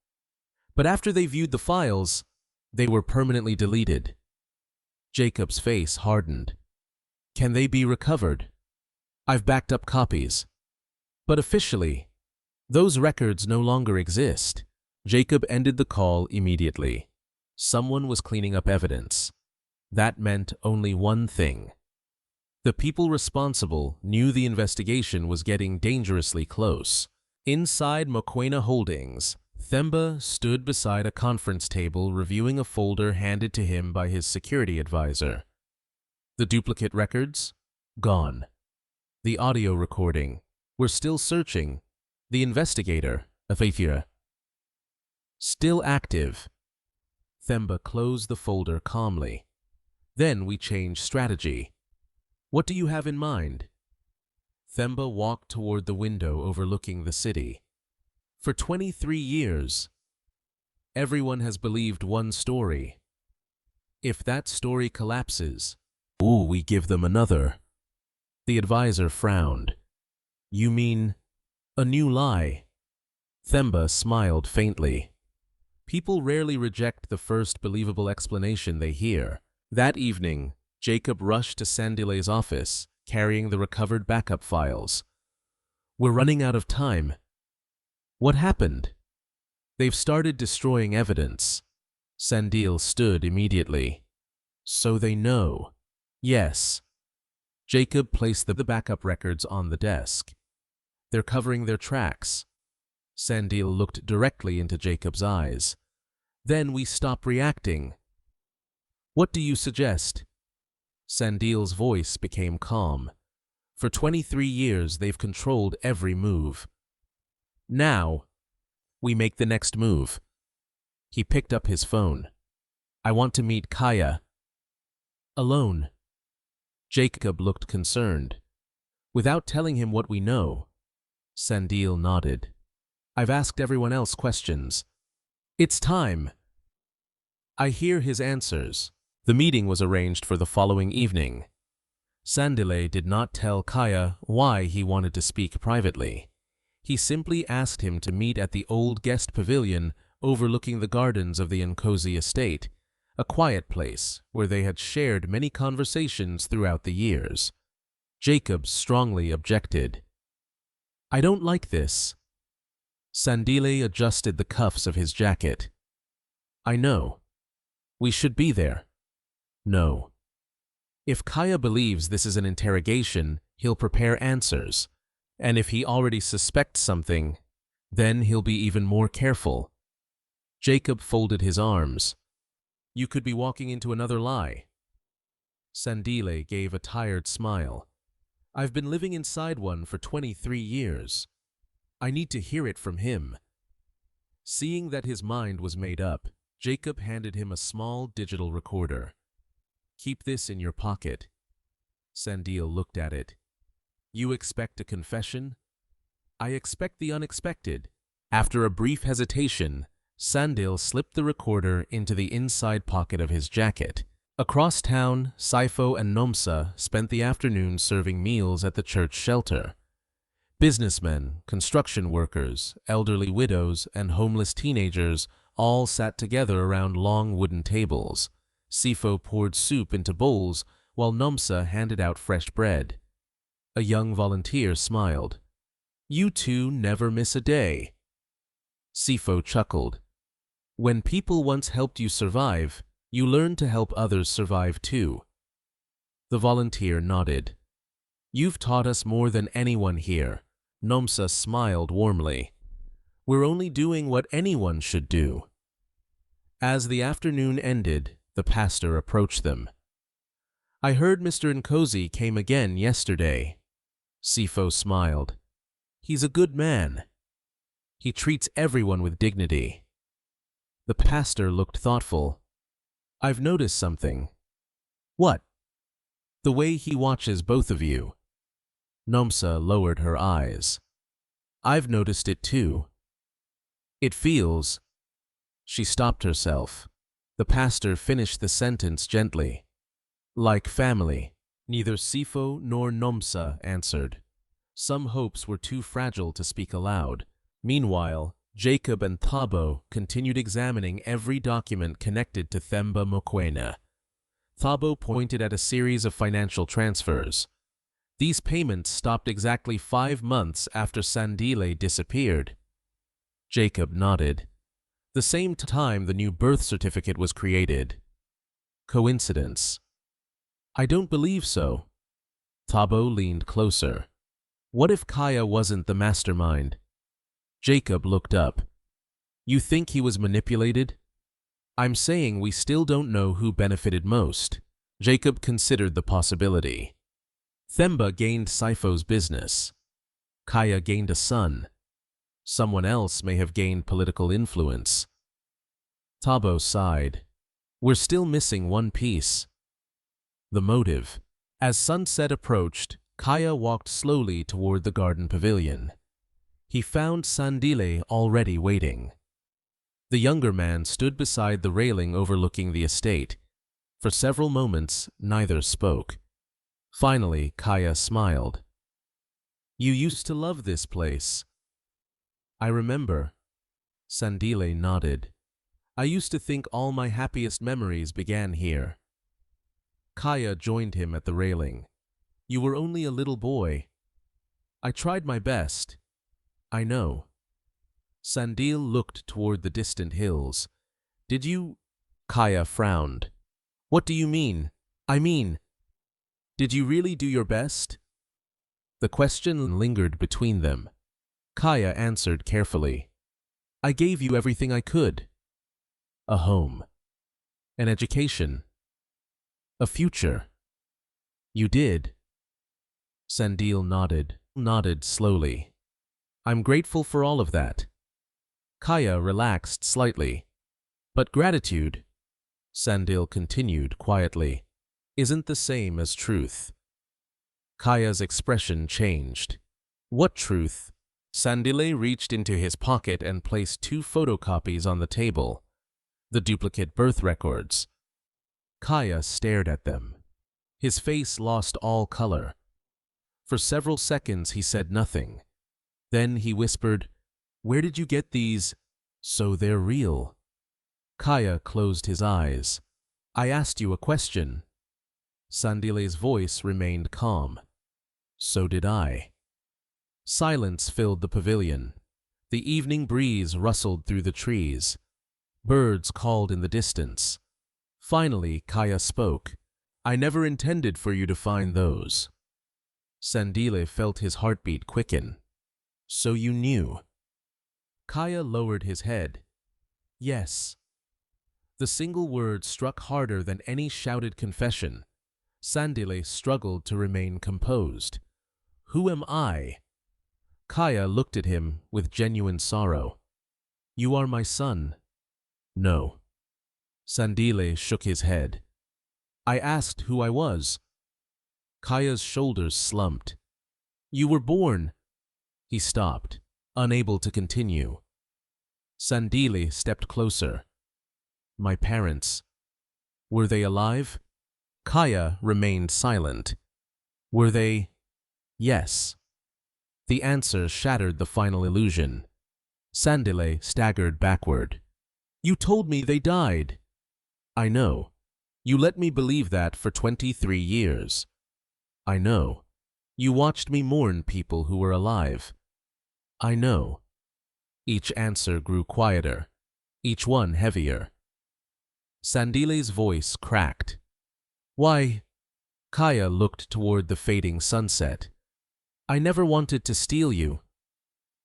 Speaker 1: But after they viewed the files, they were permanently deleted." Jacob's face hardened. "Can they be recovered?" "I've backed up copies." "But officially, those records no longer exist." Jacob ended the call immediately. Someone was cleaning up evidence. That meant only one thing. The people responsible knew the investigation was getting dangerously close. Inside Mokoena Holdings, Themba stood beside a conference table reviewing a folder handed to him by his security advisor. The duplicate records? Gone. The audio recording? We're still searching. The investigator, Afafira? Still active. Themba closed the folder calmly. Then we changed strategy. What do you have in mind? Themba walked toward the window overlooking the city. For 23 years, everyone has believed one story. If that story collapses, we give them another. The advisor frowned. You mean A new lie. Themba smiled faintly. People rarely reject the first believable explanation they hear. That evening, Jacob rushed to Sandile's office, carrying the recovered backup files. "We're running out of time." "What happened?" "They've started destroying evidence." Sandile stood immediately. "So they know." "Yes." Jacob placed the backup records on the desk. "They're covering their tracks." Sandile looked directly into Jacob's eyes. "Then we stop reacting." "What do you suggest?" Sandile's voice became calm. "For 23 years they've controlled every move. Now, we make the next move." He picked up his phone. "I want to meet Kaya." "Alone?" Jacob looked concerned. "Without telling him what we know." Sandile nodded. "I've asked everyone else questions. It's time." "I hear his answers." The meeting was arranged for the following evening. Sandile did not tell Kaya why he wanted to speak privately. He simply asked him to meet at the old guest pavilion overlooking the gardens of the Nkosi estate, a quiet place where they had shared many conversations throughout the years. Jacob strongly objected. "I don't like this." Sandile adjusted the cuffs of his jacket. "I know. We should be there." "No. If Kaya believes this is an interrogation, he'll prepare answers. And if he already suspects something, then he'll be even more careful." Jacob folded his arms. "You could be walking into another lie." Sandile gave a tired smile. "I've been living inside one for 23 years. I need to hear it from him." Seeing that his mind was made up, Jacob handed him a small digital recorder. "Keep this in your pocket." Sandile looked at it. "You expect a confession?" "I expect the unexpected." After a brief hesitation, Sandile slipped the recorder into the inside pocket of his jacket. Across town, Saifo and Nomsa spent the afternoon serving meals at the church shelter. Businessmen, construction workers, elderly widows, and homeless teenagers all sat together around long wooden tables. Sifo poured soup into bowls while Nomsa handed out fresh bread. A young volunteer smiled. "You two never miss a day." Sifo chuckled. "When people once helped you survive, you learn to help others survive too." The volunteer nodded. "You've taught us more than anyone here." Nomsa smiled warmly. "We're only doing what anyone should do." As the afternoon ended, the pastor approached them. "I heard Mr. Nkosi came again yesterday." Sifo smiled. "He's a good man. He treats everyone with dignity." The pastor looked thoughtful. "I've noticed something." "What?" "The way he watches both of you." Nomsa lowered her eyes. "I've noticed it too. It feels—" She stopped herself. The pastor finished the sentence gently. "Like family." Neither Sifo nor Nomsa answered. Some hopes were too fragile to speak aloud. Meanwhile, Jacob and Thabo continued examining every document connected to Themba Mokoena. Thabo pointed at a series of financial transfers. These payments stopped exactly 5 months after Sandile disappeared. Jacob nodded. The same time the new birth certificate was created. Coincidence? "I don't believe so." Thabo leaned closer. "What if Kaya wasn't the mastermind?" Jacob looked up. "You think he was manipulated?" "I'm saying we still don't know who benefited most." Jacob considered the possibility. Themba gained Saifo's business. Kaya gained a son. Someone else may have gained political influence. Thabo sighed. "We're still missing one piece. The motive." As sunset approached, Kaya walked slowly toward the garden pavilion. He found Sandile already waiting. The younger man stood beside the railing overlooking the estate. For several moments, neither spoke. Finally, Kaya smiled. "You used to love this place." I remember. Sandile nodded. I used to think all my happiest memories began here. Kaya joined him at the railing. You were only a little boy. I tried my best. I know. Sandile looked toward the distant hills. Did you? Kaya frowned. What do you mean? I mean, did you really do your best? The question lingered between them. Kaya answered carefully. I gave you everything I could. A home. An education. A future. You did. Sandile nodded slowly. I'm grateful for all of that. Kaya relaxed slightly. But gratitude, Sandile continued quietly, isn't the same as truth. Kaya's expression changed. What truth? Sandile reached into his pocket and placed 2 photocopies on the table, the duplicate birth records. Kaya stared at them. His face lost all color. For several seconds he said nothing. Then he whispered, Where did you get these? So they're real. Kaya closed his eyes. I asked you a question. Sandile's voice remained calm. So did I. Silence filled the pavilion. The evening breeze rustled through the trees. Birds called in the distance. Finally, Kaya spoke. I never intended for you to find those. Sandile felt his heartbeat quicken. So you knew. Kaya lowered his head. Yes. The single word struck harder than any shouted confession. Sandile struggled to remain composed. Who am I? Kaya looked at him with genuine sorrow. You are my son. No. Sandile shook his head. I asked who I was. Kaya's shoulders slumped. You were born. He stopped, unable to continue. Sandile stepped closer. My parents. Were they alive? Kaya remained silent. Were they? Yes. The answer shattered the final illusion. Sandile staggered backward. You told me they died. I know. You let me believe that for 23 years. I know. You watched me mourn people who were alive. I know. Each answer grew quieter, each one heavier. Sandile's voice cracked. Why? Kaya looked toward the fading sunset. I never wanted to steal you.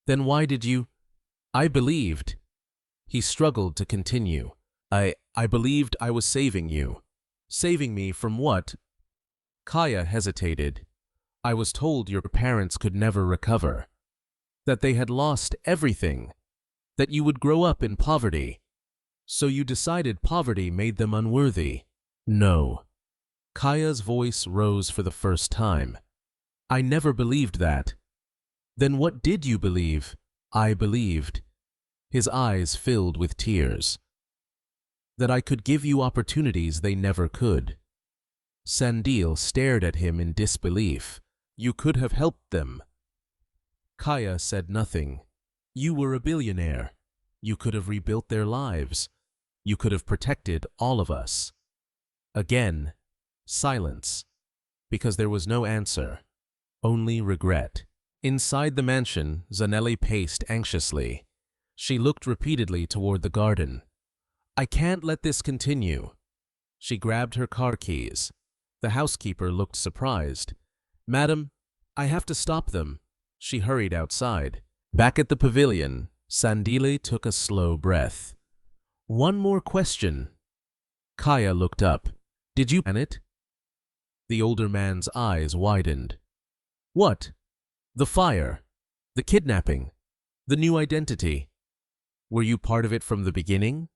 Speaker 1: Then why did you? I believed. He struggled to continue. I believed I was saving you. Saving me from what? Kaya hesitated. I was told your parents could never recover. That they had lost everything. That you would grow up in poverty. So you decided poverty made them unworthy. No. Kaya's voice rose for the first time. I never believed that. Then what did you believe? I believed. His eyes filled with tears. That I could give you opportunities they never could. Sandile stared at him in disbelief. You could have helped them. Kaya said nothing. You were a billionaire. You could have rebuilt their lives. You could have protected all of us. Again, silence. Because there was no answer. Only regret. Inside the mansion, Zanelli paced anxiously. She looked repeatedly toward the garden. I can't let this continue. She grabbed her car keys. The housekeeper looked surprised. Madam, I have to stop them. She hurried outside. Back at the pavilion, Sandile took a slow breath. One more question. Kaya looked up. Did you plan it? The older man's eyes widened. What? The fire. The kidnapping. The new identity. Were you part of it from the beginning?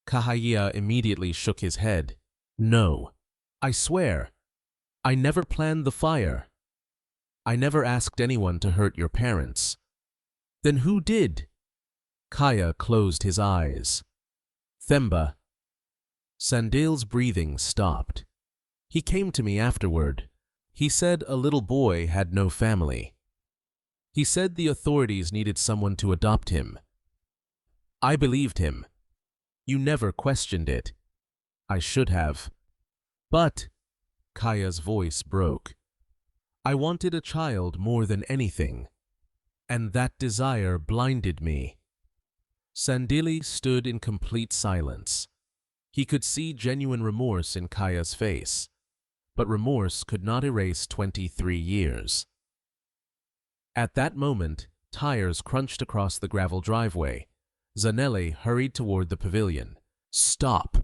Speaker 1: Kahaya immediately shook his head. No. I swear. I never planned the fire. I never asked anyone to hurt your parents. Then who did? Kaya closed his eyes. Themba. Sandile's breathing stopped. He came to me afterward. He said a little boy had no family. He said the authorities needed someone to adopt him. I believed him. You never questioned it. I should have. But, Kaya's voice broke. I wanted a child more than anything, and that desire blinded me. Sandile stood in complete silence. He could see genuine remorse in Kaya's face, but remorse could not erase 23 years. At that moment, tires crunched across the gravel driveway. Sandile hurried toward the pavilion. Stop!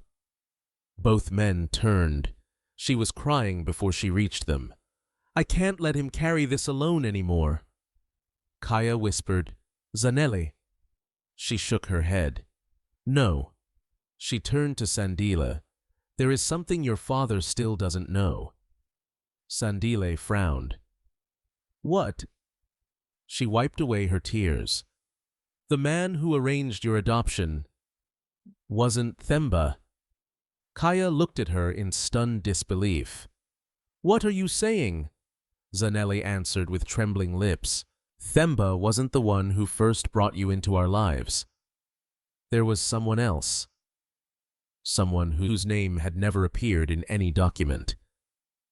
Speaker 1: Both men turned. She was crying before she reached them. I can't let him carry this alone anymore. Kaya whispered, Sandile. She shook her head. No. She turned to Sandile. There is something your father still doesn't know. Sandile frowned. What? She wiped away her tears. The man who arranged your adoption wasn't Themba. Kaya looked at her in stunned disbelief. What are you saying? Sandile answered with trembling lips. Themba wasn't the one who first brought you into our lives. There was someone else. Someone whose name had never appeared in any document.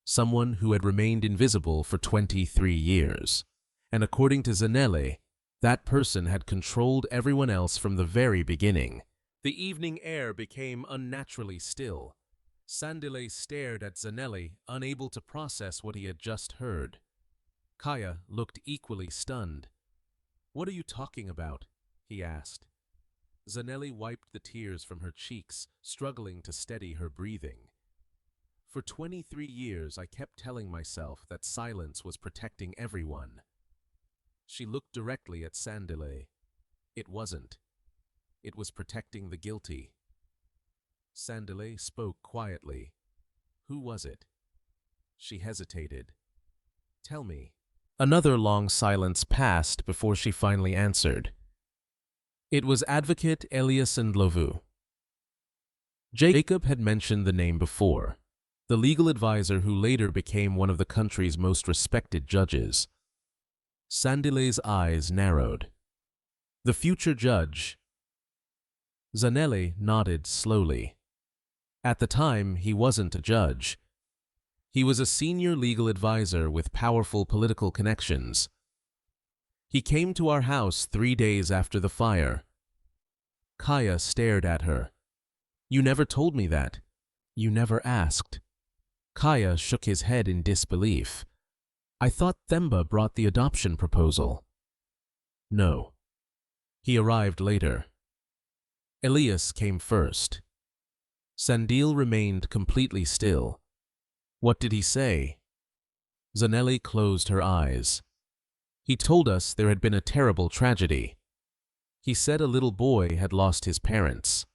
Speaker 1: Someone who had remained invisible for 23 years. And according to Sandile, that person had controlled everyone else from the very beginning. The evening air became unnaturally still. Sandile stared at Sandile, unable to process what he had just heard. Kaya looked equally stunned. What are you talking about? He asked. Sandile wiped the tears from her cheeks, struggling to steady her breathing. For 23 years I kept telling myself that silence was protecting everyone. She looked directly at Sandile. It wasn't. It was protecting the guilty. Sandile spoke quietly. Who was it? She hesitated. Tell me. Another long silence passed before she finally answered. It was Advocate Elias Ndlovu. Jacob had mentioned the name before, the legal advisor who later became one of the country's most respected judges. Sandile's eyes narrowed. The future judge. Sandile nodded slowly. At the time, he wasn't a judge. He was a senior legal advisor with powerful political connections. He came to our house 3 days after the fire. Kaya stared at her. You never told me that. You never asked. Kaya shook his head in disbelief. I thought Themba brought the adoption proposal. No. He arrived later. Elias came first. Sandile remained completely still. What did he say? Sandile closed her eyes. He told us there had been a terrible tragedy. He said a little boy had lost his parents.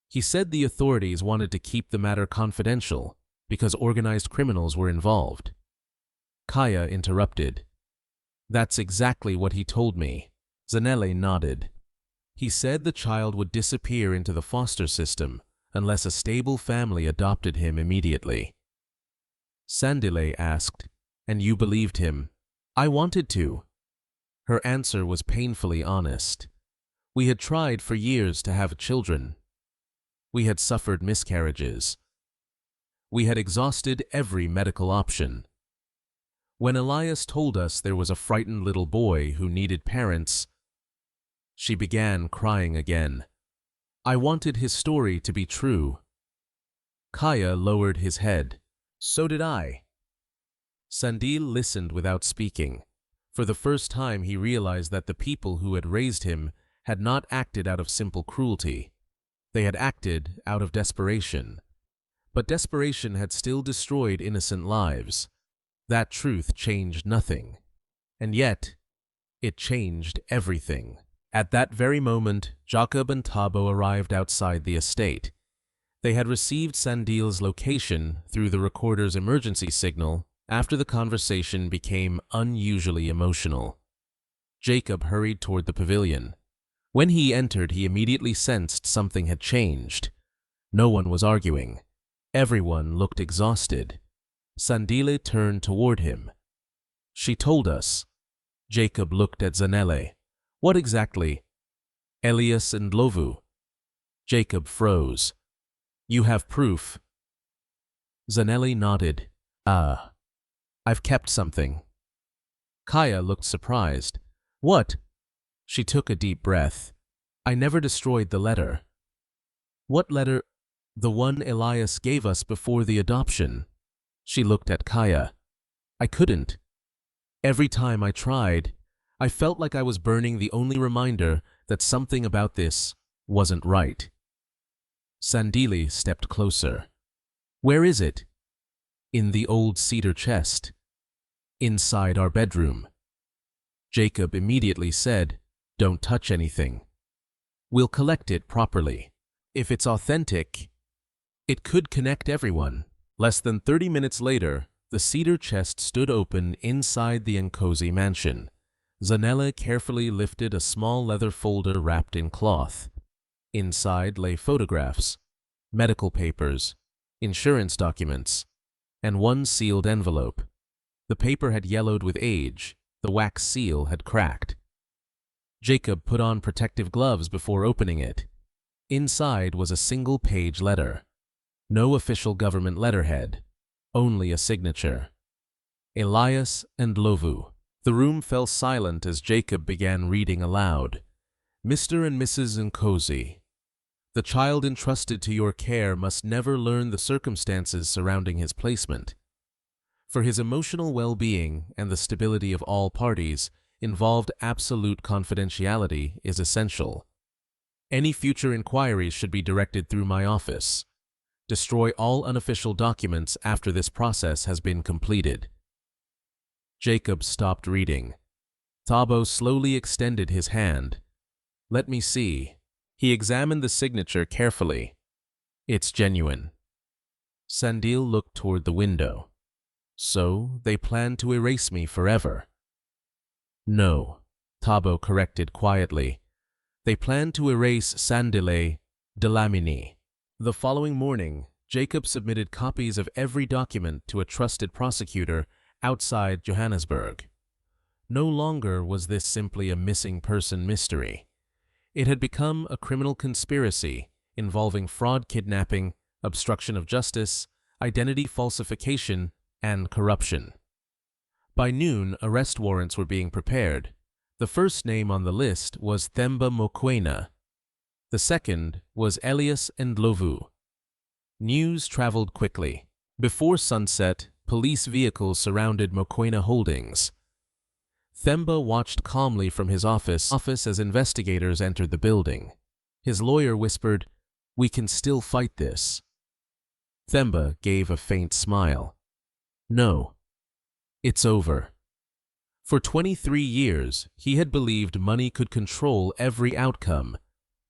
Speaker 1: He said the authorities wanted to keep the matter confidential because organized criminals were involved. Kaya interrupted. That's exactly what he told me. Sandile nodded. He said the child would disappear into the foster system unless a stable family adopted him immediately. Sandile asked, and you believed him? I wanted to. Her answer was painfully honest. We had tried for years to have children. We had suffered miscarriages. We had exhausted every medical option. When Elias told us there was a frightened little boy who needed parents, she began crying again. I wanted his story to be true. Kaya lowered his head. So did I. Sandile listened without speaking. For the first time he realized that the people who had raised him had not acted out of simple cruelty. They had acted out of desperation. But desperation had still destroyed innocent lives. That truth changed nothing. And yet, it changed everything. At that very moment, Jacob and Thabo arrived outside the estate. They had received Sandile's location through the recorder's emergency signal after the conversation became unusually emotional. Jacob hurried toward the pavilion. When he entered, he immediately sensed something had changed. No one was arguing. Everyone looked exhausted. Sandile turned toward him. She told us. Jacob looked at Sandile. What exactly? Elias and Lovu. Jacob froze. You have proof? Sandile nodded. Ah, I've kept something. Kaya looked surprised. What? She took a deep breath. I never destroyed the letter. What letter? The one Elias gave us before the adoption. She looked at Kaya. I couldn't. Every time I tried, I felt like I was burning the only reminder that something about this wasn't right. Sandile stepped closer. Where is it? In the old cedar chest. Inside our bedroom. Jacob immediately said, Don't touch anything. We'll collect it properly. If it's authentic, it could connect everyone. Less than 30 minutes later, the cedar chest stood open inside the Nkosi mansion. Sandile carefully lifted a small leather folder wrapped in cloth. Inside lay photographs, medical papers, insurance documents, and one sealed envelope. The paper had yellowed with age, the wax seal had cracked. Jacob put on protective gloves before opening it. Inside was a single-page letter. No official government letterhead, only a signature. Elias and Lovu. The room fell silent as Jacob began reading aloud. Mr. and Mrs. Nkosi, the child entrusted to your care must never learn the circumstances surrounding his placement. For his emotional well-being and the stability of all parties, involved absolute confidentiality is essential. Any future inquiries should be directed through my office. Destroy all unofficial documents after this process has been completed. Jacob stopped reading. Thabo slowly extended his hand. Let me see. He examined the signature carefully. It's genuine. Sandile looked toward the window. So they plan to erase me forever. No, Thabo corrected quietly. They plan to erase Sandile Dlamini. The following morning, Jacob submitted copies of every document to a trusted prosecutor outside Johannesburg. No longer was this simply a missing person mystery. It had become a criminal conspiracy involving fraud, kidnapping, obstruction of justice, identity falsification, and corruption. By noon, arrest warrants were being prepared. The first name on the list was Themba Mokoena. The second was Elias and Lovu. News traveled quickly. Before sunset, police vehicles surrounded Mokoena Holdings. Themba watched calmly from his office as investigators entered the building. His lawyer whispered, "We can still fight this." Themba gave a faint smile. No, it's over. For 23 years, he had believed money could control every outcome.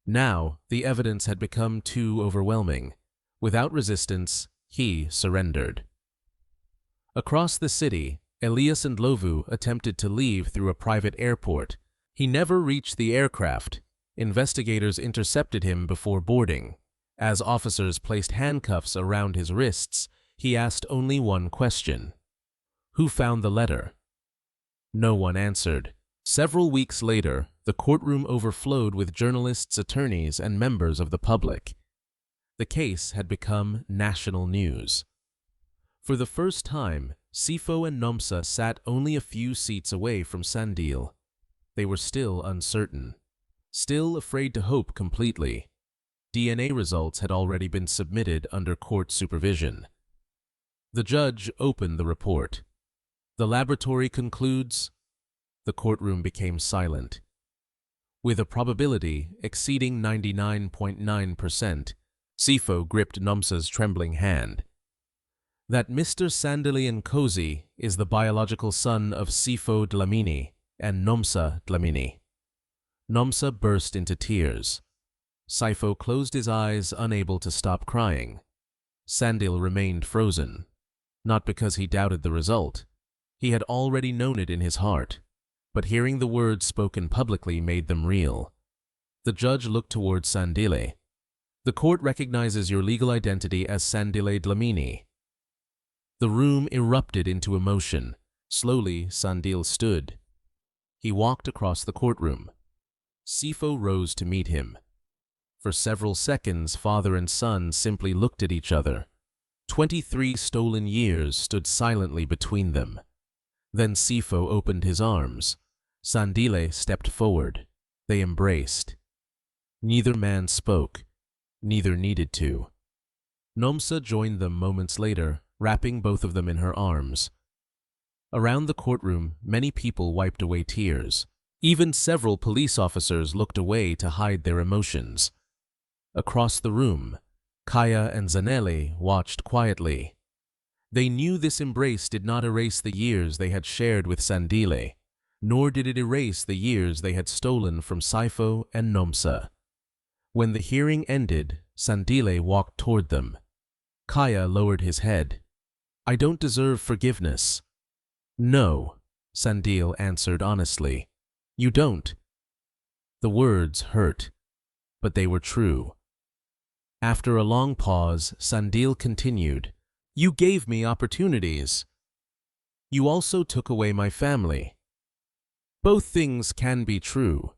Speaker 1: Now, the evidence had become too overwhelming. Without resistance, he surrendered. Across the city, Elias and Lovu attempted to leave through a private airport. He never reached the aircraft. Investigators intercepted him before boarding. As officers placed handcuffs around his wrists, he asked only one question. Who found the letter? No one answered. Several weeks later, the courtroom overflowed with journalists, attorneys, and members of the public. The case had become national news. For the first time, Sifo and Nomsa sat only a few seats away from Sandile. They were still uncertain, still afraid to hope completely. DNA results had already been submitted under court supervision. The judge opened the report. The laboratory concludes. The courtroom became silent. With a probability exceeding 99.9%, Sifo gripped Nomsa's trembling hand. That Mr. Sandile Nkosi is the biological son of Sifo Dlamini and Nomsa Dlamini. Nomsa burst into tears. Sifo closed his eyes, unable to stop crying. Sandile remained frozen, not because he doubted the result. He had already known it in his heart, but hearing the words spoken publicly made them real. The judge looked towards Sandile. The court recognizes your legal identity as Sandile Dlamini. The room erupted into emotion. Slowly, Sandile stood. He walked across the courtroom. Sifo rose to meet him. For several seconds, father and son simply looked at each other. 23 stolen years stood silently between them. Then Sifo opened his arms. Sandile stepped forward. They embraced. Neither man spoke. Neither needed to. Nomsa joined them moments later, wrapping both of them in her arms. Around the courtroom, many people wiped away tears. Even several police officers looked away to hide their emotions. Across the room, Kaya and Sandile watched quietly. They knew this embrace did not erase the years they had shared with Sandile, nor did it erase the years they had stolen from Sifo and Nomsa. When the hearing ended, Sandile walked toward them. Kaya lowered his head. "I don't deserve forgiveness." "No," Sandile answered honestly. "You don't." The words hurt, but they were true. After a long pause, Sandile continued, "You gave me opportunities. You also took away my family. Both things can be true."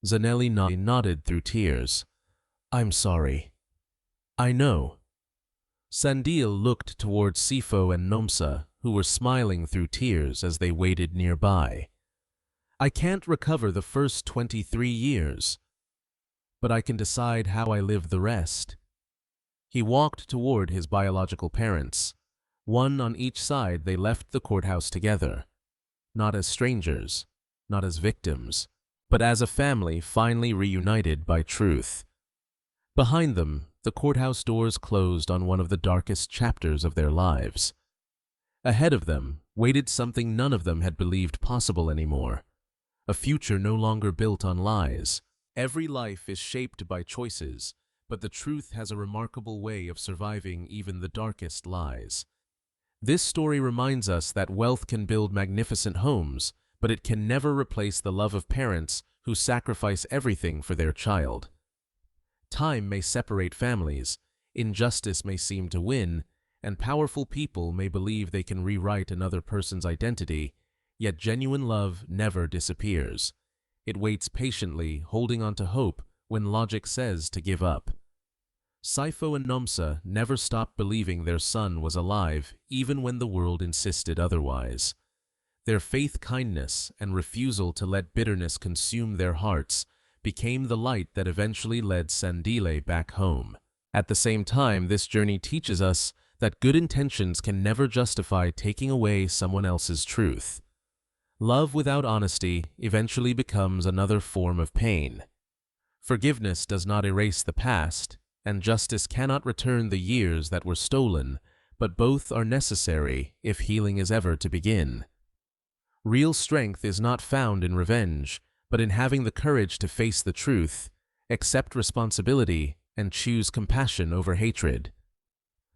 Speaker 1: Sandile nodded through tears. "I'm sorry." "I know." Sandile looked towards Sifo and Nomsa, who were smiling through tears as they waited nearby. "I can't recover the first 23 years, but I can decide how I live the rest." He walked toward his biological parents. One on each side, they left the courthouse together. Not as strangers, not as victims, but as a family finally reunited by truth. Behind them, the courthouse doors closed on one of the darkest chapters of their lives. Ahead of them waited something none of them had believed possible anymore. A future no longer built on lies. Every life is shaped by choices, but the truth has a remarkable way of surviving even the darkest lies. This story reminds us that wealth can build magnificent homes, but it can never replace the love of parents who sacrifice everything for their child. Time may separate families, injustice may seem to win, and powerful people may believe they can rewrite another person's identity, yet genuine love never disappears. It waits patiently, holding on to hope when logic says to give up. Sifo and Nomsa never stopped believing their son was alive, even when the world insisted otherwise. Their faith, kindness, and refusal to let bitterness consume their hearts became the light that eventually led Sandile back home. At the same time, this journey teaches us that good intentions can never justify taking away someone else's truth. Love without honesty eventually becomes another form of pain. Forgiveness does not erase the past, and justice cannot return the years that were stolen, but both are necessary if healing is ever to begin. Real strength is not found in revenge, but in having the courage to face the truth, accept responsibility, and choose compassion over hatred.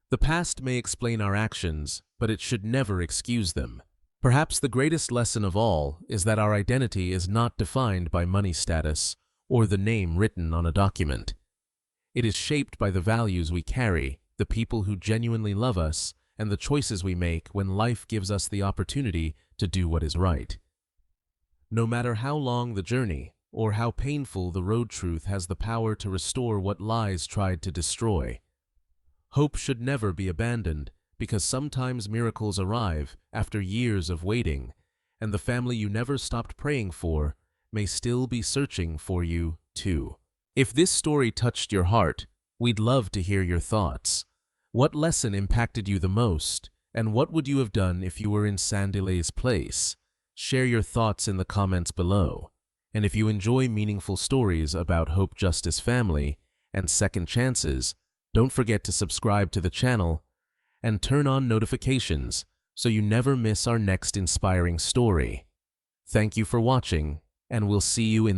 Speaker 1: The past may explain our actions, but it should never excuse them. Perhaps the greatest lesson of all is that our identity is not defined by money status or the name written on a document. It is shaped by the values we carry, the people who genuinely love us, and the choices we make when life gives us the opportunity to do what is right. No matter how long the journey or how painful the road, truth has the power to restore what lies tried to destroy. Hope should never be abandoned, because sometimes miracles arrive after years of waiting, and the family you never stopped praying for may still be searching for you too. If this story touched your heart, we'd love to hear your thoughts. What lesson impacted you the most, and what would you have done if you were in Sandile's place? Share your thoughts in the comments below. And if you enjoy meaningful stories about hope, justice, family, and second chances, don't forget to subscribe to the channel and turn on notifications so you never miss our next inspiring story. Thank you for watching, and we'll see you in the